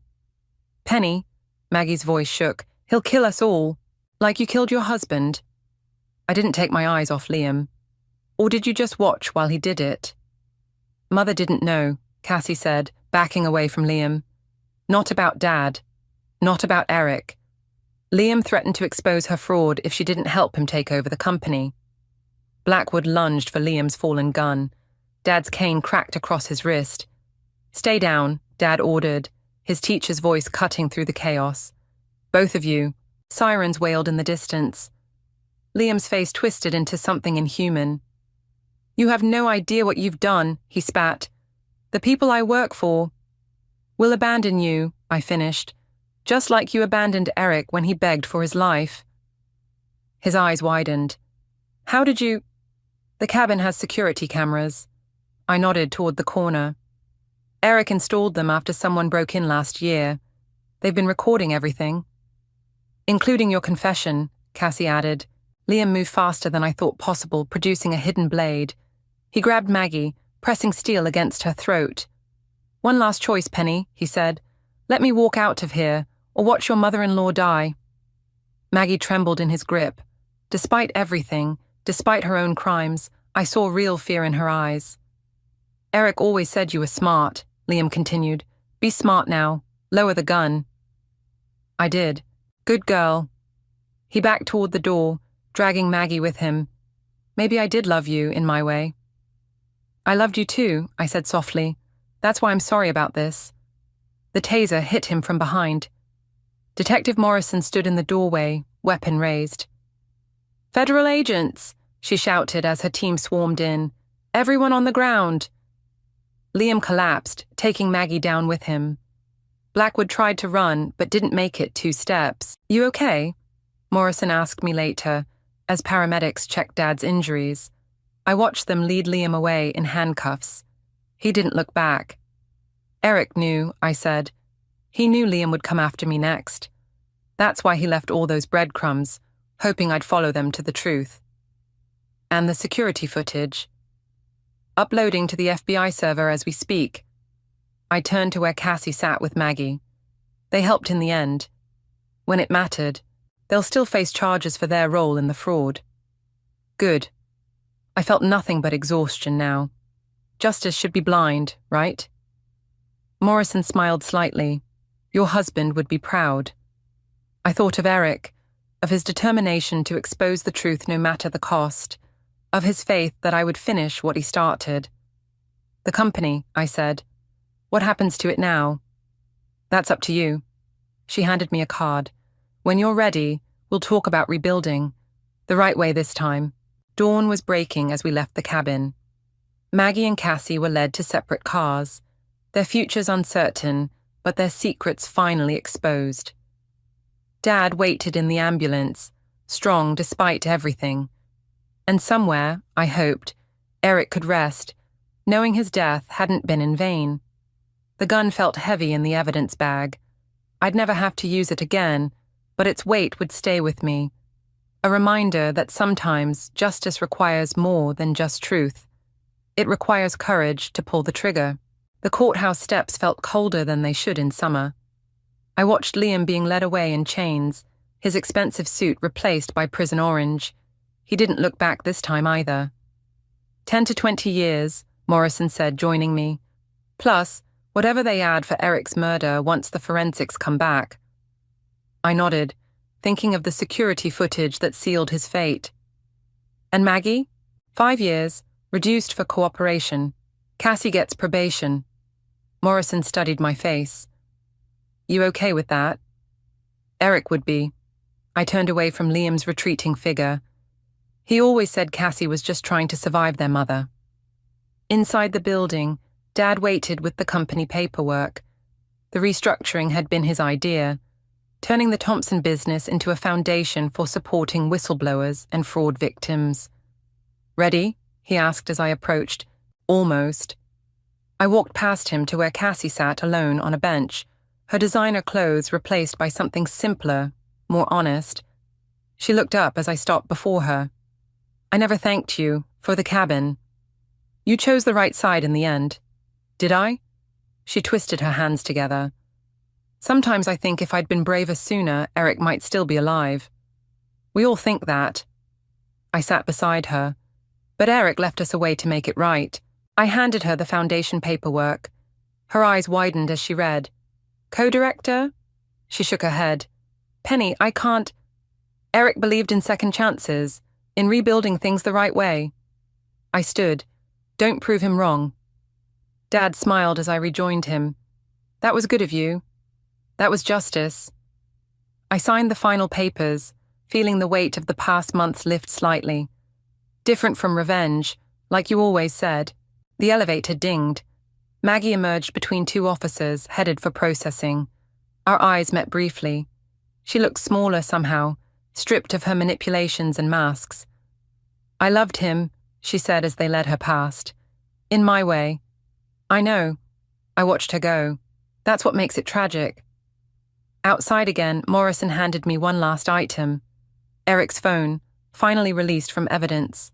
"Penny," Maggie's voice shook, "he'll kill us all, like you killed your husband." I didn't take my eyes off Liam. "Or did you just watch while he did it?" "Mother didn't know," Cassie said, backing away from Liam. "Not about Dad. Not about Eric." Liam threatened to expose her fraud if she didn't help him take over the company. Blackwood lunged for Liam's fallen gun. Dad's cane cracked across his wrist. "Stay down," Dad ordered, his teacher's voice cutting through the chaos. "Both of you." Sirens wailed in the distance. Liam's face twisted into something inhuman. "You have no idea what you've done," he spat. "The people I work for will abandon you," I finished, "just like you abandoned Eric when he begged for his life." His eyes widened. "How did you—" "The cabin has security cameras." I nodded toward the corner. "Eric installed them after someone broke in last year. They've been recording everything." "Including your confession," Cassie added. Liam moved faster than I thought possible, producing a hidden blade. He grabbed Maggie, pressing steel against her throat. "One last choice, Penny," he said. "Let me walk out of here, or watch your mother-in-law die." Maggie trembled in his grip. Despite everything, despite her own crimes, I saw real fear in her eyes. "Eric always said you were smart," Liam continued. "Be smart now. Lower the gun." I did. "Good girl." He backed toward the door, dragging Maggie with him. "Maybe I did love you, in my way." "I loved you too," I said softly. "That's why I'm sorry about this." The taser hit him from behind. Detective Morrison stood in the doorway, weapon raised. "Federal agents!" she shouted as her team swarmed in. "Everyone on the ground!" Liam collapsed, taking Maggie down with him. Blackwood tried to run, but didn't make it 2 steps. "You okay?" Morrison asked me later, as paramedics checked Dad's injuries. I watched them lead Liam away in handcuffs. He didn't look back. "Eric knew," I said. "He knew Liam would come after me next. That's why he left all those breadcrumbs, hoping I'd follow them to the truth." "And the security footage?" "Uploading to the FBI server as we speak." I turned to where Cassie sat with Maggie. "They helped in the end. When it mattered, they'll still face charges for their role in the fraud." "Good." I felt nothing but exhaustion now. Justice should be blind, right? Morrison smiled slightly. "Your husband would be proud." I thought of Eric, of his determination to expose the truth no matter the cost, of his faith that I would finish what he started. "The company," I said. "What happens to it now?" "That's up to you." She handed me a card. "When you're ready, we'll talk about rebuilding. The right way this time." Dawn was breaking as we left the cabin. Maggie and Cassie were led to separate cars, their futures uncertain, but their secrets finally exposed. Dad waited in the ambulance, strong despite everything. And somewhere, I hoped, Eric could rest, knowing his death hadn't been in vain. The gun felt heavy in the evidence bag. I'd never have to use it again, but its weight would stay with me. A reminder that sometimes justice requires more than just truth. It requires courage to pull the trigger. The courthouse steps felt colder than they should in summer. I watched Liam being led away in chains, his expensive suit replaced by prison orange. He didn't look back this time either. 10 to 20 years, Morrison said, joining me. Plus, whatever they add for Eric's murder once the forensics come back. I nodded, thinking of the security footage that sealed his fate. "And Maggie?" 5 years, reduced for cooperation. Cassie gets probation. Morrison studied my face. You okay with that? Eric would be. I turned away from Liam's retreating figure. He always said Cassie was just trying to survive their mother. Inside the building, Dad waited with the company paperwork. The restructuring had been his idea, turning the Thompson business into a foundation for supporting whistleblowers and fraud victims. Ready? He asked as I approached. Almost. I walked past him to where Cassie sat alone on a bench, her designer clothes replaced by something simpler, more honest. She looked up as I stopped before her. I never thanked you for the cabin. You chose the right side in the end. Did I? She twisted her hands together. Sometimes I think if I'd been braver sooner, Eric might still be alive. We all think that. I sat beside her, but Eric left us a way to make it right. I handed her the foundation paperwork. Her eyes widened as she read. Co-director? She shook her head. Penny, I can't. Eric believed in second chances, in rebuilding things the right way. I stood. Don't prove him wrong. Dad smiled as I rejoined him. That was good of you. That was justice. I signed the final papers, feeling the weight of the past months lift slightly. Different from revenge, like you always said. The elevator dinged. Maggie emerged between two officers, headed for processing. Our eyes met briefly. She looked smaller somehow, stripped of her manipulations and masks. I loved him, she said as they led her past. In my way. I know. I watched her go. That's what makes it tragic. Outside again, Morrison handed me one last item. Eric's phone, finally released from evidence.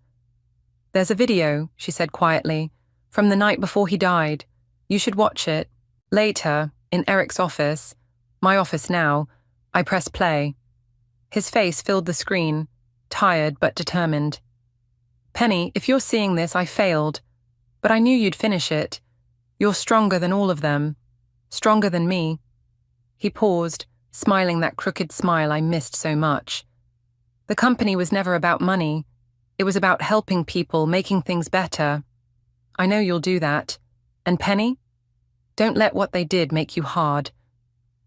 There's a video, she said quietly, from the night before he died. You should watch it. Later, in Eric's office, my office now, I pressed play. His face filled the screen, tired but determined. Penny, if you're seeing this, I failed. But I knew you'd finish it. You're stronger than all of them. Stronger than me. He paused, smiling that crooked smile I missed so much. The company was never about money. It was about helping people, making things better. I know you'll do that. And Penny? Don't let what they did make you hard.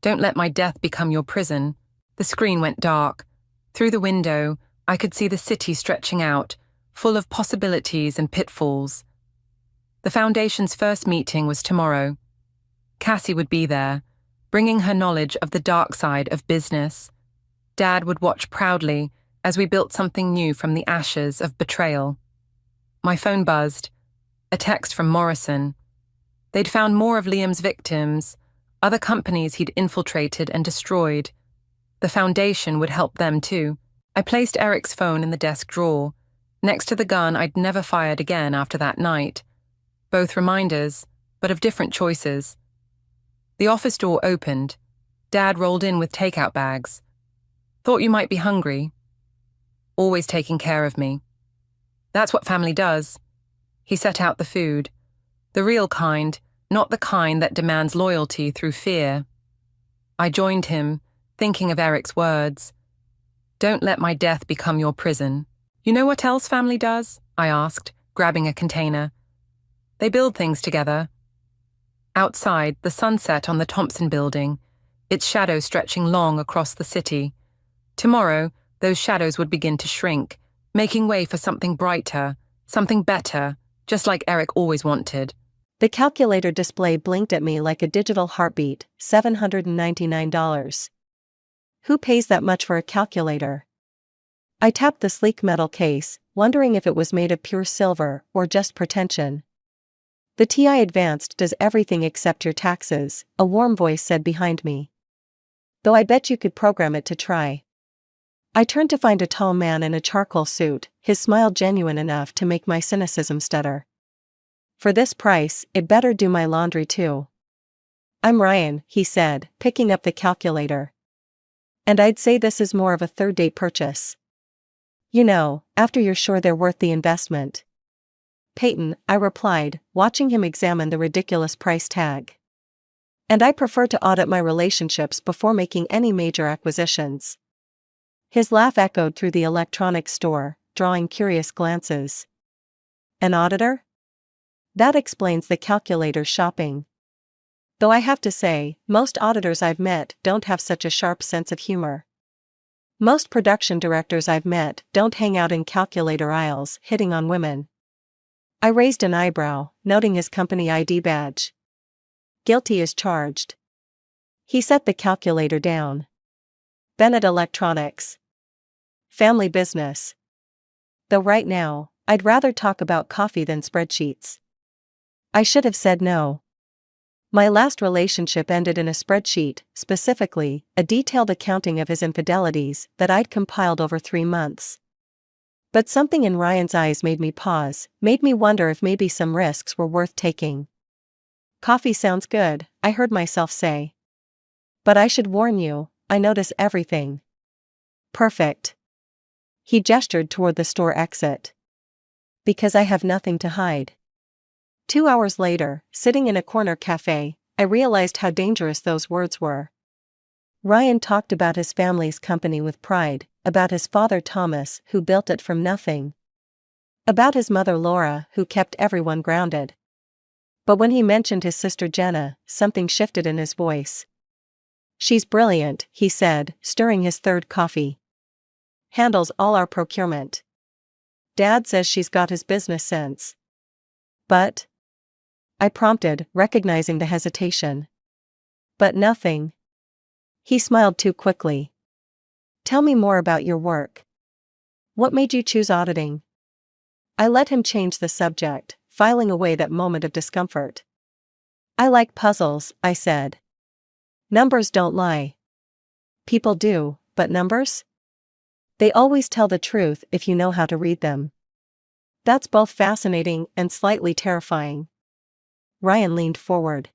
Don't let my death become your prison. The screen went dark. Through the window, I could see the city stretching out, full of possibilities and pitfalls. The Foundation's first meeting was tomorrow. Cassie would be there, bringing her knowledge of the dark side of business. Dad would watch proudly as we built something new from the ashes of betrayal. My phone buzzed. A text from Morrison. They'd found more of Liam's victims, other companies he'd infiltrated and destroyed. The Foundation would help them too. I placed Eric's phone in the desk drawer, next to the gun I'd never fired again after that night. Both reminders, but of different choices. The office door opened. Dad rolled in with takeout bags. Thought you might be hungry. Always taking care of me. That's what family does. He set out the food. The real kind, not the kind that demands loyalty through fear. I joined him, thinking of Eric's words. Don't let my death become your prison. You know what else family does? I asked, grabbing a container. They build things together. Outside, the sun set on the Thompson building, its shadow stretching long across the city. Tomorrow, those shadows would begin to shrink, making way for something brighter, something better, just like Eric always wanted. The calculator display blinked at me like a digital heartbeat, $799. Who pays that much for a calculator? I tapped the sleek metal case, wondering if it was made of pure silver or just pretension. The TI Advanced does everything except your taxes, a warm voice said behind me. Though I bet you could program it to try. I turned to find a tall man in a charcoal suit, his smile genuine enough to make my cynicism stutter. For this price, it better do my laundry too. I'm Ryan, he said, picking up the calculator. And I'd say this is more of a third-date purchase. You know, after you're sure they're worth the investment. Peyton, I replied, watching him examine the ridiculous price tag. And I prefer to audit my relationships before making any major acquisitions. His laugh echoed through the electronics store, drawing curious glances. An auditor? That explains the calculator's shopping. Though I have to say, most auditors I've met don't have such a sharp sense of humor. Most production directors I've met don't hang out in calculator aisles hitting on women. I raised an eyebrow, noting his company ID badge. Guilty as charged. He set the calculator down. Bennett Electronics. Family business. Though right now, I'd rather talk about coffee than spreadsheets. I should have said no. My last relationship ended in a spreadsheet, specifically, a detailed accounting of his infidelities that I'd compiled over 3 months. But something in Ryan's eyes made me pause, made me wonder if maybe some risks were worth taking. Coffee sounds good, I heard myself say. But I should warn you, I notice everything. Perfect. He gestured toward the store exit. Because I have nothing to hide. 2 hours later, sitting in a corner cafe, I realized how dangerous those words were. Ryan talked about his family's company with pride, about his father Thomas, who built it from nothing. About his mother Laura, who kept everyone grounded. But when he mentioned his sister Jenna, something shifted in his voice. She's brilliant, he said, stirring his third coffee. Handles all our procurement. Dad says she's got his business sense. But? I prompted, recognizing the hesitation. But nothing. He smiled too quickly. Tell me more about your work. What made you choose auditing? I let him change the subject, filing away that moment of discomfort. I like puzzles, I said. Numbers don't lie. People do, but numbers? They always tell the truth if you know how to read them. That's both fascinating and slightly terrifying. Ryan leaned forward.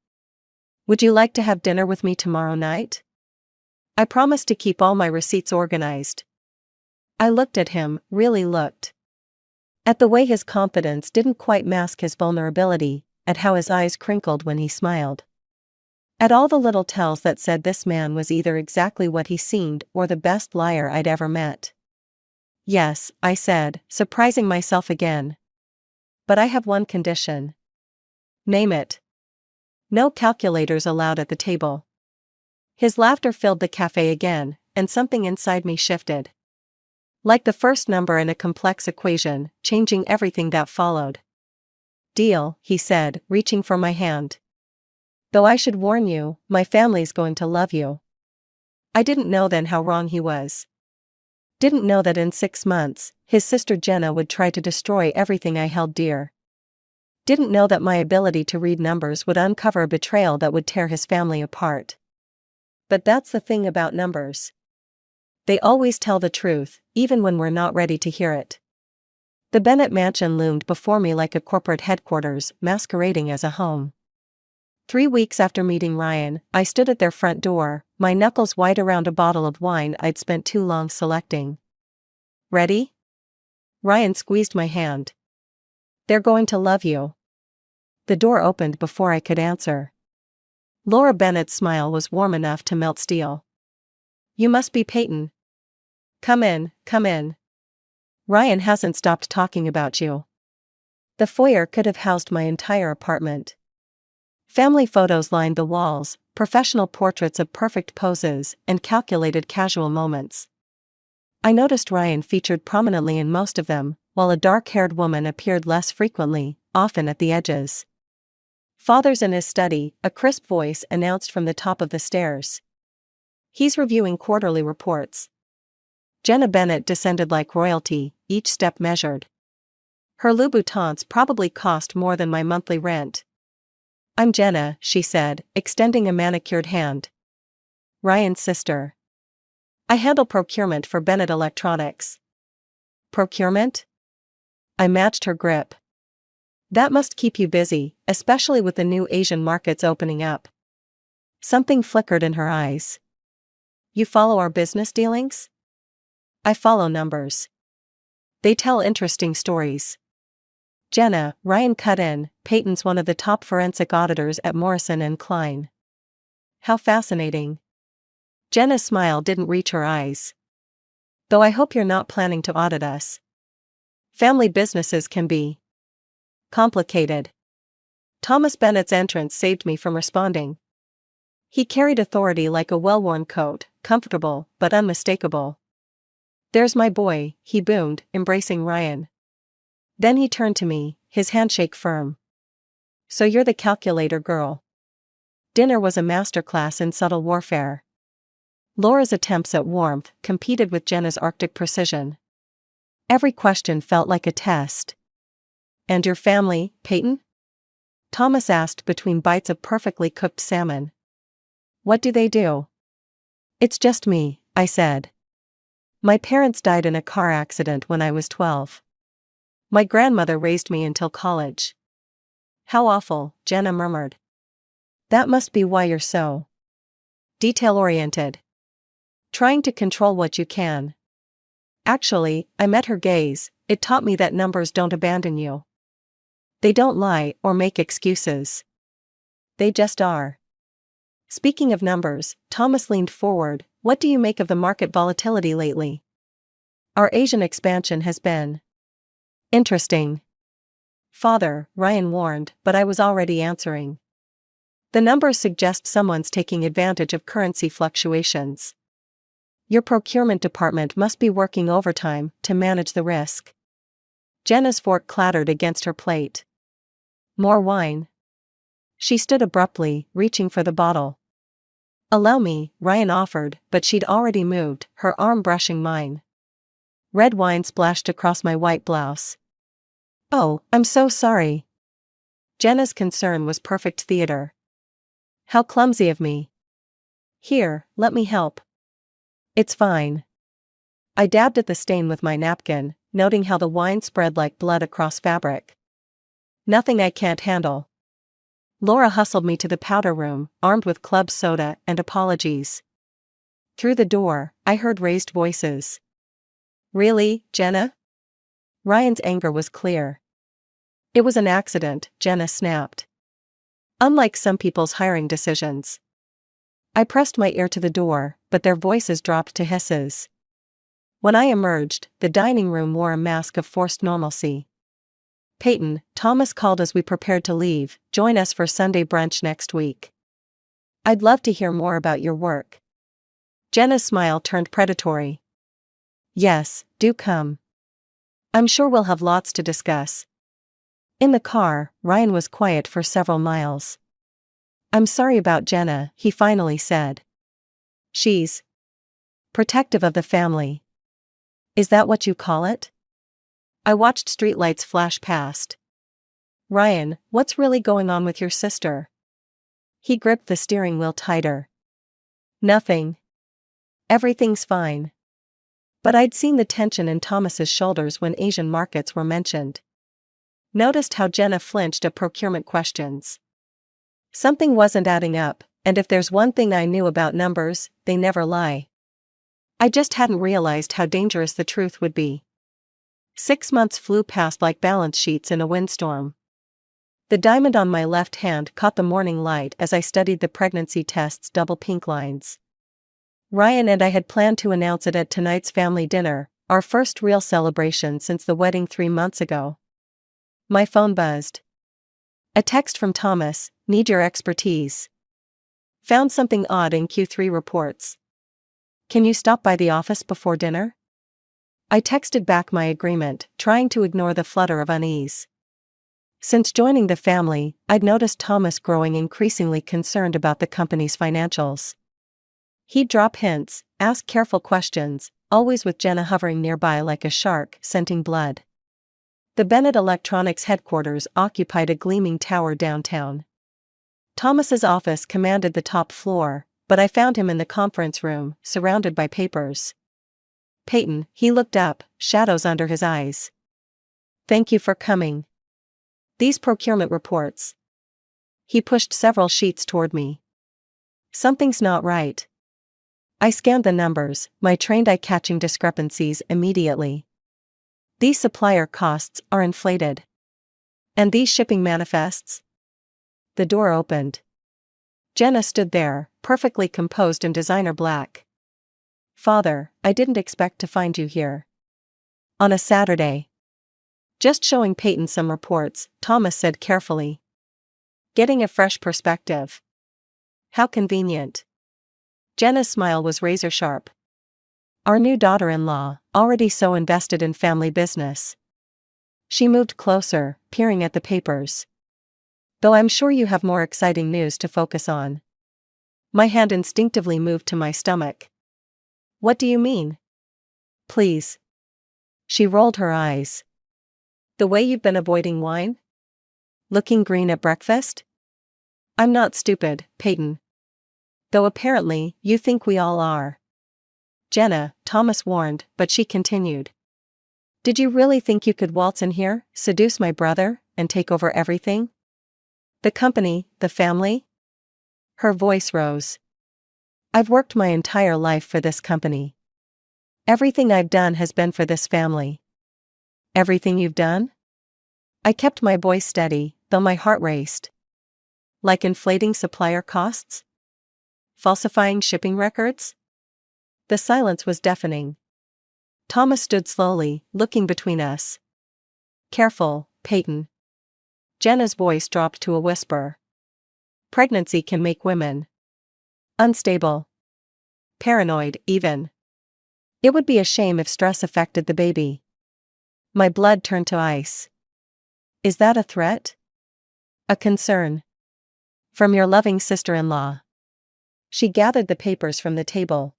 Would you like to have dinner with me tomorrow night? I promised to keep all my receipts organized. I looked at him, really looked. At the way his confidence didn't quite mask his vulnerability, at how his eyes crinkled when he smiled. At all the little tells that said this man was either exactly what he seemed or the best liar I'd ever met. Yes, I said, surprising myself again. But I have one condition. Name it. No calculators allowed at the table. His laughter filled the cafe again, and something inside me shifted. Like the first number in a complex equation, changing everything that followed. Deal, he said, reaching for my hand. Though I should warn you, my family's going to love you. I didn't know then how wrong he was. Didn't know that in 6 months, his sister Jenna would try to destroy everything I held dear. Didn't know that my ability to read numbers would uncover a betrayal that would tear his family apart. But that's the thing about numbers. They always tell the truth, even when we're not ready to hear it. The Bennett mansion loomed before me like a corporate headquarters, masquerading as a home. 3 weeks after meeting Ryan, I stood at their front door, my knuckles white around a bottle of wine I'd spent too long selecting. Ready? Ryan squeezed my hand. They're going to love you. The door opened before I could answer. Laura Bennett's smile was warm enough to melt steel. You must be Peyton. Come in, come in. Ryan hasn't stopped talking about you. The foyer could have housed my entire apartment. Family photos lined the walls, professional portraits of perfect poses, and calculated casual moments. I noticed Ryan featured prominently in most of them, while a dark-haired woman appeared less frequently, often at the edges. Father's in his study, a crisp voice announced from the top of the stairs. He's reviewing quarterly reports. Jenna Bennett descended like royalty, each step measured. Her Louboutins probably cost more than my monthly rent. I'm Jenna, she said, extending a manicured hand. Ryan's sister. I handle procurement for Bennett Electronics. Procurement? I matched her grip. That must keep you busy, especially with the new Asian markets opening up. Something flickered in her eyes. You follow our business dealings? I follow numbers. They tell interesting stories. Jenna, Ryan cut in, Peyton's one of the top forensic auditors at Morrison & Klein. How fascinating. Jenna's smile didn't reach her eyes. Though I hope you're not planning to audit us. Family businesses can be complicated. Thomas Bennett's entrance saved me from responding. He carried authority like a well-worn coat, comfortable but unmistakable. "There's my boy," he boomed, embracing Ryan. Then he turned to me, his handshake firm. "So you're the calculator girl." Dinner was a masterclass in subtle warfare. Laura's attempts at warmth competed with Jenna's Arctic precision. Every question felt like a test. "And your family, Peyton?" Thomas asked between bites of perfectly cooked salmon. "What do they do?" "It's just me," I said. "My parents died in a car accident when I was 12. My grandmother raised me until college." "How awful," Jenna murmured. "That must be why you're so detail-oriented. Trying to control what you can." Actually, I met her gaze. It taught me that numbers don't abandon you. They don't lie or make excuses. They just are. Speaking of numbers, Thomas leaned forward. "What do you make of the market volatility lately?" "Our Asian expansion has been interesting, Father," Ryan warned, but I was already answering. "The numbers suggest someone's taking advantage of currency fluctuations. Your procurement department must be working overtime to manage the risk." Jenna's fork clattered against her plate. "More wine?" She stood abruptly, reaching for the bottle. "Allow me," Ryan offered, but she'd already moved, her arm brushing mine. Red wine splashed across my white blouse. "Oh, I'm so sorry." Jenna's concern was perfect theater. "How clumsy of me." "Here, let me help." "It's fine." I dabbed at the stain with my napkin, noting how the wine spread like blood across fabric. "Nothing I can't handle." Laura hustled me to the powder room, armed with club soda and apologies. Through the door, I heard raised voices. "Really, Jenna?" Ryan's anger was clear. "It was an accident," Jenna snapped. "Unlike some people's hiring decisions." I pressed my ear to the door, but their voices dropped to hisses. When I emerged, the dining room wore a mask of forced normalcy. "Peyton, Thomas called as we prepared to leave. Join us for Sunday brunch next week. I'd love to hear more about your work." Jenna's smile turned predatory. "Yes, do come. I'm sure we'll have lots to discuss." In the car, Ryan was quiet for several miles. "I'm sorry about Jenna," he finally said. "She's protective of the family." "Is that what you call it?" I watched streetlights flash past. "Ryan, what's really going on with your sister?" He gripped the steering wheel tighter. "Nothing. Everything's fine." But I'd seen the tension in Thomas's shoulders when Asian markets were mentioned. Noticed how Jenna flinched at procurement questions. Something wasn't adding up, and if there's one thing I knew about numbers, they never lie. I just hadn't realized how dangerous the truth would be. 6 months flew past like balance sheets in a windstorm. The diamond on my left hand caught the morning light as I studied the pregnancy test's double pink lines. Ryan and I had planned to announce it at tonight's family dinner, our first real celebration since the wedding 3 months ago. My phone buzzed. A text from Thomas, "Need your expertise. Found something odd in Q3 reports. Can you stop by the office before dinner?" I texted back my agreement, trying to ignore the flutter of unease. Since joining the family, I'd noticed Thomas growing increasingly concerned about the company's financials. He'd drop hints, ask careful questions, always with Jenna hovering nearby like a shark, scenting blood. The Bennett Electronics headquarters occupied a gleaming tower downtown. Thomas's office commanded the top floor, but I found him in the conference room, surrounded by papers. "Peyton," he looked up, shadows under his eyes. "Thank you for coming. These procurement reports." He pushed several sheets toward me. "Something's not right." I scanned the numbers, my trained eye catching discrepancies immediately. "These supplier costs are inflated. And these shipping manifests?" The door opened. Jenna stood there, perfectly composed in designer black. "Father, I didn't expect to find you here. On a Saturday." "Just showing Peyton some reports," Thomas said carefully. "Getting a fresh perspective." How convenient. Jenna's smile was razor sharp. Our new daughter-in-law, already so invested in family business. She moved closer, peering at the papers. Though I'm sure you have more exciting news to focus on. My hand instinctively moved to my stomach. What do you mean? Please. She rolled her eyes. The way you've been avoiding wine? Looking green at breakfast? I'm not stupid, Peyton. Though apparently, you think we all are. Jenna, Thomas warned, but she continued. Did you really think you could waltz in here, seduce my brother, and take over everything? The company, the family? Her voice rose. I've worked my entire life for this company. Everything I've done has been for this family. Everything you've done? I kept my voice steady, though my heart raced. Like inflating supplier costs? Falsifying shipping records? The silence was deafening. Thomas stood slowly, looking between us. Careful, Peyton. Jenna's voice dropped to a whisper. Pregnancy can make women unstable. Paranoid, even. It would be a shame if stress affected the baby. My blood turned to ice. Is that a threat? A concern? From your loving sister-in-law. She gathered the papers from the table.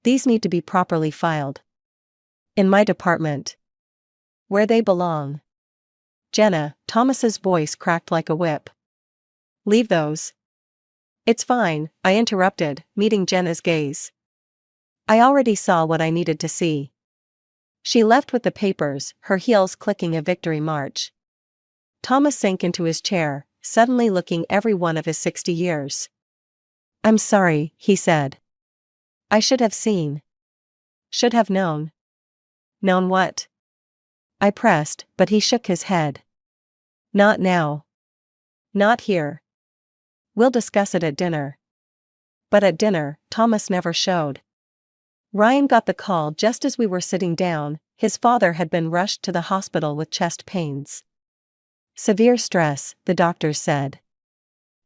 These need to be properly filed. In my department. Where they belong. Jenna, Thomas's voice cracked like a whip. Leave those. It's fine, I interrupted, meeting Jenna's gaze. I already saw what I needed to see. She left with the papers, her heels clicking a victory march. Thomas sank into his chair, suddenly looking every one of his 60 years. I'm sorry, he said. I should have seen. Should have known. Known what? I pressed, but he shook his head. Not now. Not here. We'll discuss it at dinner. But at dinner, Thomas never showed. Ryan got the call just as we were sitting down. His father had been rushed to the hospital with chest pains. Severe stress, the doctors said.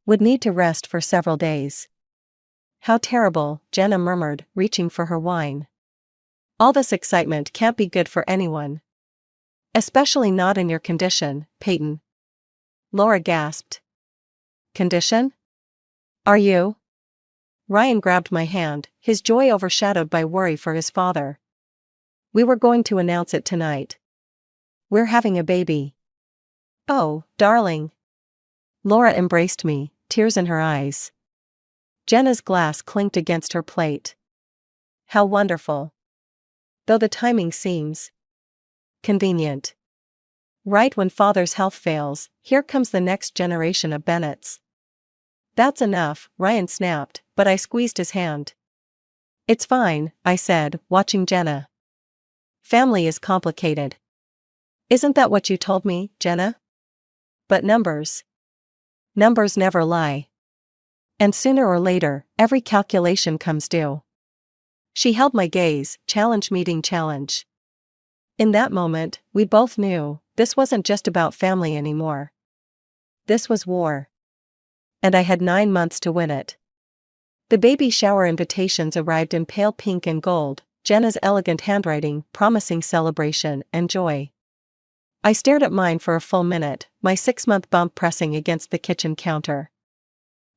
Would need to rest for several days. How terrible, Jenna murmured, reaching for her wine. All this excitement can't be good for anyone. Especially not in your condition, Peyton. Laura gasped. Condition? Are you? Ryan grabbed my hand, his joy overshadowed by worry for his father. We were going to announce it tonight. We're having a baby. Oh, darling. Laura embraced me, tears in her eyes. Jenna's glass clinked against her plate. How wonderful. Though the timing seems convenient. Right when father's health fails, here comes the next generation of Bennetts. That's enough, Ryan snapped, but I squeezed his hand. It's fine, I said, watching Jenna. Family is complicated. Isn't that what you told me, Jenna? But numbers. Numbers never lie. And sooner or later, every calculation comes due. She held my gaze, challenge meeting challenge. In that moment, we both knew, this wasn't just about family anymore. This was war. And I had 9 months to win it. The baby shower invitations arrived in pale pink and gold, Jenna's elegant handwriting promising celebration and joy. I stared at mine for a full minute, my 6-month bump pressing against the kitchen counter.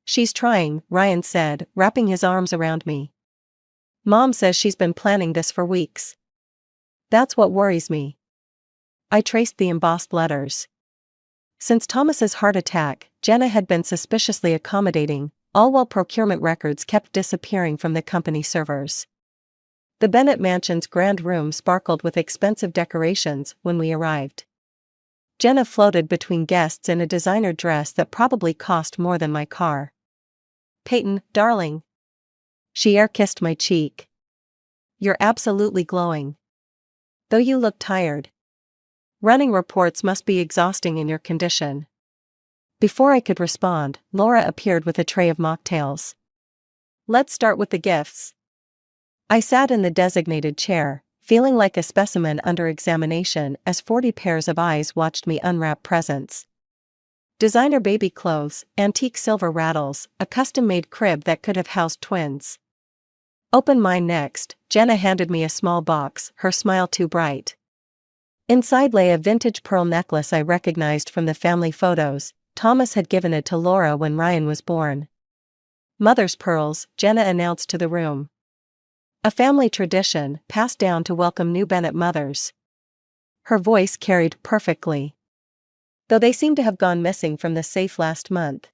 She's trying, Ryan said, wrapping his arms around me. Mom says she's been planning this for weeks. That's what worries me. I traced the embossed letters. Since Thomas's heart attack, Jenna had been suspiciously accommodating, all while procurement records kept disappearing from the company servers. The Bennett mansion's grand room sparkled with expensive decorations when we arrived. Jenna floated between guests in a designer dress that probably cost more than my car. Peyton, darling. She air-kissed my cheek. You're absolutely glowing. Though you look tired. Running reports must be exhausting in your condition. Before I could respond, Laura appeared with a tray of mocktails. Let's start with the gifts. I sat in the designated chair, feeling like a specimen under examination as 40 pairs of eyes watched me unwrap presents. Designer baby clothes, antique silver rattles, a custom-made crib that could have housed twins. Open mine next. Jenna handed me a small box, her smile too bright. Inside lay a vintage pearl necklace I recognized from the family photos. Thomas had given it to Laura when Ryan was born. Mother's pearls, Jenna announced to the room. A family tradition, passed down to welcome new Bennett mothers. Her voice carried perfectly. Though they seemed to have gone missing from the safe last month.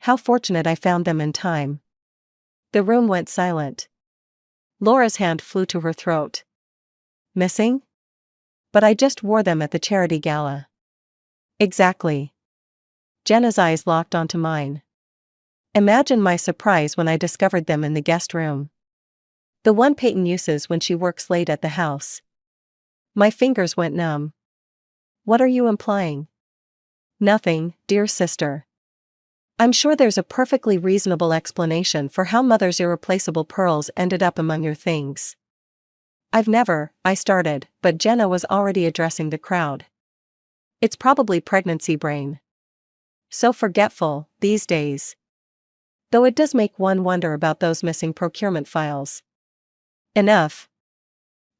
How fortunate I found them in time. The room went silent. Laura's hand flew to her throat. Missing? But I just wore them at the charity gala. Exactly. Jenna's eyes locked onto mine. Imagine my surprise when I discovered them in the guest room. The one Peyton uses when she works late at the house. My fingers went numb. What are you implying? Nothing, dear sister. I'm sure there's a perfectly reasonable explanation for how Mother's irreplaceable pearls ended up among your things. I started, but Jenna was already addressing the crowd. It's probably pregnancy brain. So forgetful, these days. Though it does make one wonder about those missing procurement files. Enough.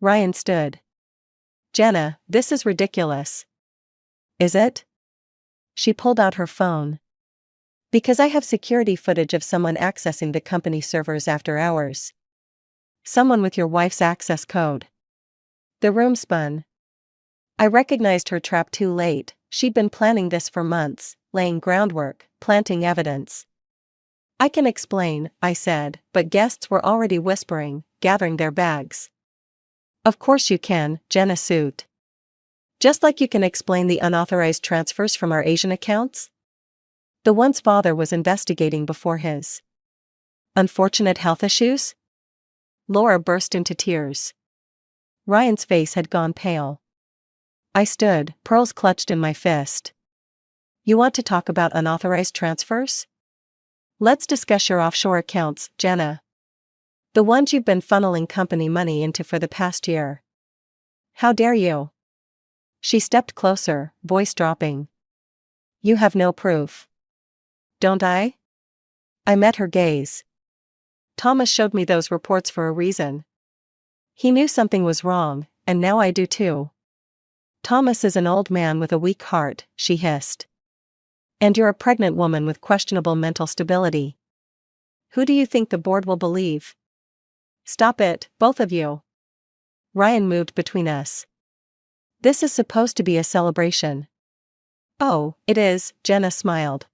Ryan stood. Jenna, this is ridiculous. Is it? She pulled out her phone. Because I have security footage of someone accessing the company servers after hours. Someone with your wife's access code. The room spun. I recognized her trap too late. She'd been planning this for months, laying groundwork, planting evidence. I can explain, I said, but guests were already whispering, gathering their bags. Of course you can, Jenna soothed. Just like you can explain the unauthorized transfers from our Asian accounts? The one's father was investigating before his unfortunate health issues? Laura burst into tears. Ryan's face had gone pale. I stood, pearls clutched in my fist. You want to talk about unauthorized transfers? Let's discuss your offshore accounts, Jenna. The ones you've been funneling company money into for the past year. How dare you? She stepped closer, voice dropping. You have no proof. Don't I? I met her gaze. Thomas showed me those reports for a reason. He knew something was wrong, and now I do too. Thomas is an old man with a weak heart, she hissed. And you're a pregnant woman with questionable mental stability. Who do you think the board will believe? Stop it, both of you. Ryan moved between us. This is supposed to be a celebration. Oh, it is, Jenna smiled.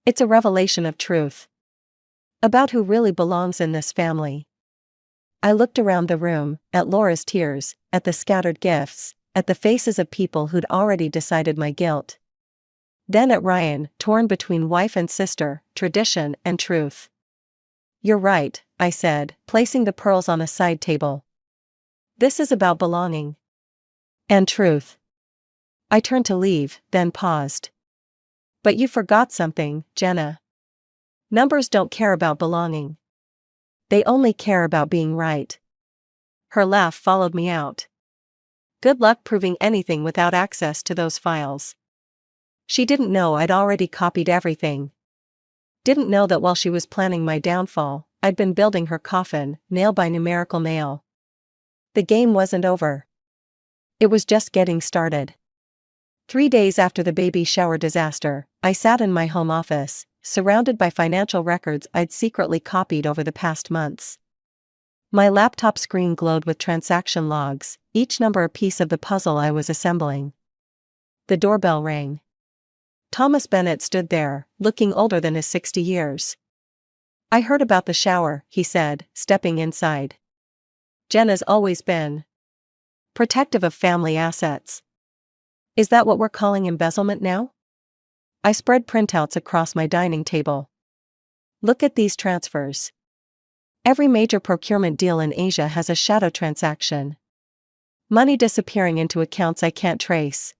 It's a revelation of truth. About who really belongs in this family. I looked around the room, at Laura's tears, at the scattered gifts, at the faces of people who'd already decided my guilt. Then at Ryan, torn between wife and sister, tradition and truth. You're right, I said, placing the pearls on a side table. This is about belonging. And truth. I turned to leave, then paused. But you forgot something, Jenna. Numbers don't care about belonging. They only care about being right. Her laugh followed me out. Good luck proving anything without access to those files. She didn't know I'd already copied everything. Didn't know that while she was planning my downfall, I'd been building her coffin, nail by numerical nail. The game wasn't over. It was just getting started. 3 days after the baby shower disaster, I sat in my home office, surrounded by financial records I'd secretly copied over the past months. My laptop screen glowed with transaction logs, each number a piece of the puzzle I was assembling. The doorbell rang. Thomas Bennett stood there, looking older than his 60 years. I heard about the shower, he said, stepping inside. Jenna's always been protective of family assets. Is that what we're calling embezzlement now? I spread printouts across my dining table. Look at these transfers. Every major procurement deal in Asia has a shadow transaction. Money disappearing into accounts I can't trace.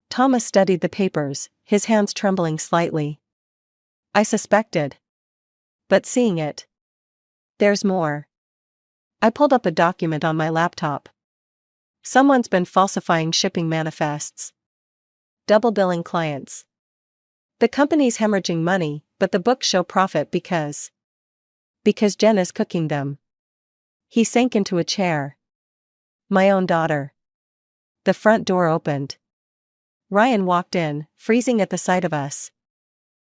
Thomas studied the papers, his hands trembling slightly. I suspected. But seeing it. There's more. I pulled up a document on my laptop. Someone's been falsifying shipping manifests. Double billing clients. The company's hemorrhaging money, but the books show profit because Jenna's cooking them. He sank into a chair. My own daughter. The front door opened. Ryan walked in, freezing at the sight of us.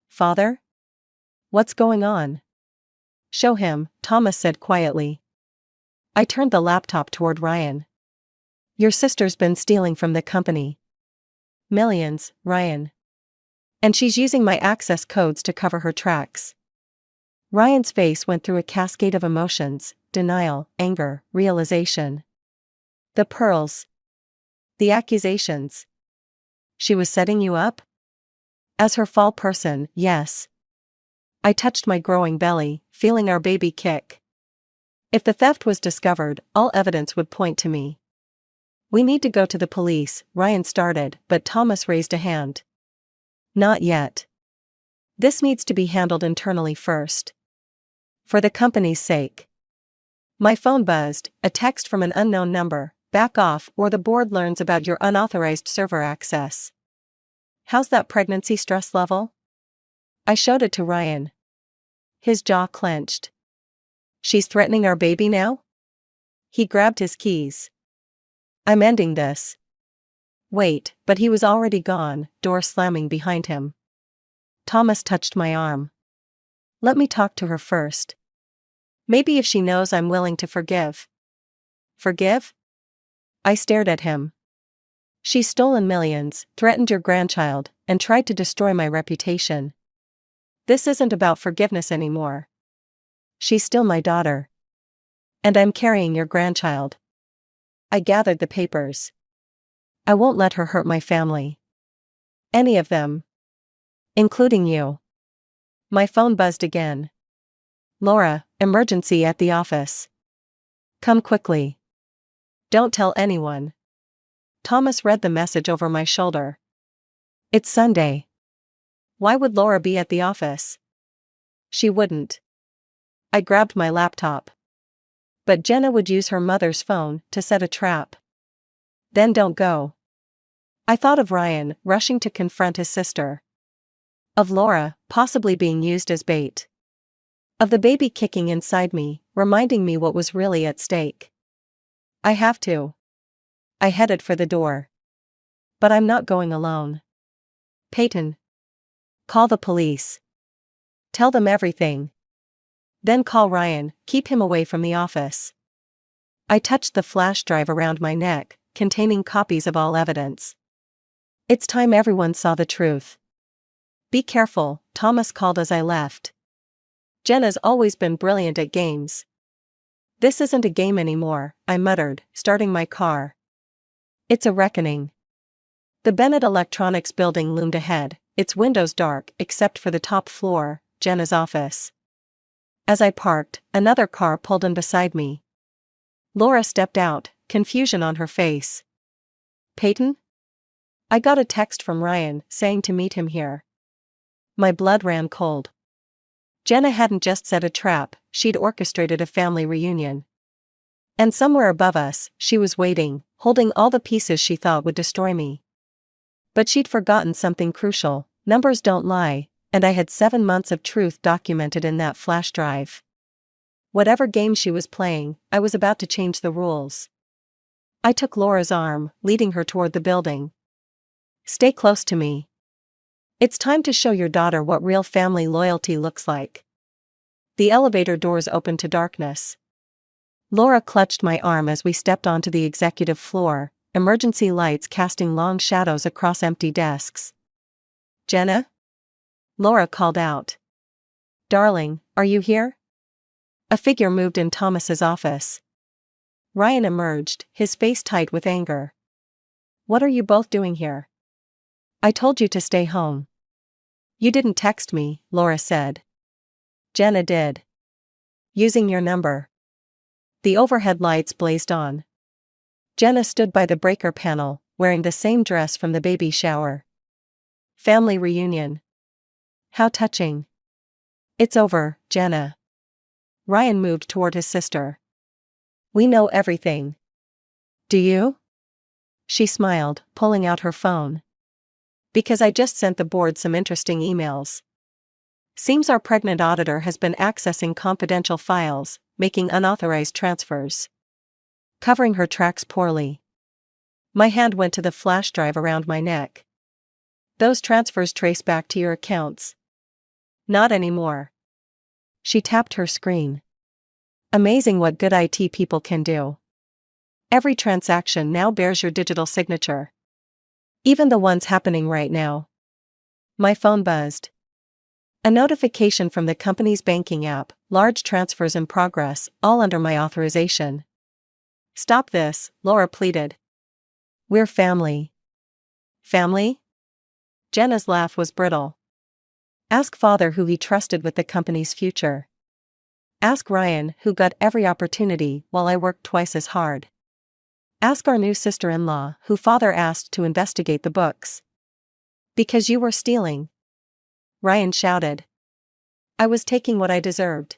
Father? What's going on? Show him, Thomas said quietly. I turned the laptop toward Ryan. Your sister's been stealing from the company. Millions, Ryan. And she's using my access codes to cover her tracks. Ryan's face went through a cascade of emotions: denial, anger, realization. The pearls. The accusations. She was setting you up? As her fall person, yes. I touched my growing belly, feeling our baby kick. If the theft was discovered, all evidence would point to me. We need to go to the police, Ryan started, but Thomas raised a hand. Not yet. This needs to be handled internally first. For the company's sake. My phone buzzed, a text from an unknown number: back off or the board learns about your unauthorized server access. How's that pregnancy stress level? I showed it to Ryan. His jaw clenched. She's threatening our baby now? He grabbed his keys. I'm ending this. Wait, but he was already gone, door slamming behind him. Thomas touched my arm. Let me talk to her first. Maybe if she knows I'm willing to forgive. Forgive? I stared at him. She's stolen millions, threatened your grandchild, and tried to destroy my reputation. This isn't about forgiveness anymore. She's still my daughter. And I'm carrying your grandchild. I gathered the papers. I won't let her hurt my family. Any of them. Including you. My phone buzzed again. Laura, emergency at the office. Come quickly. Don't tell anyone. Thomas read the message over my shoulder. It's Sunday. Why would Laura be at the office? She wouldn't. I grabbed my laptop. But Jenna would use her mother's phone to set a trap. Then don't go. I thought of Ryan rushing to confront his sister. Of Laura possibly being used as bait. Of the baby kicking inside me, reminding me what was really at stake. I have to. I headed for the door. But I'm not going alone. Peyton. Call the police. Tell them everything. Then call Ryan, keep him away from the office. I touched the flash drive around my neck, containing copies of all evidence. It's time everyone saw the truth. Be careful, Thomas called as I left. Jenna's always been brilliant at games. This isn't a game anymore, I muttered, starting my car. It's a reckoning. The Bennett Electronics building loomed ahead, its windows dark except for the top floor, Jenna's office. As I parked, another car pulled in beside me. Laura stepped out, confusion on her face. Peyton? I got a text from Ryan saying to meet him here. My blood ran cold. Jenna hadn't just set a trap, she'd orchestrated a family reunion. And somewhere above us, she was waiting, holding all the pieces she thought would destroy me. But she'd forgotten something crucial: numbers don't lie, and I had 7 months of truth documented in that flash drive. Whatever game she was playing, I was about to change the rules. I took Laura's arm, leading her toward the building. Stay close to me. It's time to show your daughter what real family loyalty looks like. The elevator doors opened to darkness. Laura clutched my arm as we stepped onto the executive floor, emergency lights casting long shadows across empty desks. Jenna? Laura called out. Darling, are you here? A figure moved in Thomas's office. Ryan emerged, his face tight with anger. What are you both doing here? I told you to stay home. You didn't text me, Laura said. Jenna did. Using your number. The overhead lights blazed on. Jenna stood by the breaker panel, wearing the same dress from the baby shower. Family reunion. How touching. It's over, Jenna. Ryan moved toward his sister. We know everything. Do you? She smiled, pulling out her phone. Because I just sent the board some interesting emails. Seems our pregnant auditor has been accessing confidential files, making unauthorized transfers. Covering her tracks poorly. My hand went to the flash drive around my neck. Those transfers trace back to your accounts. Not anymore. She tapped her screen. Amazing what good IT people can do. Every transaction now bears your digital signature. Even the ones happening right now. My phone buzzed. A notification from the company's banking app, large transfers in progress, all under my authorization. Stop this, Laura pleaded. We're family. Family? Jenna's laugh was brittle. Ask father who he trusted with the company's future. Ask Ryan who got every opportunity while I worked twice as hard. Ask our new sister-in-law who father asked to investigate the books. Because you were stealing. Ryan shouted. I was taking what I deserved.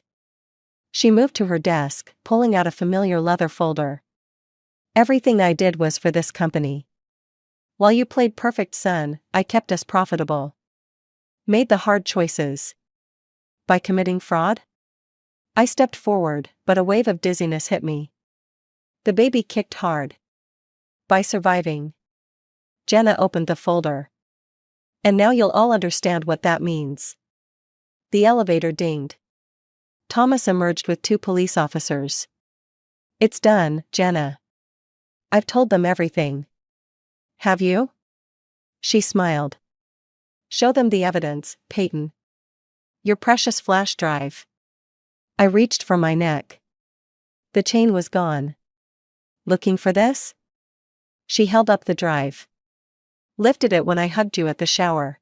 She moved to her desk, pulling out a familiar leather folder. Everything I did was for this company. While you played perfect son, I kept us profitable. Made the hard choices. By committing fraud? I stepped forward, but a wave of dizziness hit me. The baby kicked hard. By surviving. Jenna opened the folder. And now you'll all understand what that means. The elevator dinged. Thomas emerged with 2 police officers. It's done, Jenna. I've told them everything. Have you? She smiled. Show them the evidence, Peyton. Your precious flash drive. I reached for my neck. The chain was gone. Looking for this? She held up the drive. Lifted it when I hugged you at the shower.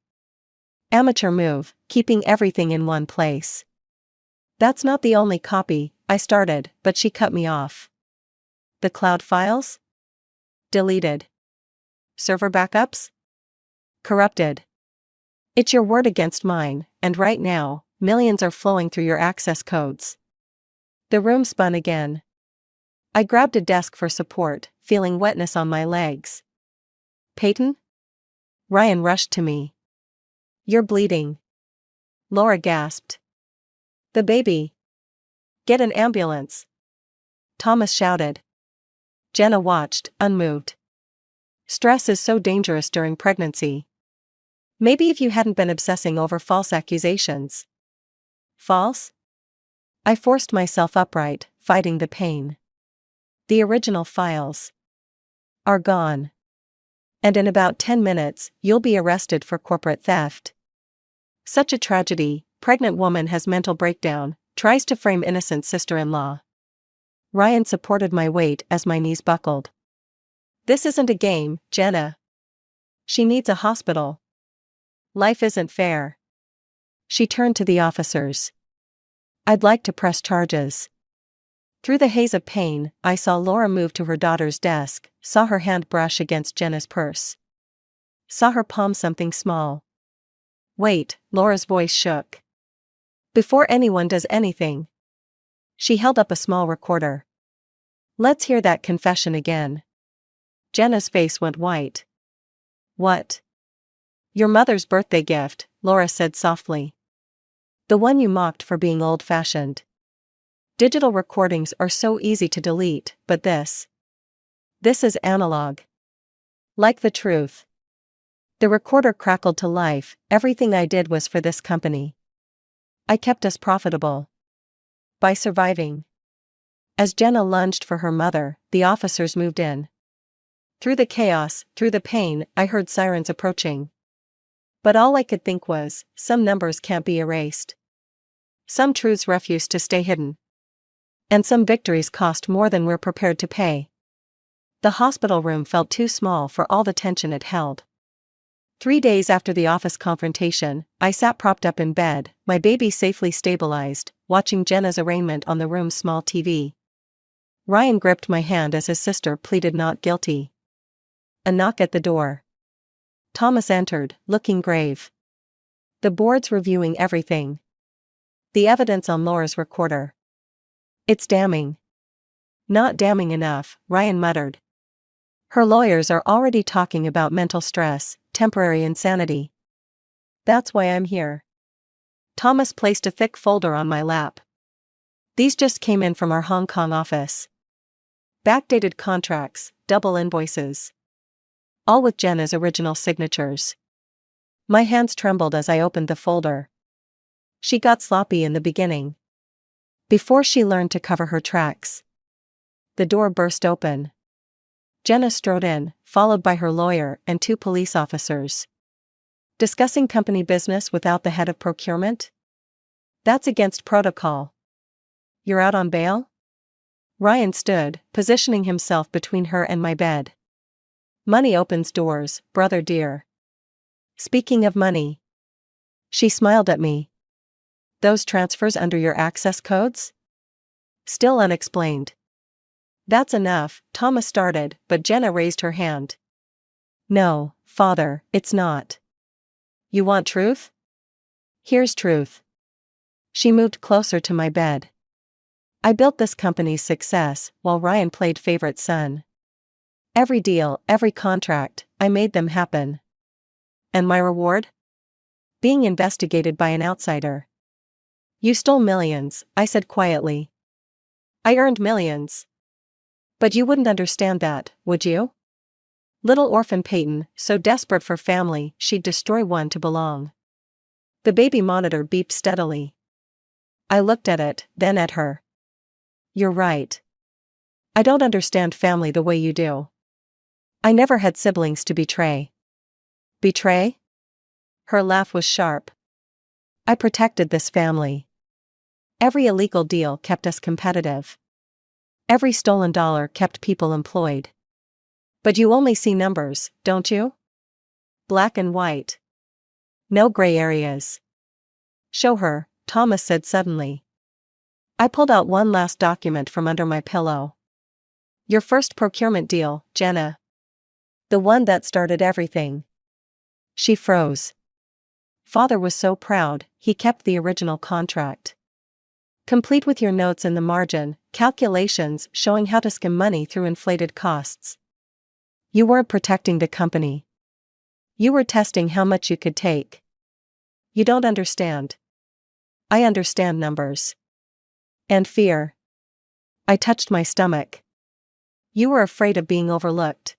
Amateur move, keeping everything in one place. That's not the only copy, I started, but she cut me off. The cloud files? Deleted. Server backups? Corrupted. It's your word against mine, and right now, millions are flowing through your access codes. The room spun again. I grabbed a desk for support, feeling wetness on my legs. Peyton? Ryan rushed to me. You're bleeding. Laura gasped. The baby. Get an ambulance. Thomas shouted. Jenna watched, unmoved. Stress is so dangerous during pregnancy. Maybe if you hadn't been obsessing over false accusations. False? I forced myself upright, fighting the pain. The original files are gone. And in about 10 minutes, you'll be arrested for corporate theft. Such a tragedy, pregnant woman has mental breakdown, tries to frame innocent sister-in-law. Ryan supported my weight as my knees buckled. This isn't a game, Jenna. She needs a hospital. Life isn't fair. She turned to the officers. I'd like to press charges. Through the haze of pain, I saw Laura move to her daughter's desk, saw her hand brush against Jenna's purse. Saw her palm something small. Wait, Laura's voice shook. Before anyone does anything. She held up a small recorder. Let's hear that confession again. Jenna's face went white. What? Your mother's birthday gift, Laura said softly. The one you mocked for being old-fashioned. Digital recordings are so easy to delete, but this is analog. Like the truth. The recorder crackled to life. Everything I did was for this company. I kept us profitable. By surviving. As Jenna lunged for her mother, the officers moved in. Through the chaos, through the pain, I heard sirens approaching. But all I could think was, some numbers can't be erased. Some truths refuse to stay hidden. And some victories cost more than we're prepared to pay. The hospital room felt too small for all the tension it held. 3 days after the office confrontation, I sat propped up in bed, my baby safely stabilized, watching Jenna's arraignment on the room's small TV. Ryan gripped my hand as his sister pleaded not guilty. A knock at the door. Thomas entered, looking grave. The board's reviewing everything. The evidence on Laura's recorder. It's damning. Not damning enough, Ryan muttered. Her lawyers are already talking about mental stress, temporary insanity. That's why I'm here. Thomas placed a thick folder on my lap. These just came in from our Hong Kong office. Backdated contracts, double invoices. All with Jenna's original signatures. My hands trembled as I opened the folder. She got sloppy in the beginning. Before she learned to cover her tracks. The door burst open. Jenna strode in, followed by her lawyer and 2 police officers. Discussing company business without the head of procurement? That's against protocol. You're out on bail? Ryan stood, positioning himself between her and my bed. Money opens doors, brother dear. Speaking of money. She smiled at me. Those transfers under your access codes? Still unexplained. That's enough, Thomas started, but Jenna raised her hand. No, father, it's not. You want truth? Here's truth. She moved closer to my bed. I built this company's success while Ryan played favorite son. Every deal, every contract, I made them happen. And my reward? Being investigated by an outsider. You stole millions, I said quietly. I earned millions. But you wouldn't understand that, would you? Little orphan Peyton, so desperate for family, she'd destroy one to belong. The baby monitor beeped steadily. I looked at it, then at her. You're right. I don't understand family the way you do. I never had siblings to betray. Betray? Her laugh was sharp. I protected this family. Every illegal deal kept us competitive. Every stolen dollar kept people employed. But you only see numbers, don't you? Black and white. No gray areas. Show her, Thomas said suddenly. I pulled out one last document from under my pillow. Your first procurement deal, Jenna. The one that started everything. She froze. Father was so proud, he kept the original contract. Complete with your notes in the margin, calculations showing how to skim money through inflated costs. You weren't protecting the company. You were testing how much you could take. You don't understand. I understand numbers. And fear. I touched my stomach. You were afraid of being overlooked.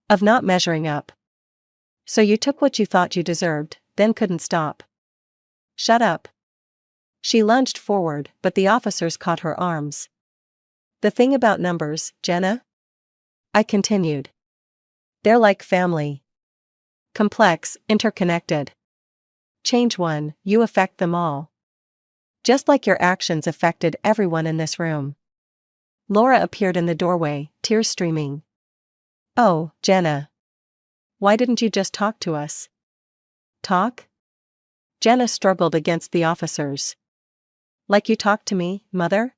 Of not measuring up. So you took what you thought you deserved, then couldn't stop. Shut up. She lunged forward, but the officers caught her arms. The thing about numbers, Jenna? I continued. They're like family. Complex, interconnected. Change one, you affect them all. Just like your actions affected everyone in this room. Laura appeared in the doorway, tears streaming. Oh, Jenna. Why didn't you just talk to us? Talk? Jenna struggled against the officers. Like you talked to me, mother?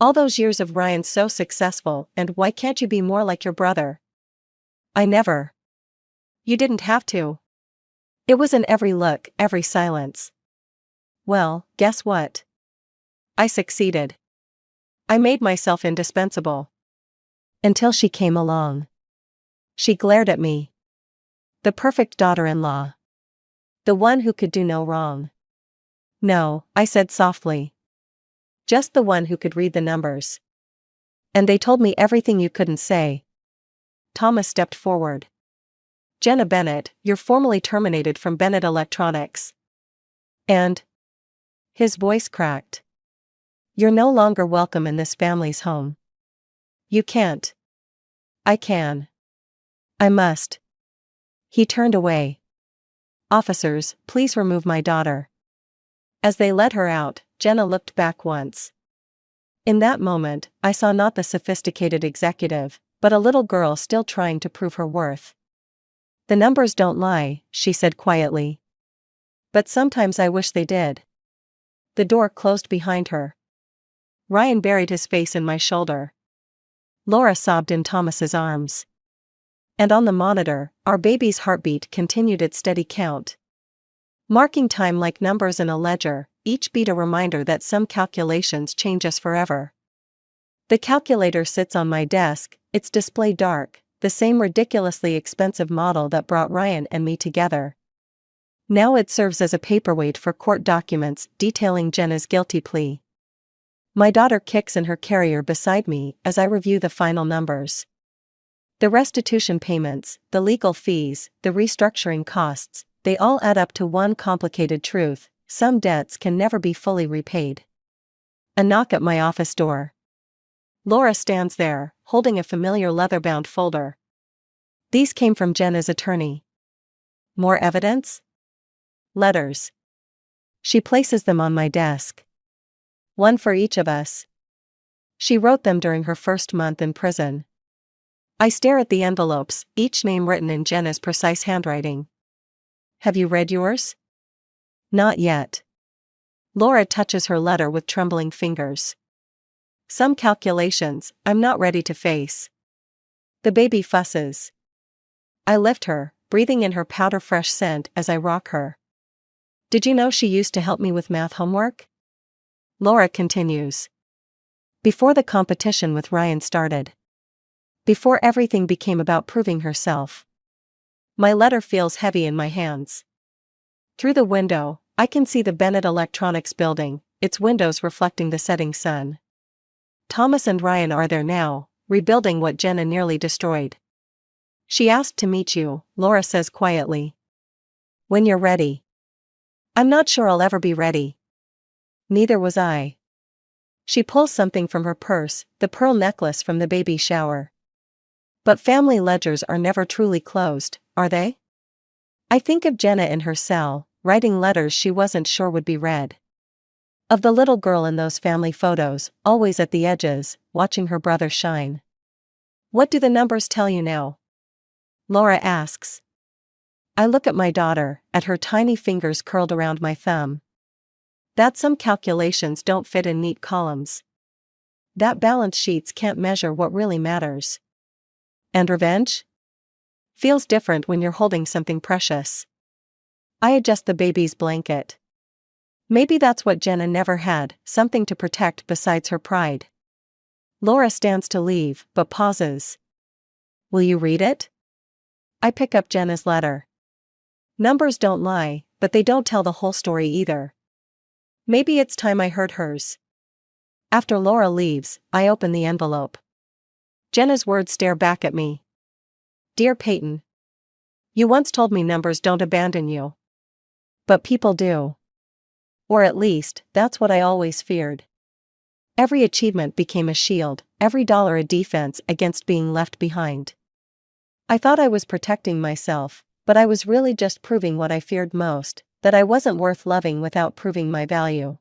All those years of Ryan so successful, and why can't you be more like your brother? I never. You didn't have to. It was in every look, every silence. Well, guess what? I succeeded. I made myself indispensable. Until she came along. She glared at me. The perfect daughter-in-law. The one who could do no wrong. No, I said softly. Just the one who could read the numbers. And they told me everything you couldn't say. Thomas stepped forward. Jenna Bennett, you're formally terminated from Bennett Electronics. And? His voice cracked. You're no longer welcome in this family's home. You can't. I can. I must. He turned away. Officers, please remove my daughter. As they led her out, Jenna looked back once. In that moment, I saw not the sophisticated executive, but a little girl still trying to prove her worth. The numbers don't lie, she said quietly. But sometimes I wish they did. The door closed behind her. Ryan buried his face in my shoulder. Laura sobbed in Thomas's arms. And on the monitor, our baby's heartbeat continued its steady count. Marking time like numbers in a ledger, each beat a reminder that some calculations change us forever. The calculator sits on my desk, its display dark, the same ridiculously expensive model that brought Ryan and me together. Now it serves as a paperweight for court documents detailing Jenna's guilty plea. My daughter kicks in her carrier beside me as I review the final numbers. The restitution payments, the legal fees, the restructuring costs, they all add up to one complicated truth: some debts can never be fully repaid. A knock at my office door. Laura stands there, holding a familiar leather-bound folder. These came from Jenna's attorney. More evidence? Letters. She places them on my desk. One for each of us. She wrote them during her first month in prison. I stare at the envelopes, each name written in Jenna's precise handwriting. Have you read yours? Not yet. Laura touches her letter with trembling fingers. Some calculations I'm not ready to face. The baby fusses. I lift her, breathing in her powder-fresh scent as I rock her. Did you know she used to help me with math homework? Laura continues. Before the competition with Ryan started. Before everything became about proving herself. My letter feels heavy in my hands. Through the window, I can see the Bennett Electronics building, its windows reflecting the setting sun. Thomas and Ryan are there now, rebuilding what Jenna nearly destroyed. She asked to meet you, Laura says quietly. When you're ready. I'm not sure I'll ever be ready. Neither was I. She pulls something from her purse, the pearl necklace from the baby shower. But family ledgers are never truly closed, are they? I think of Jenna in her cell, writing letters she wasn't sure would be read. Of the little girl in those family photos, always at the edges, watching her brother shine. What do the numbers tell you now? Laura asks. I look at my daughter, at her tiny fingers curled around my thumb. That some calculations don't fit in neat columns. That balance sheets can't measure what really matters. And revenge? Feels different when you're holding something precious. I adjust the baby's blanket. Maybe that's what Jenna never had, something to protect besides her pride. Laura stands to leave, but pauses. Will you read it? I pick up Jenna's letter. Numbers don't lie, but they don't tell the whole story either. Maybe it's time I heard hers. After Laura leaves, I open the envelope. Jenna's words stare back at me. Dear Peyton. You once told me numbers don't abandon you. But people do. Or at least, that's what I always feared. Every achievement became a shield, every dollar a defense against being left behind. I thought I was protecting myself, but I was really just proving what I feared most, that I wasn't worth loving without proving my value.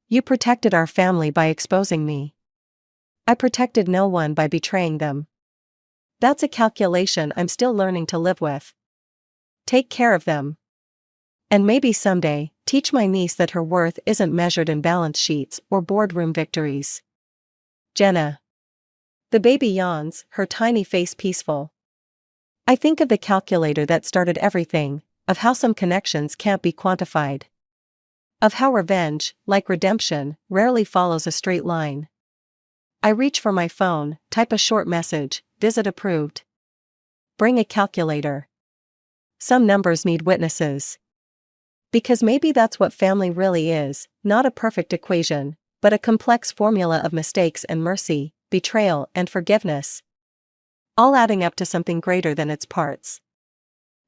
You protected our family by exposing me. I protected no one by betraying them. That's a calculation I'm still learning to live with. Take care of them. And maybe someday, teach my niece that her worth isn't measured in balance sheets or boardroom victories. Jenna. The baby yawns, her tiny face peaceful. I think of the calculator that started everything, of how some connections can't be quantified. Of how revenge, like redemption, rarely follows a straight line. I reach for my phone, type a short message, visit approved. Bring a calculator. Some numbers need witnesses. Because maybe that's what family really is, not a perfect equation, but a complex formula of mistakes and mercy, betrayal and forgiveness. All adding up to something greater than its parts.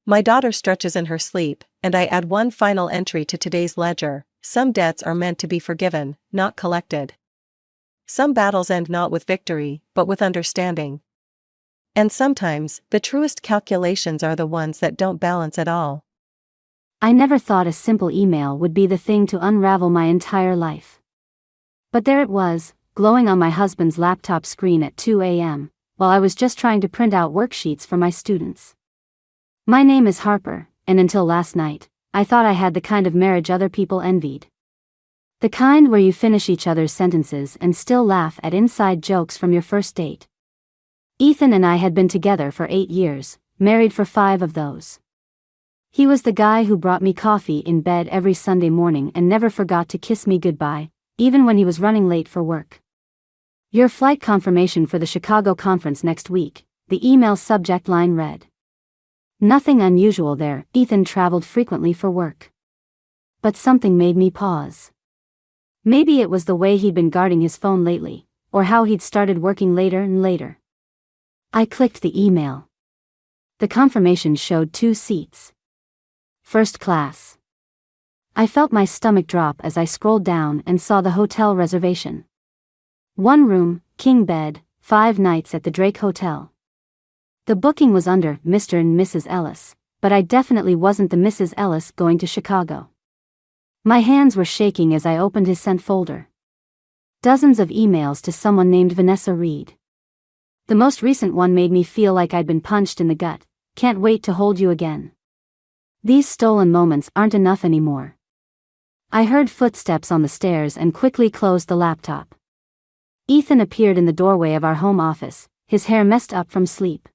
My daughter stretches in her sleep, and I add one final entry to today's ledger: some debts are meant to be forgiven, not collected. Some battles end not with victory, but with understanding. And sometimes, the truest calculations are the ones that don't balance at all. I never thought a simple email would be the thing to unravel my entire life. But there it was, glowing on my husband's laptop screen at 2 a.m., while I was just trying to print out worksheets for my students. My name is Harper, and until last night, I thought I had the kind of marriage other people envied. The kind where you finish each other's sentences and still laugh at inside jokes from your first date. Ethan and I had been together for 8 years, married for 5 of those. He was the guy who brought me coffee in bed every Sunday morning and never forgot to kiss me goodbye, even when he was running late for work. Your flight confirmation for the Chicago conference next week, The email's subject line read. Nothing unusual there, Ethan traveled frequently for work. But something made me pause. Maybe it was the way he'd been guarding his phone lately, or how he'd started working later and later. I clicked the email. The confirmation showed 2 seats. First class. I felt my stomach drop as I scrolled down and saw the hotel reservation. 1 room, king bed, 5 nights at the Drake Hotel. The booking was under Mr. and Mrs. Ellis, but I definitely wasn't the Mrs. Ellis going to Chicago. My hands were shaking as I opened his sent folder. Dozens of emails to someone named Vanessa Reed. The most recent one made me feel like I'd been punched in the gut. Can't wait to hold you again. These stolen moments aren't enough anymore. I heard footsteps on the stairs and quickly closed the laptop. Ethan appeared in the doorway of our home office, his hair messed up from sleep.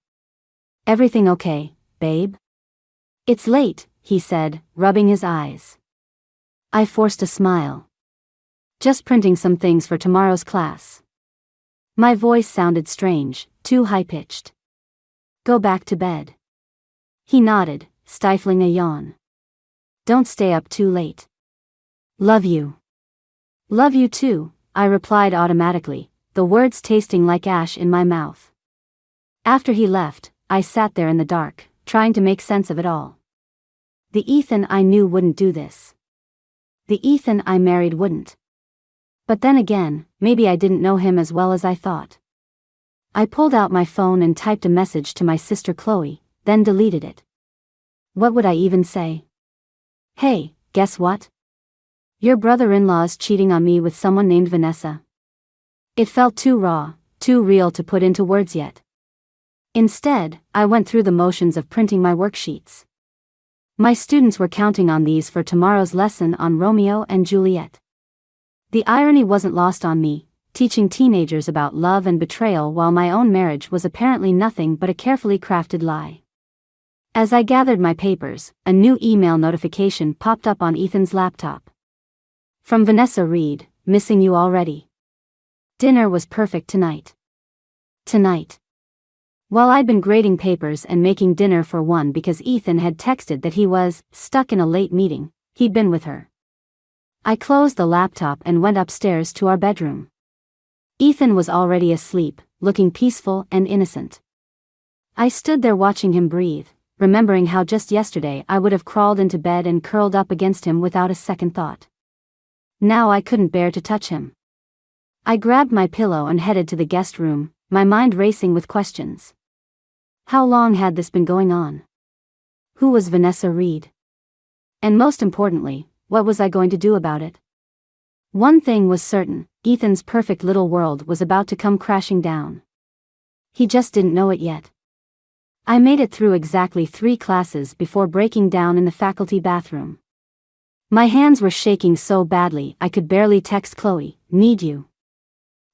Everything okay, babe? It's late, he said, rubbing his eyes. I forced a smile. Just printing some things for tomorrow's class. My voice sounded strange, too high-pitched. Go back to bed. He nodded, stifling a yawn. Don't stay up too late. Love you. Love you too, I replied automatically, the words tasting like ash in my mouth. After he left, I sat there in the dark, trying to make sense of it all. The Ethan I knew wouldn't do this. The Ethan I married wouldn't. But then again, maybe I didn't know him as well as I thought. I pulled out my phone and typed a message to my sister Chloe, then deleted it. What would I even say? Hey, guess what? Your brother-in-law's cheating on me with someone named Vanessa. It felt too raw, too real to put into words yet. Instead, I went through the motions of printing my worksheets. My students were counting on these for tomorrow's lesson on Romeo and Juliet. The irony wasn't lost on me, teaching teenagers about love and betrayal while my own marriage was apparently nothing but a carefully crafted lie. As I gathered my papers, a new email notification popped up on Ethan's laptop. From Vanessa Reed, missing you already. Dinner was perfect tonight. Tonight. While I'd been grading papers and making dinner for one because Ethan had texted that he was stuck in a late meeting, he'd been with her. I closed the laptop and went upstairs to our bedroom. Ethan was already asleep, looking peaceful and innocent. I stood there watching him breathe, remembering how just yesterday I would have crawled into bed and curled up against him without a second thought. Now I couldn't bear to touch him. I grabbed my pillow and headed to the guest room, my mind racing with questions. How long had this been going on? Who was Vanessa Reed? And most importantly, what was I going to do about it? One thing was certain, Ethan's perfect little world was about to come crashing down. He just didn't know it yet. I made it through exactly 3 classes before breaking down in the faculty bathroom. My hands were shaking so badly I could barely text Chloe, "Need you.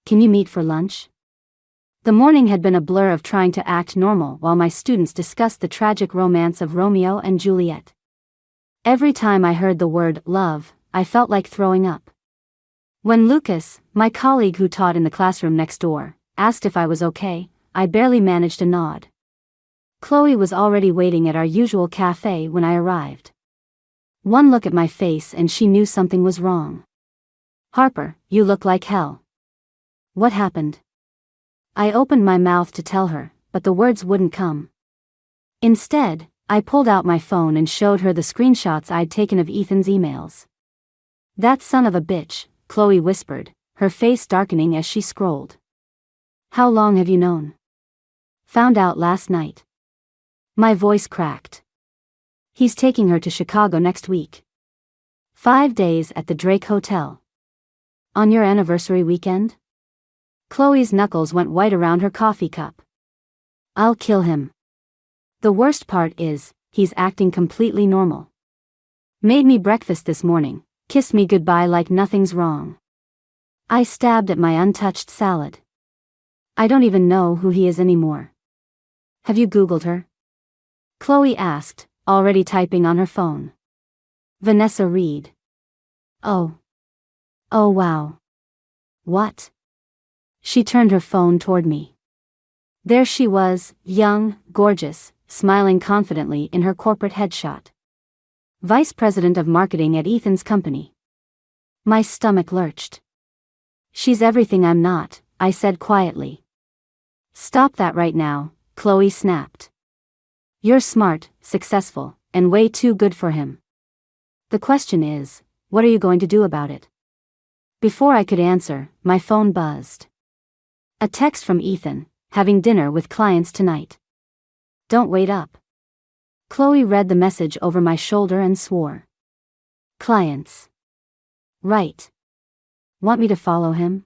Can you meet for lunch?" The morning had been a blur of trying to act normal while my students discussed the tragic romance of Romeo and Juliet. Every time I heard the word love, I felt like throwing up. When Lucas, my colleague who taught in the classroom next door, asked if I was okay, I barely managed a nod. Chloe was already waiting at our usual cafe when I arrived. One look at my face and she knew something was wrong. "Harper, you look like hell. What happened?" I opened my mouth to tell her, but the words wouldn't come. Instead, I pulled out my phone and showed her the screenshots I'd taken of Ethan's emails. "That son of a bitch," Chloe whispered, her face darkening as she scrolled. "How long have you known?" "Found out last night." My voice cracked. "He's taking her to Chicago next week. 5 days at the Drake Hotel. On your anniversary weekend?" Chloe's knuckles went white around her coffee cup. "I'll kill him. The worst part is, he's acting completely normal. Made me breakfast this morning, kissed me goodbye like nothing's wrong." I stabbed at my untouched salad. "I don't even know who he is anymore." "Have you Googled her?" Chloe asked, already typing on her phone. "Vanessa Reed." Oh. Oh wow. What? She turned her phone toward me. There she was, young, gorgeous, smiling confidently in her corporate headshot. Vice President of Marketing at Ethan's company. My stomach lurched. She's everything I'm not, I said quietly. Stop that right now, Chloe snapped. You're smart, successful, and way too good for him. The question is, what are you going to do about it? Before I could answer, my phone buzzed. A text from Ethan, having dinner with clients tonight. Don't wait up. Chloe read the message over my shoulder and swore. Clients. Right. Want me to follow him?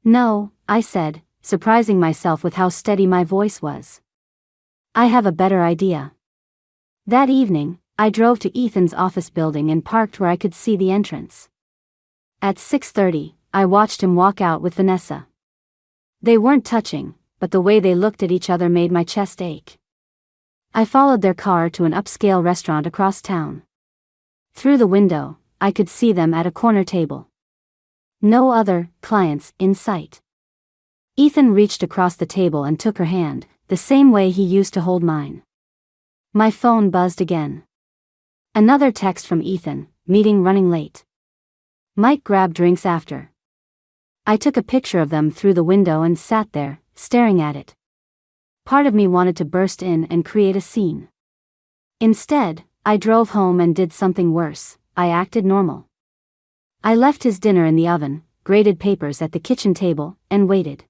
No, I said, surprising myself with how steady my voice was. I have a better idea. That evening, I drove to Ethan's office building and parked where I could see the entrance. At 6:30, I watched him walk out with Vanessa. They weren't touching, but the way they looked at each other made my chest ache. I followed their car to an upscale restaurant across town. Through the window, I could see them at a corner table. No other clients in sight. Ethan reached across the table and took her hand, the same way he used to hold mine. My phone buzzed again. Another text from Ethan, meeting running late. Might grab drinks after. I took a picture of them through the window and sat there, staring at it. Part of me wanted to burst in and create a scene. Instead, I drove home and did something worse. I acted normal. I left his dinner in the oven, graded papers at the kitchen table, and waited.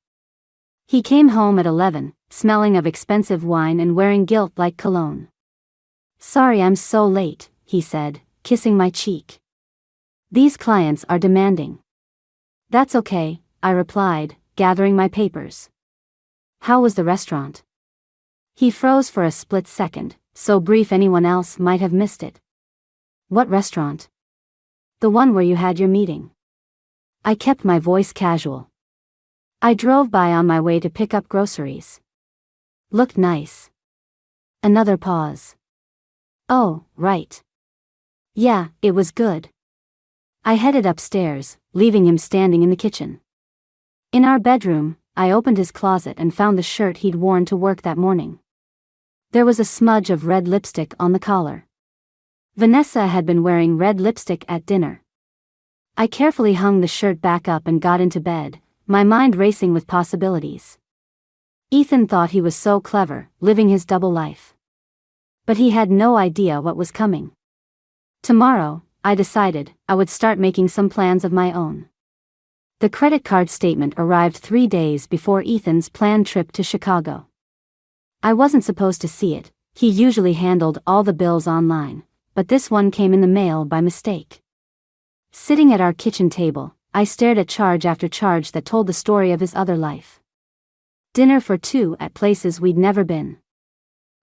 He came home at 11, smelling of expensive wine and wearing guilt like cologne. Sorry I'm so late, he said, kissing my cheek. These clients are demanding. That's okay, I replied, gathering my papers. How was the restaurant? He froze for a split second, so brief anyone else might have missed it. What restaurant? The one where you had your meeting. I kept my voice casual. I drove by on my way to pick up groceries. Looked nice. Another pause. Oh, right. Yeah, it was good. I headed upstairs, leaving him standing in the kitchen. In our bedroom, I opened his closet and found the shirt he'd worn to work that morning. There was a smudge of red lipstick on the collar. Vanessa had been wearing red lipstick at dinner. I carefully hung the shirt back up and got into bed, my mind racing with possibilities. Ethan thought he was so clever, living his double life. But he had no idea what was coming. Tomorrow, I decided, I would start making some plans of my own. The credit card statement arrived 3 days before Ethan's planned trip to Chicago. I wasn't supposed to see it, he usually handled all the bills online, but this one came in the mail by mistake. Sitting at our kitchen table, I stared at charge after charge that told the story of his other life. Dinner for 2 at places we'd never been.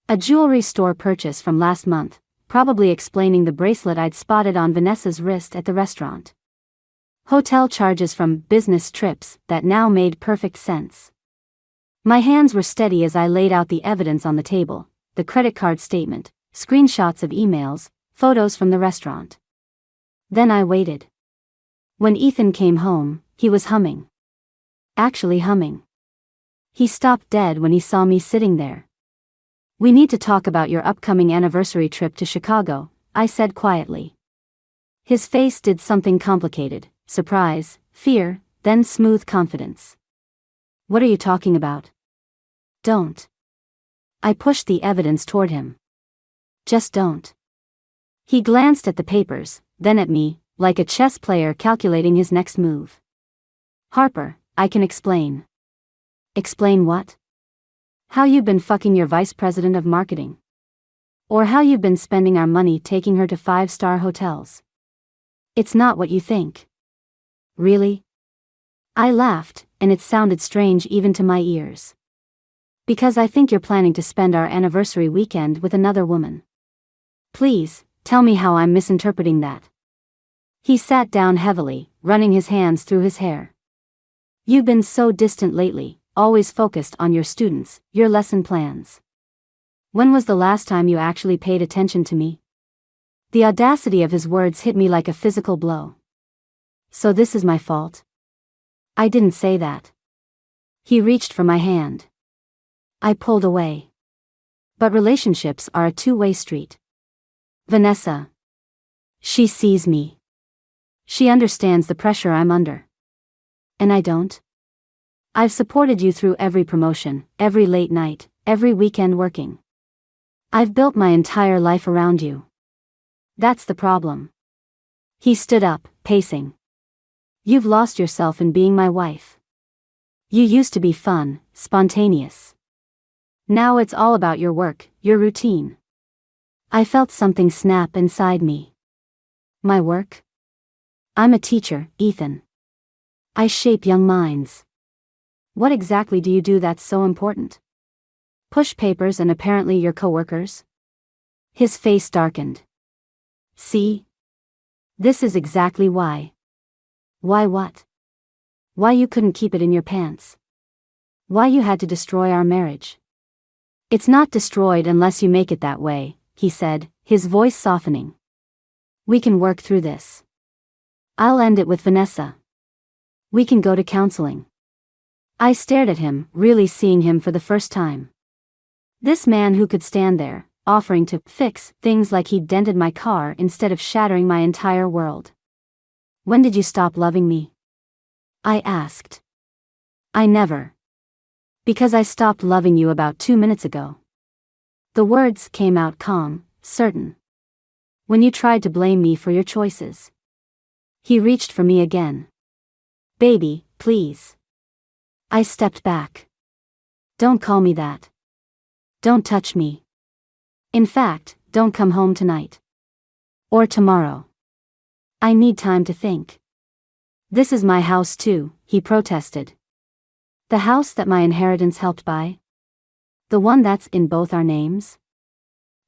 A jewelry store purchase from last month, probably explaining the bracelet I'd spotted on Vanessa's wrist at the restaurant. Hotel charges from business trips that now made perfect sense. My hands were steady as I laid out the evidence on the table, the credit card statement, screenshots of emails, photos from the restaurant. Then I waited. When Ethan came home, he was humming. Actually humming. He stopped dead when he saw me sitting there. We need to talk about your upcoming anniversary trip to Chicago, I said quietly. His face did something complicated, surprise, fear, then smooth confidence. What are you talking about? Don't. I pushed the evidence toward him. Just don't. He glanced at the papers, then at me, like a chess player calculating his next move. Harper, I can explain. Explain what? How you've been fucking your vice president of marketing. Or how you've been spending our money taking her to 5-star hotels. It's not what you think. Really? I laughed, and it sounded strange even to my ears. Because I think you're planning to spend our anniversary weekend with another woman. Please, tell me how I'm misinterpreting that. He sat down heavily, running his hands through his hair. You've been so distant lately, always focused on your students, your lesson plans. When was the last time you actually paid attention to me? The audacity of his words hit me like a physical blow. So this is my fault? I didn't say that. He reached for my hand. I pulled away. But relationships are a two-way street. Vanessa. She sees me. She understands the pressure I'm under. And I don't. I've supported you through every promotion, every late night, every weekend working. I've built my entire life around you. That's the problem. He stood up, pacing. You've lost yourself in being my wife. You used to be fun, spontaneous. Now it's all about your work, your routine. I felt something snap inside me. My work? I'm a teacher, Ethan. I shape young minds. What exactly do you do that's so important? Push papers and apparently your coworkers? His face darkened. See? This is exactly why. Why what? Why you couldn't keep it in your pants? Why you had to destroy our marriage? It's not destroyed unless you make it that way, he said, his voice softening. We can work through this. I'll end it with Vanessa. We can go to counseling. I stared at him, really seeing him for the first time. This man who could stand there, offering to fix things like he'd dented my car instead of shattering my entire world. When did you stop loving me? I asked. I never. Because I stopped loving you about 2 minutes ago. The words came out calm, certain. When you tried to blame me for your choices. He reached for me again. Baby, please. I stepped back. Don't call me that. Don't touch me. In fact, don't come home tonight. Or tomorrow. I need time to think. This is my house too, he protested. The house that my inheritance helped buy? The one that's in both our names?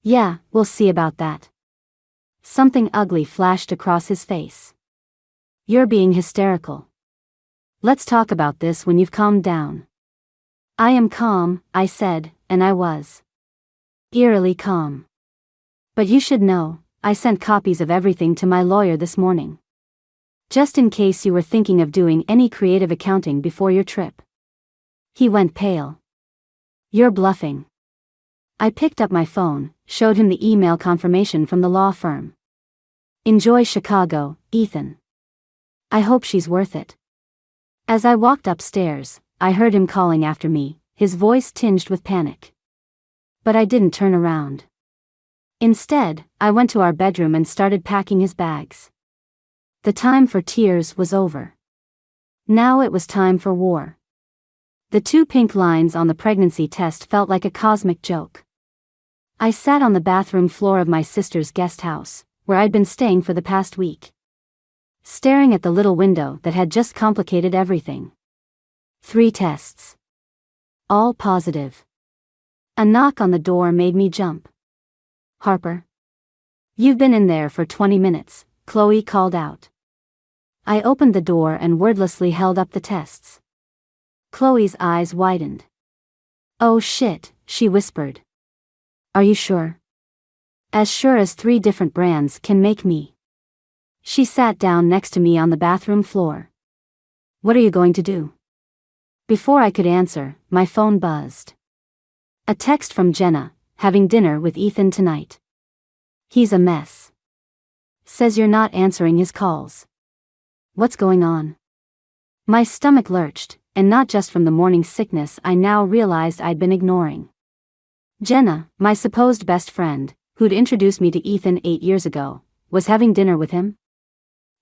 Yeah, we'll see about that. Something ugly flashed across his face. You're being hysterical. Let's talk about this when you've calmed down. I am calm, I said, and I was. Eerily calm. But you should know, I sent copies of everything to my lawyer this morning. Just in case you were thinking of doing any creative accounting before your trip. He went pale. You're bluffing. I picked up my phone, showed him the email confirmation from the law firm. Enjoy Chicago, Ethan. I hope she's worth it. As I walked upstairs, I heard him calling after me, his voice tinged with panic. But I didn't turn around. Instead, I went to our bedroom and started packing his bags. The time for tears was over. Now it was time for war. The 2 pink lines on the pregnancy test felt like a cosmic joke. I sat on the bathroom floor of my sister's guest house, where I'd been staying for the past week. Staring at the little window that had just complicated everything. 3 tests. All positive. A knock on the door made me jump. Harper? You've been in there for 20 minutes, Chloe called out. I opened the door and wordlessly held up the tests. Chloe's eyes widened. Oh shit, she whispered. Are you sure? As sure as 3 different brands can make me. She sat down next to me on the bathroom floor. What are you going to do? Before I could answer, my phone buzzed. A text from Jenna, having dinner with Ethan tonight. He's a mess. Says you're not answering his calls. What's going on? My stomach lurched, and not just from the morning sickness I now realized I'd been ignoring. Jenna, my supposed best friend, who'd introduced me to Ethan 8 years ago, was having dinner with him?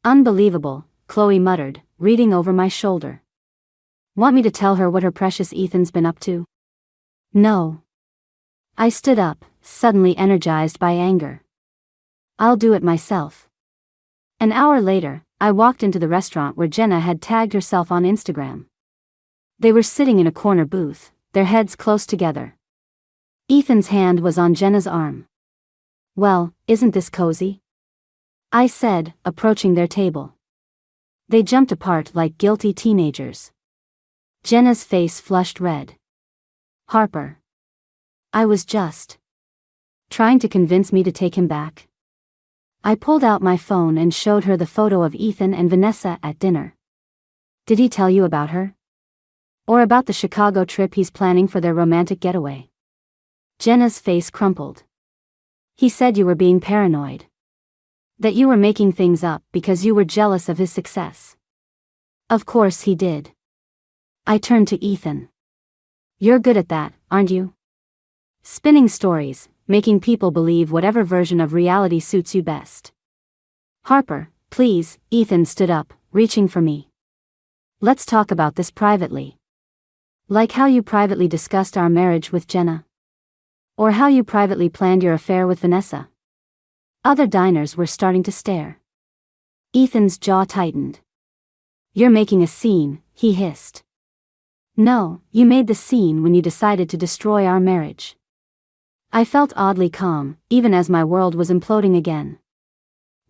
Unbelievable, Chloe muttered, reading over my shoulder. Want me to tell her what her precious Ethan's been up to? No. I stood up, suddenly energized by anger. I'll do it myself. An hour later, I walked into the restaurant where Jenna had tagged herself on Instagram. They were sitting in a corner booth, their heads close together. Ethan's hand was on Jenna's arm. Well, isn't this cozy? I said, approaching their table. They jumped apart like guilty teenagers. Jenna's face flushed red. Harper. I was just trying to convince me to take him back. I pulled out my phone and showed her the photo of Ethan and Vanessa at dinner. Did he tell you about her? Or about the Chicago trip he's planning for their romantic getaway? Jenna's face crumpled. He said you were being paranoid. That you were making things up because you were jealous of his success. Of course he did. I turned to Ethan. You're good at that, aren't you? Spinning stories, making people believe whatever version of reality suits you best. Harper, please, Ethan stood up, reaching for me. Let's talk about this privately. Like how you privately discussed our marriage with Jenna. Or how you privately planned your affair with Vanessa. Other diners were starting to stare. Ethan's jaw tightened. You're making a scene, he hissed. No, you made the scene when you decided to destroy our marriage. I felt oddly calm, even as my world was imploding again.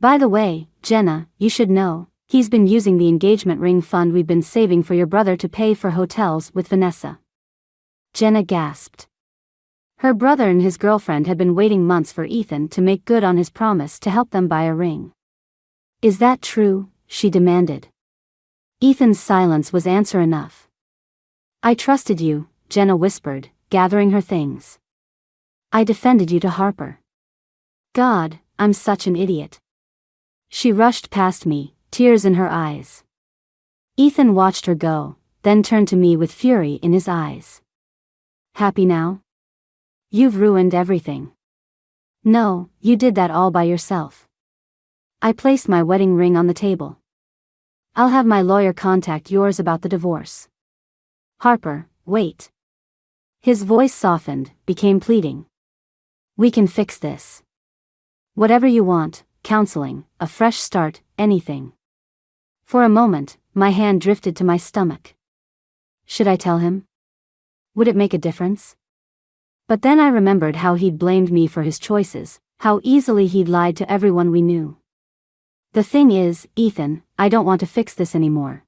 By the way, Jenna, you should know, he's been using the engagement ring fund we've been saving for your brother to pay for hotels with Vanessa. Jenna gasped. Her brother and his girlfriend had been waiting months for Ethan to make good on his promise to help them buy a ring. Is that true? She demanded. Ethan's silence was answer enough. I trusted you, Jenna whispered, gathering her things. I defended you to Harper. God, I'm such an idiot. She rushed past me, tears in her eyes. Ethan watched her go, then turned to me with fury in his eyes. Happy now? You've ruined everything. No, you did that all by yourself. I placed my wedding ring on the table. I'll have my lawyer contact yours about the divorce. Harper, wait. His voice softened, became pleading. We can fix this. Whatever you want, counseling, a fresh start, anything. For a moment, my hand drifted to my stomach. Should I tell him? Would it make a difference? But then I remembered how he'd blamed me for his choices, how easily he'd lied to everyone we knew. The thing is, Ethan, I don't want to fix this anymore.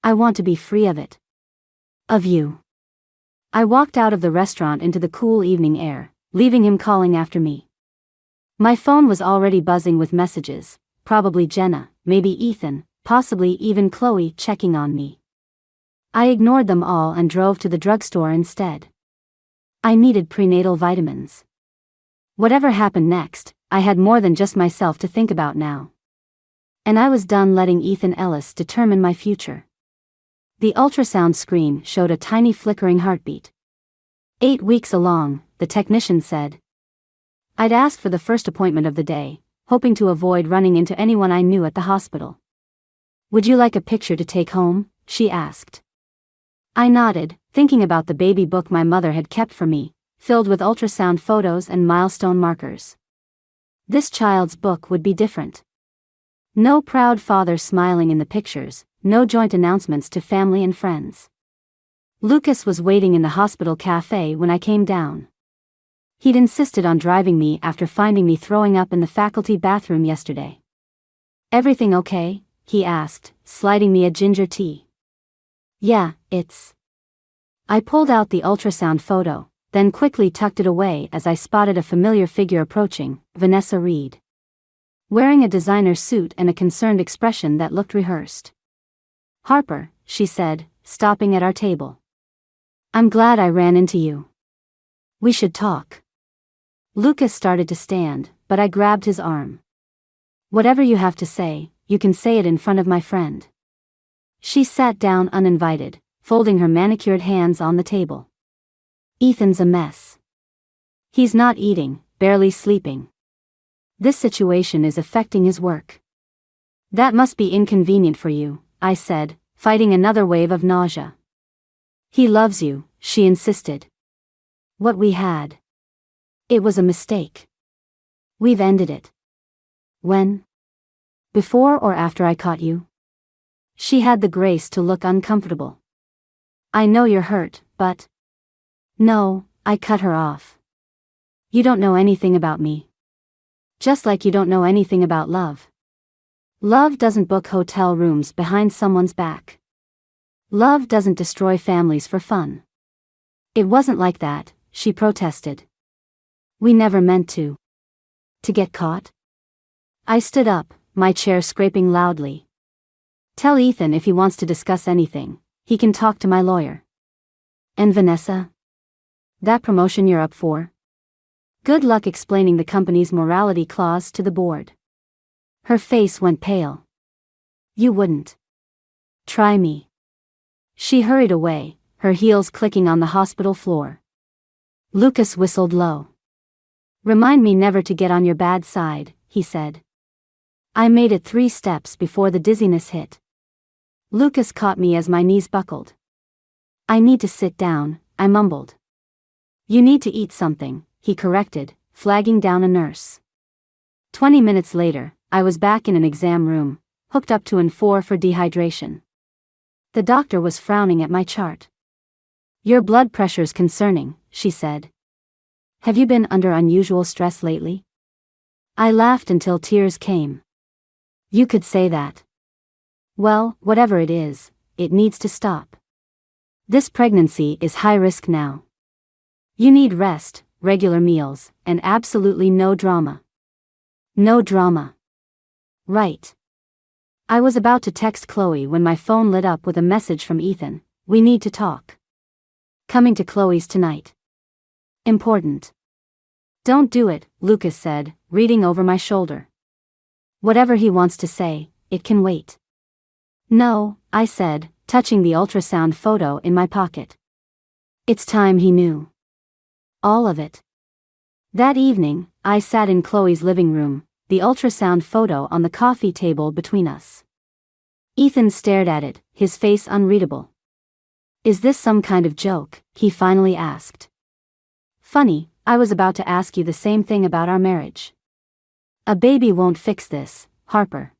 I want to be free of it. Of you. I walked out of the restaurant into the cool evening air, leaving him calling after me. My phone was already buzzing with messages, probably Jenna, maybe Ethan, possibly even Chloe checking on me. I ignored them all and drove to the drugstore instead. I needed prenatal vitamins. Whatever happened next, I had more than just myself to think about now. And I was done letting Ethan Ellis determine my future. The ultrasound screen showed a tiny flickering heartbeat. 8 weeks along, the technician said. I'd asked for the first appointment of the day, hoping to avoid running into anyone I knew at the hospital. Would you like a picture to take home? She asked. I nodded, thinking about the baby book my mother had kept for me, filled with ultrasound photos and milestone markers. This child's book would be different. No proud father smiling in the pictures, no joint announcements to family and friends. Lucas was waiting in the hospital cafe when I came down. He'd insisted on driving me after finding me throwing up in the faculty bathroom yesterday. Everything okay? He asked, sliding me a ginger tea. Yeah, it's. I pulled out the ultrasound photo, then quickly tucked it away as I spotted a familiar figure approaching, Vanessa Reed. Wearing a designer suit and a concerned expression that looked rehearsed. Harper, she said, stopping at our table. I'm glad I ran into you. We should talk. Lucas started to stand, but I grabbed his arm. Whatever you have to say, you can say it in front of my friend. She sat down uninvited, folding her manicured hands on the table. Ethan's a mess. He's not eating, barely sleeping. This situation is affecting his work. That must be inconvenient for you, I said, fighting another wave of nausea. He loves you, she insisted. What we had. It was a mistake. We've ended it. When? Before or after I caught you? She had the grace to look uncomfortable. I know you're hurt, but... No, I cut her off. You don't know anything about me. Just like you don't know anything about love. Love doesn't book hotel rooms behind someone's back. Love doesn't destroy families for fun. It wasn't like that, she protested. We never meant to. To get caught? I stood up, my chair scraping loudly. Tell Ethan if he wants to discuss anything, He can talk to my lawyer. And Vanessa? That promotion you're up for? Good luck explaining the company's morality clause to the board. Her face went pale. You wouldn't. Try me. She hurried away, her heels clicking on the hospital floor. Lucas whistled low. Remind me never to get on your bad side, he said. I made it 3 steps before the dizziness hit. Lucas caught me as my knees buckled. I need to sit down, I mumbled. You need to eat something, he corrected, flagging down a nurse. 20 minutes later, I was back in an exam room, hooked up to N4 for dehydration. The doctor was frowning at my chart. Your blood pressure's concerning, she said. Have you been under unusual stress lately? I laughed until tears came. You could say that. Well, whatever it is, it needs to stop. This pregnancy is high risk now. You need rest, regular meals, and absolutely no drama. No drama. Right. I was about to text Chloe when my phone lit up with a message from Ethan. We need to talk. Coming to Chloe's tonight. Important. Don't do it, Lucas said, reading over my shoulder. Whatever he wants to say, it can wait. No, I said, touching the ultrasound photo in my pocket. It's time he knew. All of it. That evening, I sat in Chloe's living room, the ultrasound photo on the coffee table between us. Ethan stared at it, his face unreadable. Is this some kind of joke? He finally asked. Funny, I was about to ask you the same thing about our marriage. A baby won't fix this, Harper.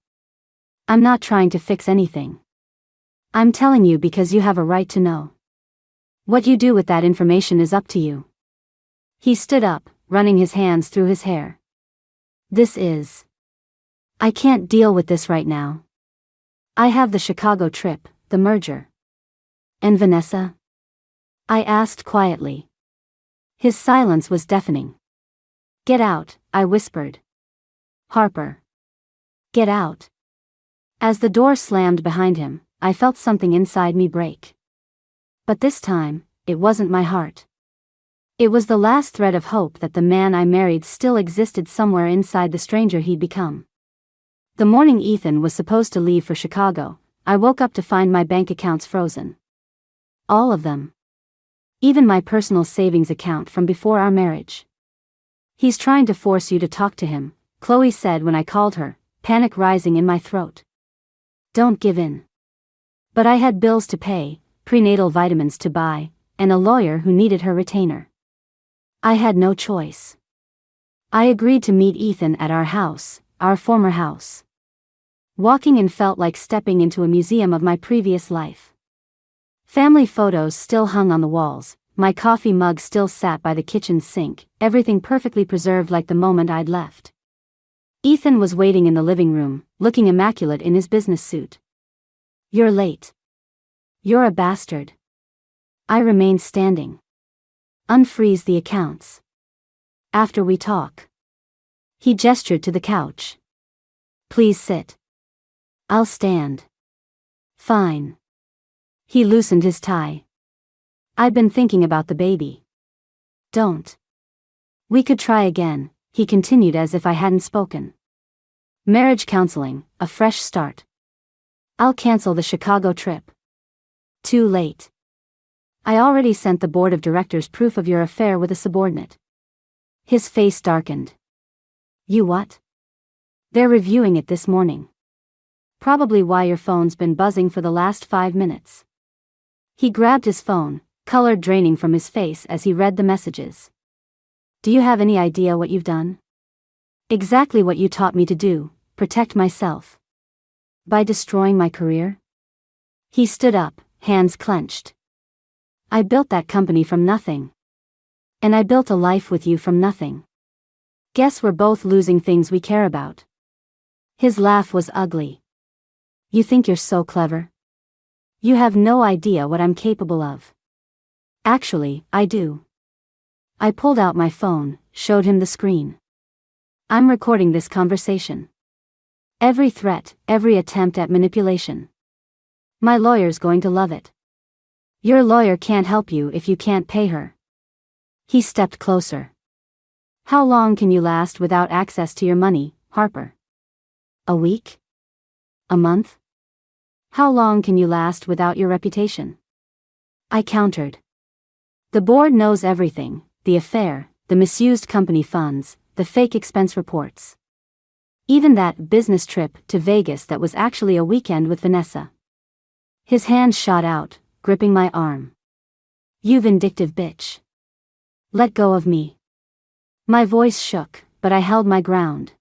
I'm not trying to fix anything. I'm telling you because you have a right to know. What you do with that information is up to you. He stood up, running his hands through his hair. I can't deal with this right now. I have the Chicago trip, the merger. And Vanessa? I asked quietly. His silence was deafening. Get out, I whispered. Harper. Get out. As the door slammed behind him, I felt something inside me break. But this time, it wasn't my heart. It was the last thread of hope that the man I married still existed somewhere inside the stranger he'd become. The morning Ethan was supposed to leave for Chicago, I woke up to find my bank accounts frozen. All of them. Even my personal savings account from before our marriage. He's trying to force you to talk to him, Chloe said when I called her, panic rising in my throat. Don't give in. But I had bills to pay, prenatal vitamins to buy, and a lawyer who needed her retainer. I had no choice. I agreed to meet Ethan at our house, our former house. Walking in felt like stepping into a museum of my previous life. Family photos still hung on the walls, my coffee mug still sat by the kitchen sink, everything perfectly preserved like the moment I'd left. Ethan was waiting in the living room, looking immaculate in his business suit. You're late. You're a bastard. I remained standing. Unfreeze the accounts. After we talk. He gestured to the couch. Please sit. I'll stand. Fine. He loosened his tie. I've been thinking about the baby. Don't. We could try again, he continued as if I hadn't spoken. Marriage counseling, a fresh start. I'll cancel the Chicago trip. Too late. I already sent the board of directors proof of your affair with a subordinate. His face darkened. You what? They're reviewing it this morning. Probably why your phone's been buzzing for the last 5 minutes. He grabbed his phone, color draining from his face as he read the messages. Do you have any idea what you've done? Exactly what you taught me to do, protect myself. By destroying my career? He stood up, hands clenched. I built that company from nothing. And I built a life with you from nothing. Guess we're both losing things we care about. His laugh was ugly. You think you're so clever? You have no idea what I'm capable of. Actually, I do. I pulled out my phone, showed him the screen. I'm recording this conversation. Every threat, every attempt at manipulation. My lawyer's going to love it. Your lawyer can't help you if you can't pay her. He stepped closer. How long can you last without access to your money, Harper? A week? A month? How long can you last without your reputation? I countered. The board knows everything, the affair, the misused company funds, the fake expense reports. Even that business trip to Vegas that was actually a weekend with Vanessa. His hand shot out, gripping my arm. You vindictive bitch. Let go of me. My voice shook, but I held my ground.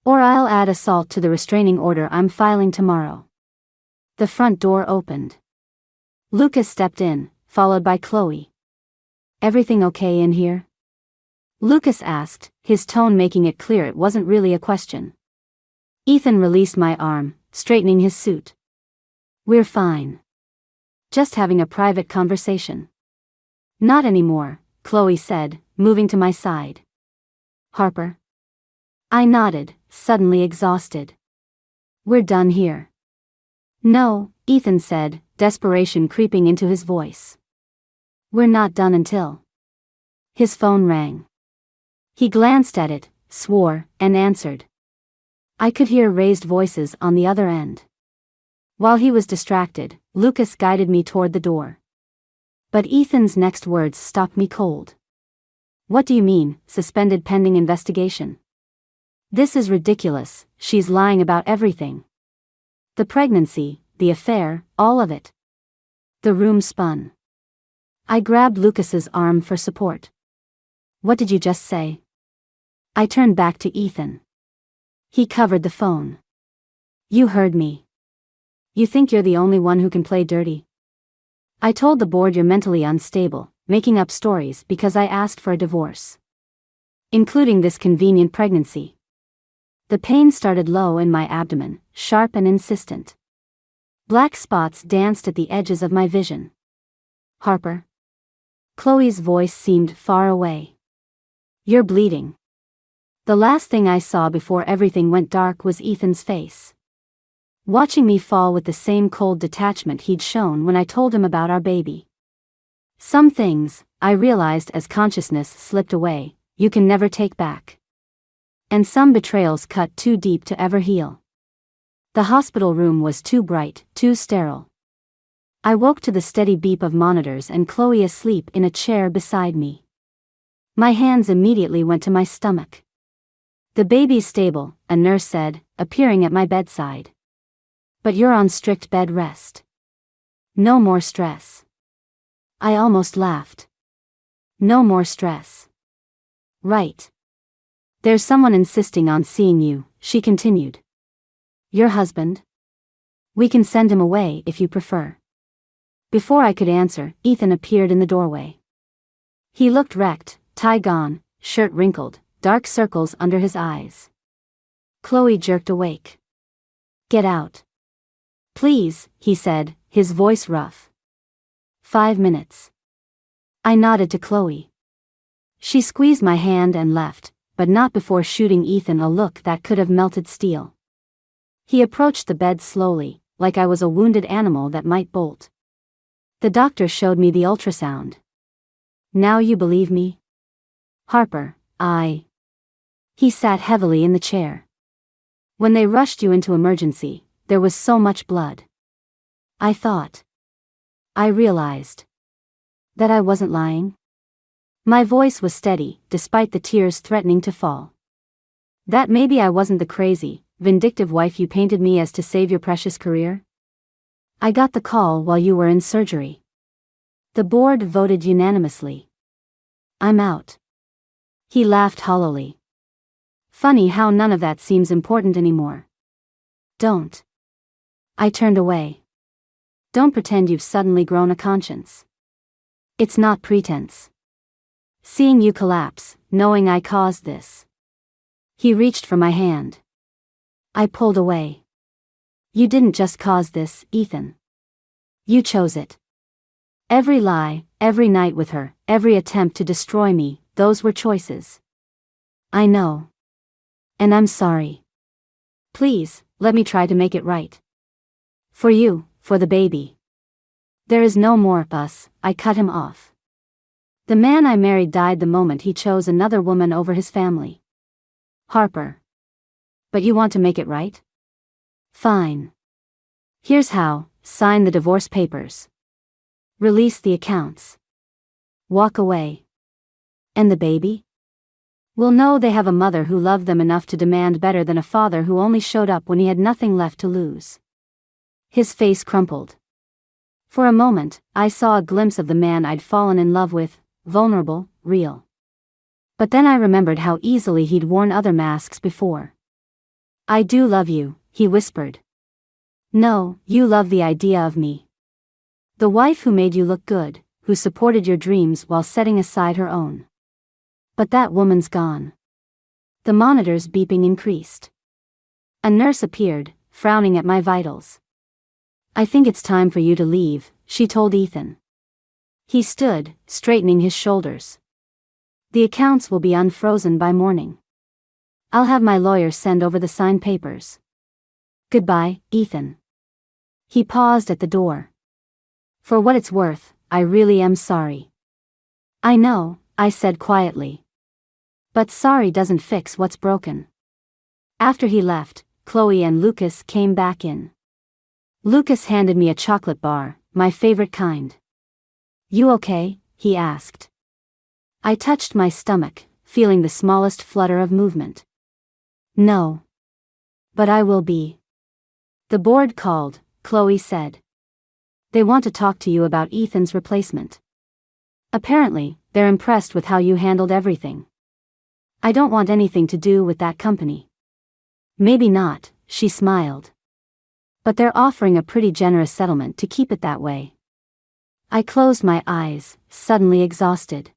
Or I'll add assault to the restraining order I'm filing tomorrow. The front door opened. Lucas stepped in, followed by Chloe. Everything okay in here? Lucas asked, his tone making it clear it wasn't really a question. Ethan released my arm, straightening his suit. We're fine. Just having a private conversation. Not anymore, Chloe said, moving to my side. Harper? I nodded, suddenly exhausted. We're done here. No, Ethan said, desperation creeping into his voice. We're not done until. His phone rang. He glanced at it, swore, and answered. I could hear raised voices on the other end. While he was distracted, Lucas guided me toward the door. But Ethan's next words stopped me cold. What do you mean, suspended pending investigation? This is ridiculous, she's lying about everything. The pregnancy, the affair, all of it. The room spun. I grabbed Lucas's arm for support. What did you just say? I turned back to Ethan. He covered the phone. You heard me. You think you're the only one who can play dirty? I told the board you're mentally unstable, making up stories because I asked for a divorce. Including this convenient pregnancy. The pain started low in my abdomen, sharp and insistent. Black spots danced at the edges of my vision. Harper? Chloe's voice seemed far away. You're bleeding. The last thing I saw before everything went dark was Ethan's face. Watching me fall with the same cold detachment he'd shown when I told him about our baby. Some things, I realized as consciousness slipped away, you can never take back. And some betrayals cut too deep to ever heal. The hospital room was too bright, too sterile. I woke to the steady beep of monitors and Chloe asleep in a chair beside me. My hands immediately went to my stomach. The baby's stable, a nurse said, appearing at my bedside. But you're on strict bed rest. No more stress. I almost laughed. No more stress. Right. There's someone insisting on seeing you, she continued. Your husband? We can send him away if you prefer. Before I could answer, Ethan appeared in the doorway. He looked wrecked, tie gone, shirt wrinkled, dark circles under his eyes. Chloe jerked awake. Get out. Please, he said, his voice rough. 5 minutes. I nodded to Chloe. She squeezed my hand and left, but not before shooting Ethan a look that could have melted steel. He approached the bed slowly, like I was a wounded animal that might bolt. The doctor showed me the ultrasound. Now you believe me? Harper, He sat heavily in the chair. When they rushed you into emergency, there was so much blood. I realized. That I wasn't lying. My voice was steady, despite the tears threatening to fall. That maybe I wasn't the crazy, vindictive wife you painted me as to save your precious career? I got the call while you were in surgery. The board voted unanimously. I'm out. He laughed hollowly. Funny how none of that seems important anymore. Don't. I turned away. Don't pretend you've suddenly grown a conscience. It's not pretense. Seeing you collapse, knowing I caused this. He reached for my hand. I pulled away. You didn't just cause this, Ethan. You chose it. Every lie, every night with her, every attempt to destroy me, those were choices. I know. And I'm sorry. Please, let me try to make it right. For you, for the baby. There is no more us, I cut him off. The man I married died the moment he chose another woman over his family. Harper. But you want to make it right? Fine. Here's how: sign the divorce papers. Release the accounts. Walk away. And the baby? We'll know they have a mother who loved them enough to demand better than a father who only showed up when he had nothing left to lose. His face crumpled. For a moment, I saw a glimpse of the man I'd fallen in love with, vulnerable, real. But then I remembered how easily he'd worn other masks before. I do love you, he whispered. No, you love the idea of me. The wife who made you look good, who supported your dreams while setting aside her own. But that woman's gone. The monitor's beeping increased. A nurse appeared, frowning at my vitals. I think it's time for you to leave, she told Ethan. He stood, straightening his shoulders. The accounts will be unfrozen by morning. I'll have my lawyer send over the signed papers. Goodbye, Ethan. He paused at the door. For what it's worth, I really am sorry. I know, I said quietly. But sorry doesn't fix what's broken. After he left, Chloe and Lucas came back in. Lucas handed me a chocolate bar, my favorite kind. You okay? He asked. I touched my stomach, feeling the smallest flutter of movement. No. But I will be. The board called, Chloe said. They want to talk to you about Ethan's replacement. Apparently, they're impressed with how you handled everything. I don't want anything to do with that company. Maybe not, she smiled. But they're offering a pretty generous settlement to keep it that way. I closed my eyes, suddenly exhausted.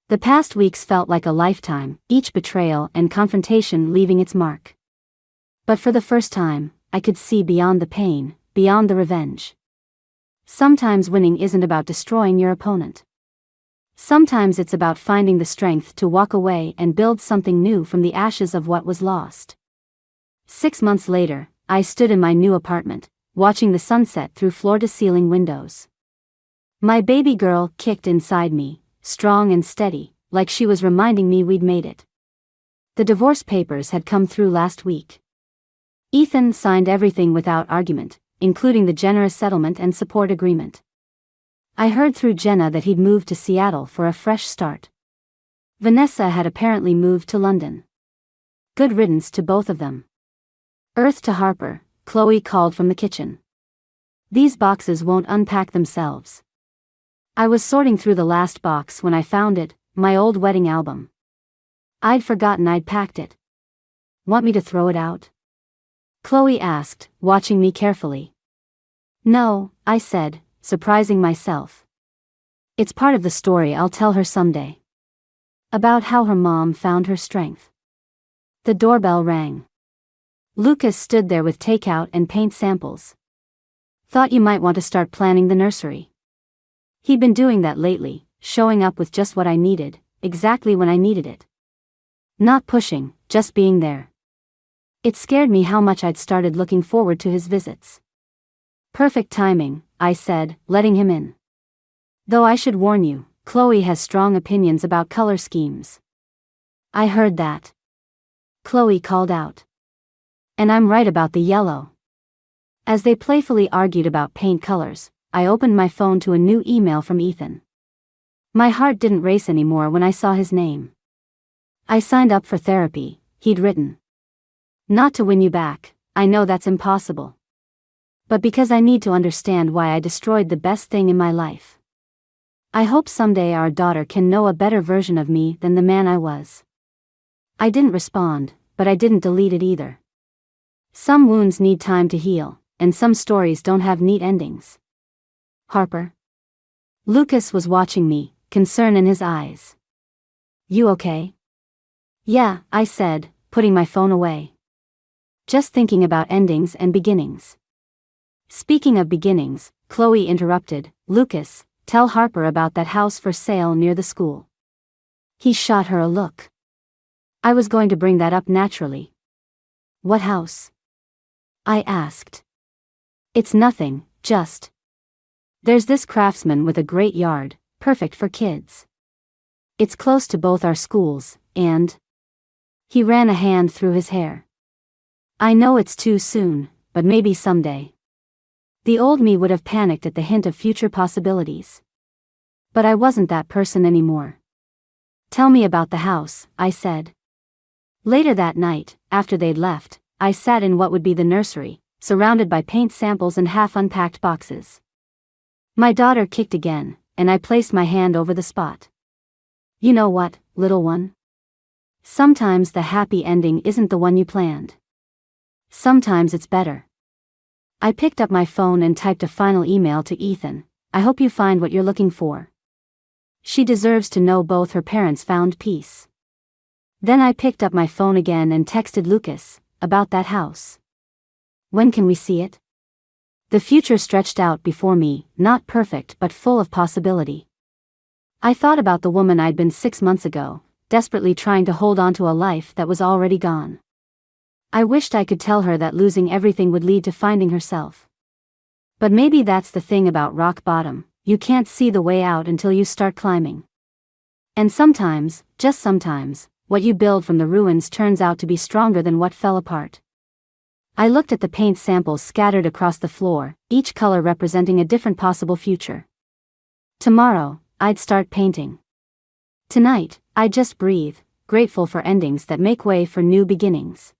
The past weeks felt like a lifetime, each betrayal and confrontation leaving its mark. But for the first time, I could see beyond the pain, beyond the revenge. Sometimes winning isn't about destroying your opponent. Sometimes it's about finding the strength to walk away and build something new from the ashes of what was lost. 6 months later, I stood in my new apartment, watching the sunset through floor-to-ceiling windows. My baby girl kicked inside me, strong and steady, like she was reminding me we'd made it. The divorce papers had come through last week. Ethan signed everything without argument, including the generous settlement and support agreement. I heard through Jenna that he'd moved to Seattle for a fresh start. Vanessa had apparently moved to London. Good riddance to both of them. Earth to Harper, Chloe called from the kitchen. These boxes won't unpack themselves. I was sorting through the last box when I found it, my old wedding album. I'd forgotten I'd packed it. Want me to throw it out? Chloe asked, watching me carefully. No, I said, surprising myself. It's part of the story I'll tell her someday. About how her mom found her strength. The doorbell rang. Lucas stood there with takeout and paint samples. Thought you might want to start planning the nursery. He'd been doing that lately, showing up with just what I needed, exactly when I needed it. Not pushing, just being there. It scared me how much I'd started looking forward to his visits. Perfect timing, I said, letting him in. Though I should warn you, Chloe has strong opinions about color schemes. I heard that. Chloe called out. And I'm right about the yellow. As they playfully argued about paint colors, I opened my phone to a new email from Ethan. My heart didn't race anymore when I saw his name. I signed up for therapy, he'd written. Not to win you back, I know that's impossible. But because I need to understand why I destroyed the best thing in my life. I hope someday our daughter can know a better version of me than the man I was. I didn't respond, but I didn't delete it either. Some wounds need time to heal, and some stories don't have neat endings. Harper? Lucas was watching me, concern in his eyes. You okay? Yeah, I said, putting my phone away. Just thinking about endings and beginnings. Speaking of beginnings, Chloe interrupted. Lucas, tell Harper about that house for sale near the school. He shot her a look. I was going to bring that up naturally. What house? I asked. It's nothing, just. There's this craftsman with a great yard, perfect for kids. It's close to both our schools, and... He ran a hand through his hair. I know it's too soon, but maybe someday. The old me would have panicked at the hint of future possibilities. But I wasn't that person anymore. Tell me about the house, I said. Later that night, after they'd left, I sat in what would be the nursery, surrounded by paint samples and half-unpacked boxes. My daughter kicked again, and I placed my hand over the spot. You know what, little one? Sometimes the happy ending isn't the one you planned. Sometimes it's better. I picked up my phone and typed a final email to Ethan. I hope you find what you're looking for. She deserves to know both her parents found peace. Then I picked up my phone again and texted Lucas, about that house. When can we see it? The future stretched out before me, not perfect but full of possibility. I thought about the woman I'd been 6 months ago, desperately trying to hold on to a life that was already gone. I wished I could tell her that losing everything would lead to finding herself. But maybe that's the thing about rock bottom, you can't see the way out until you start climbing. And sometimes, just sometimes, what you build from the ruins turns out to be stronger than what fell apart. I looked at the paint samples scattered across the floor, each color representing a different possible future. Tomorrow, I'd start painting. Tonight, I'd just breathe, grateful for endings that make way for new beginnings.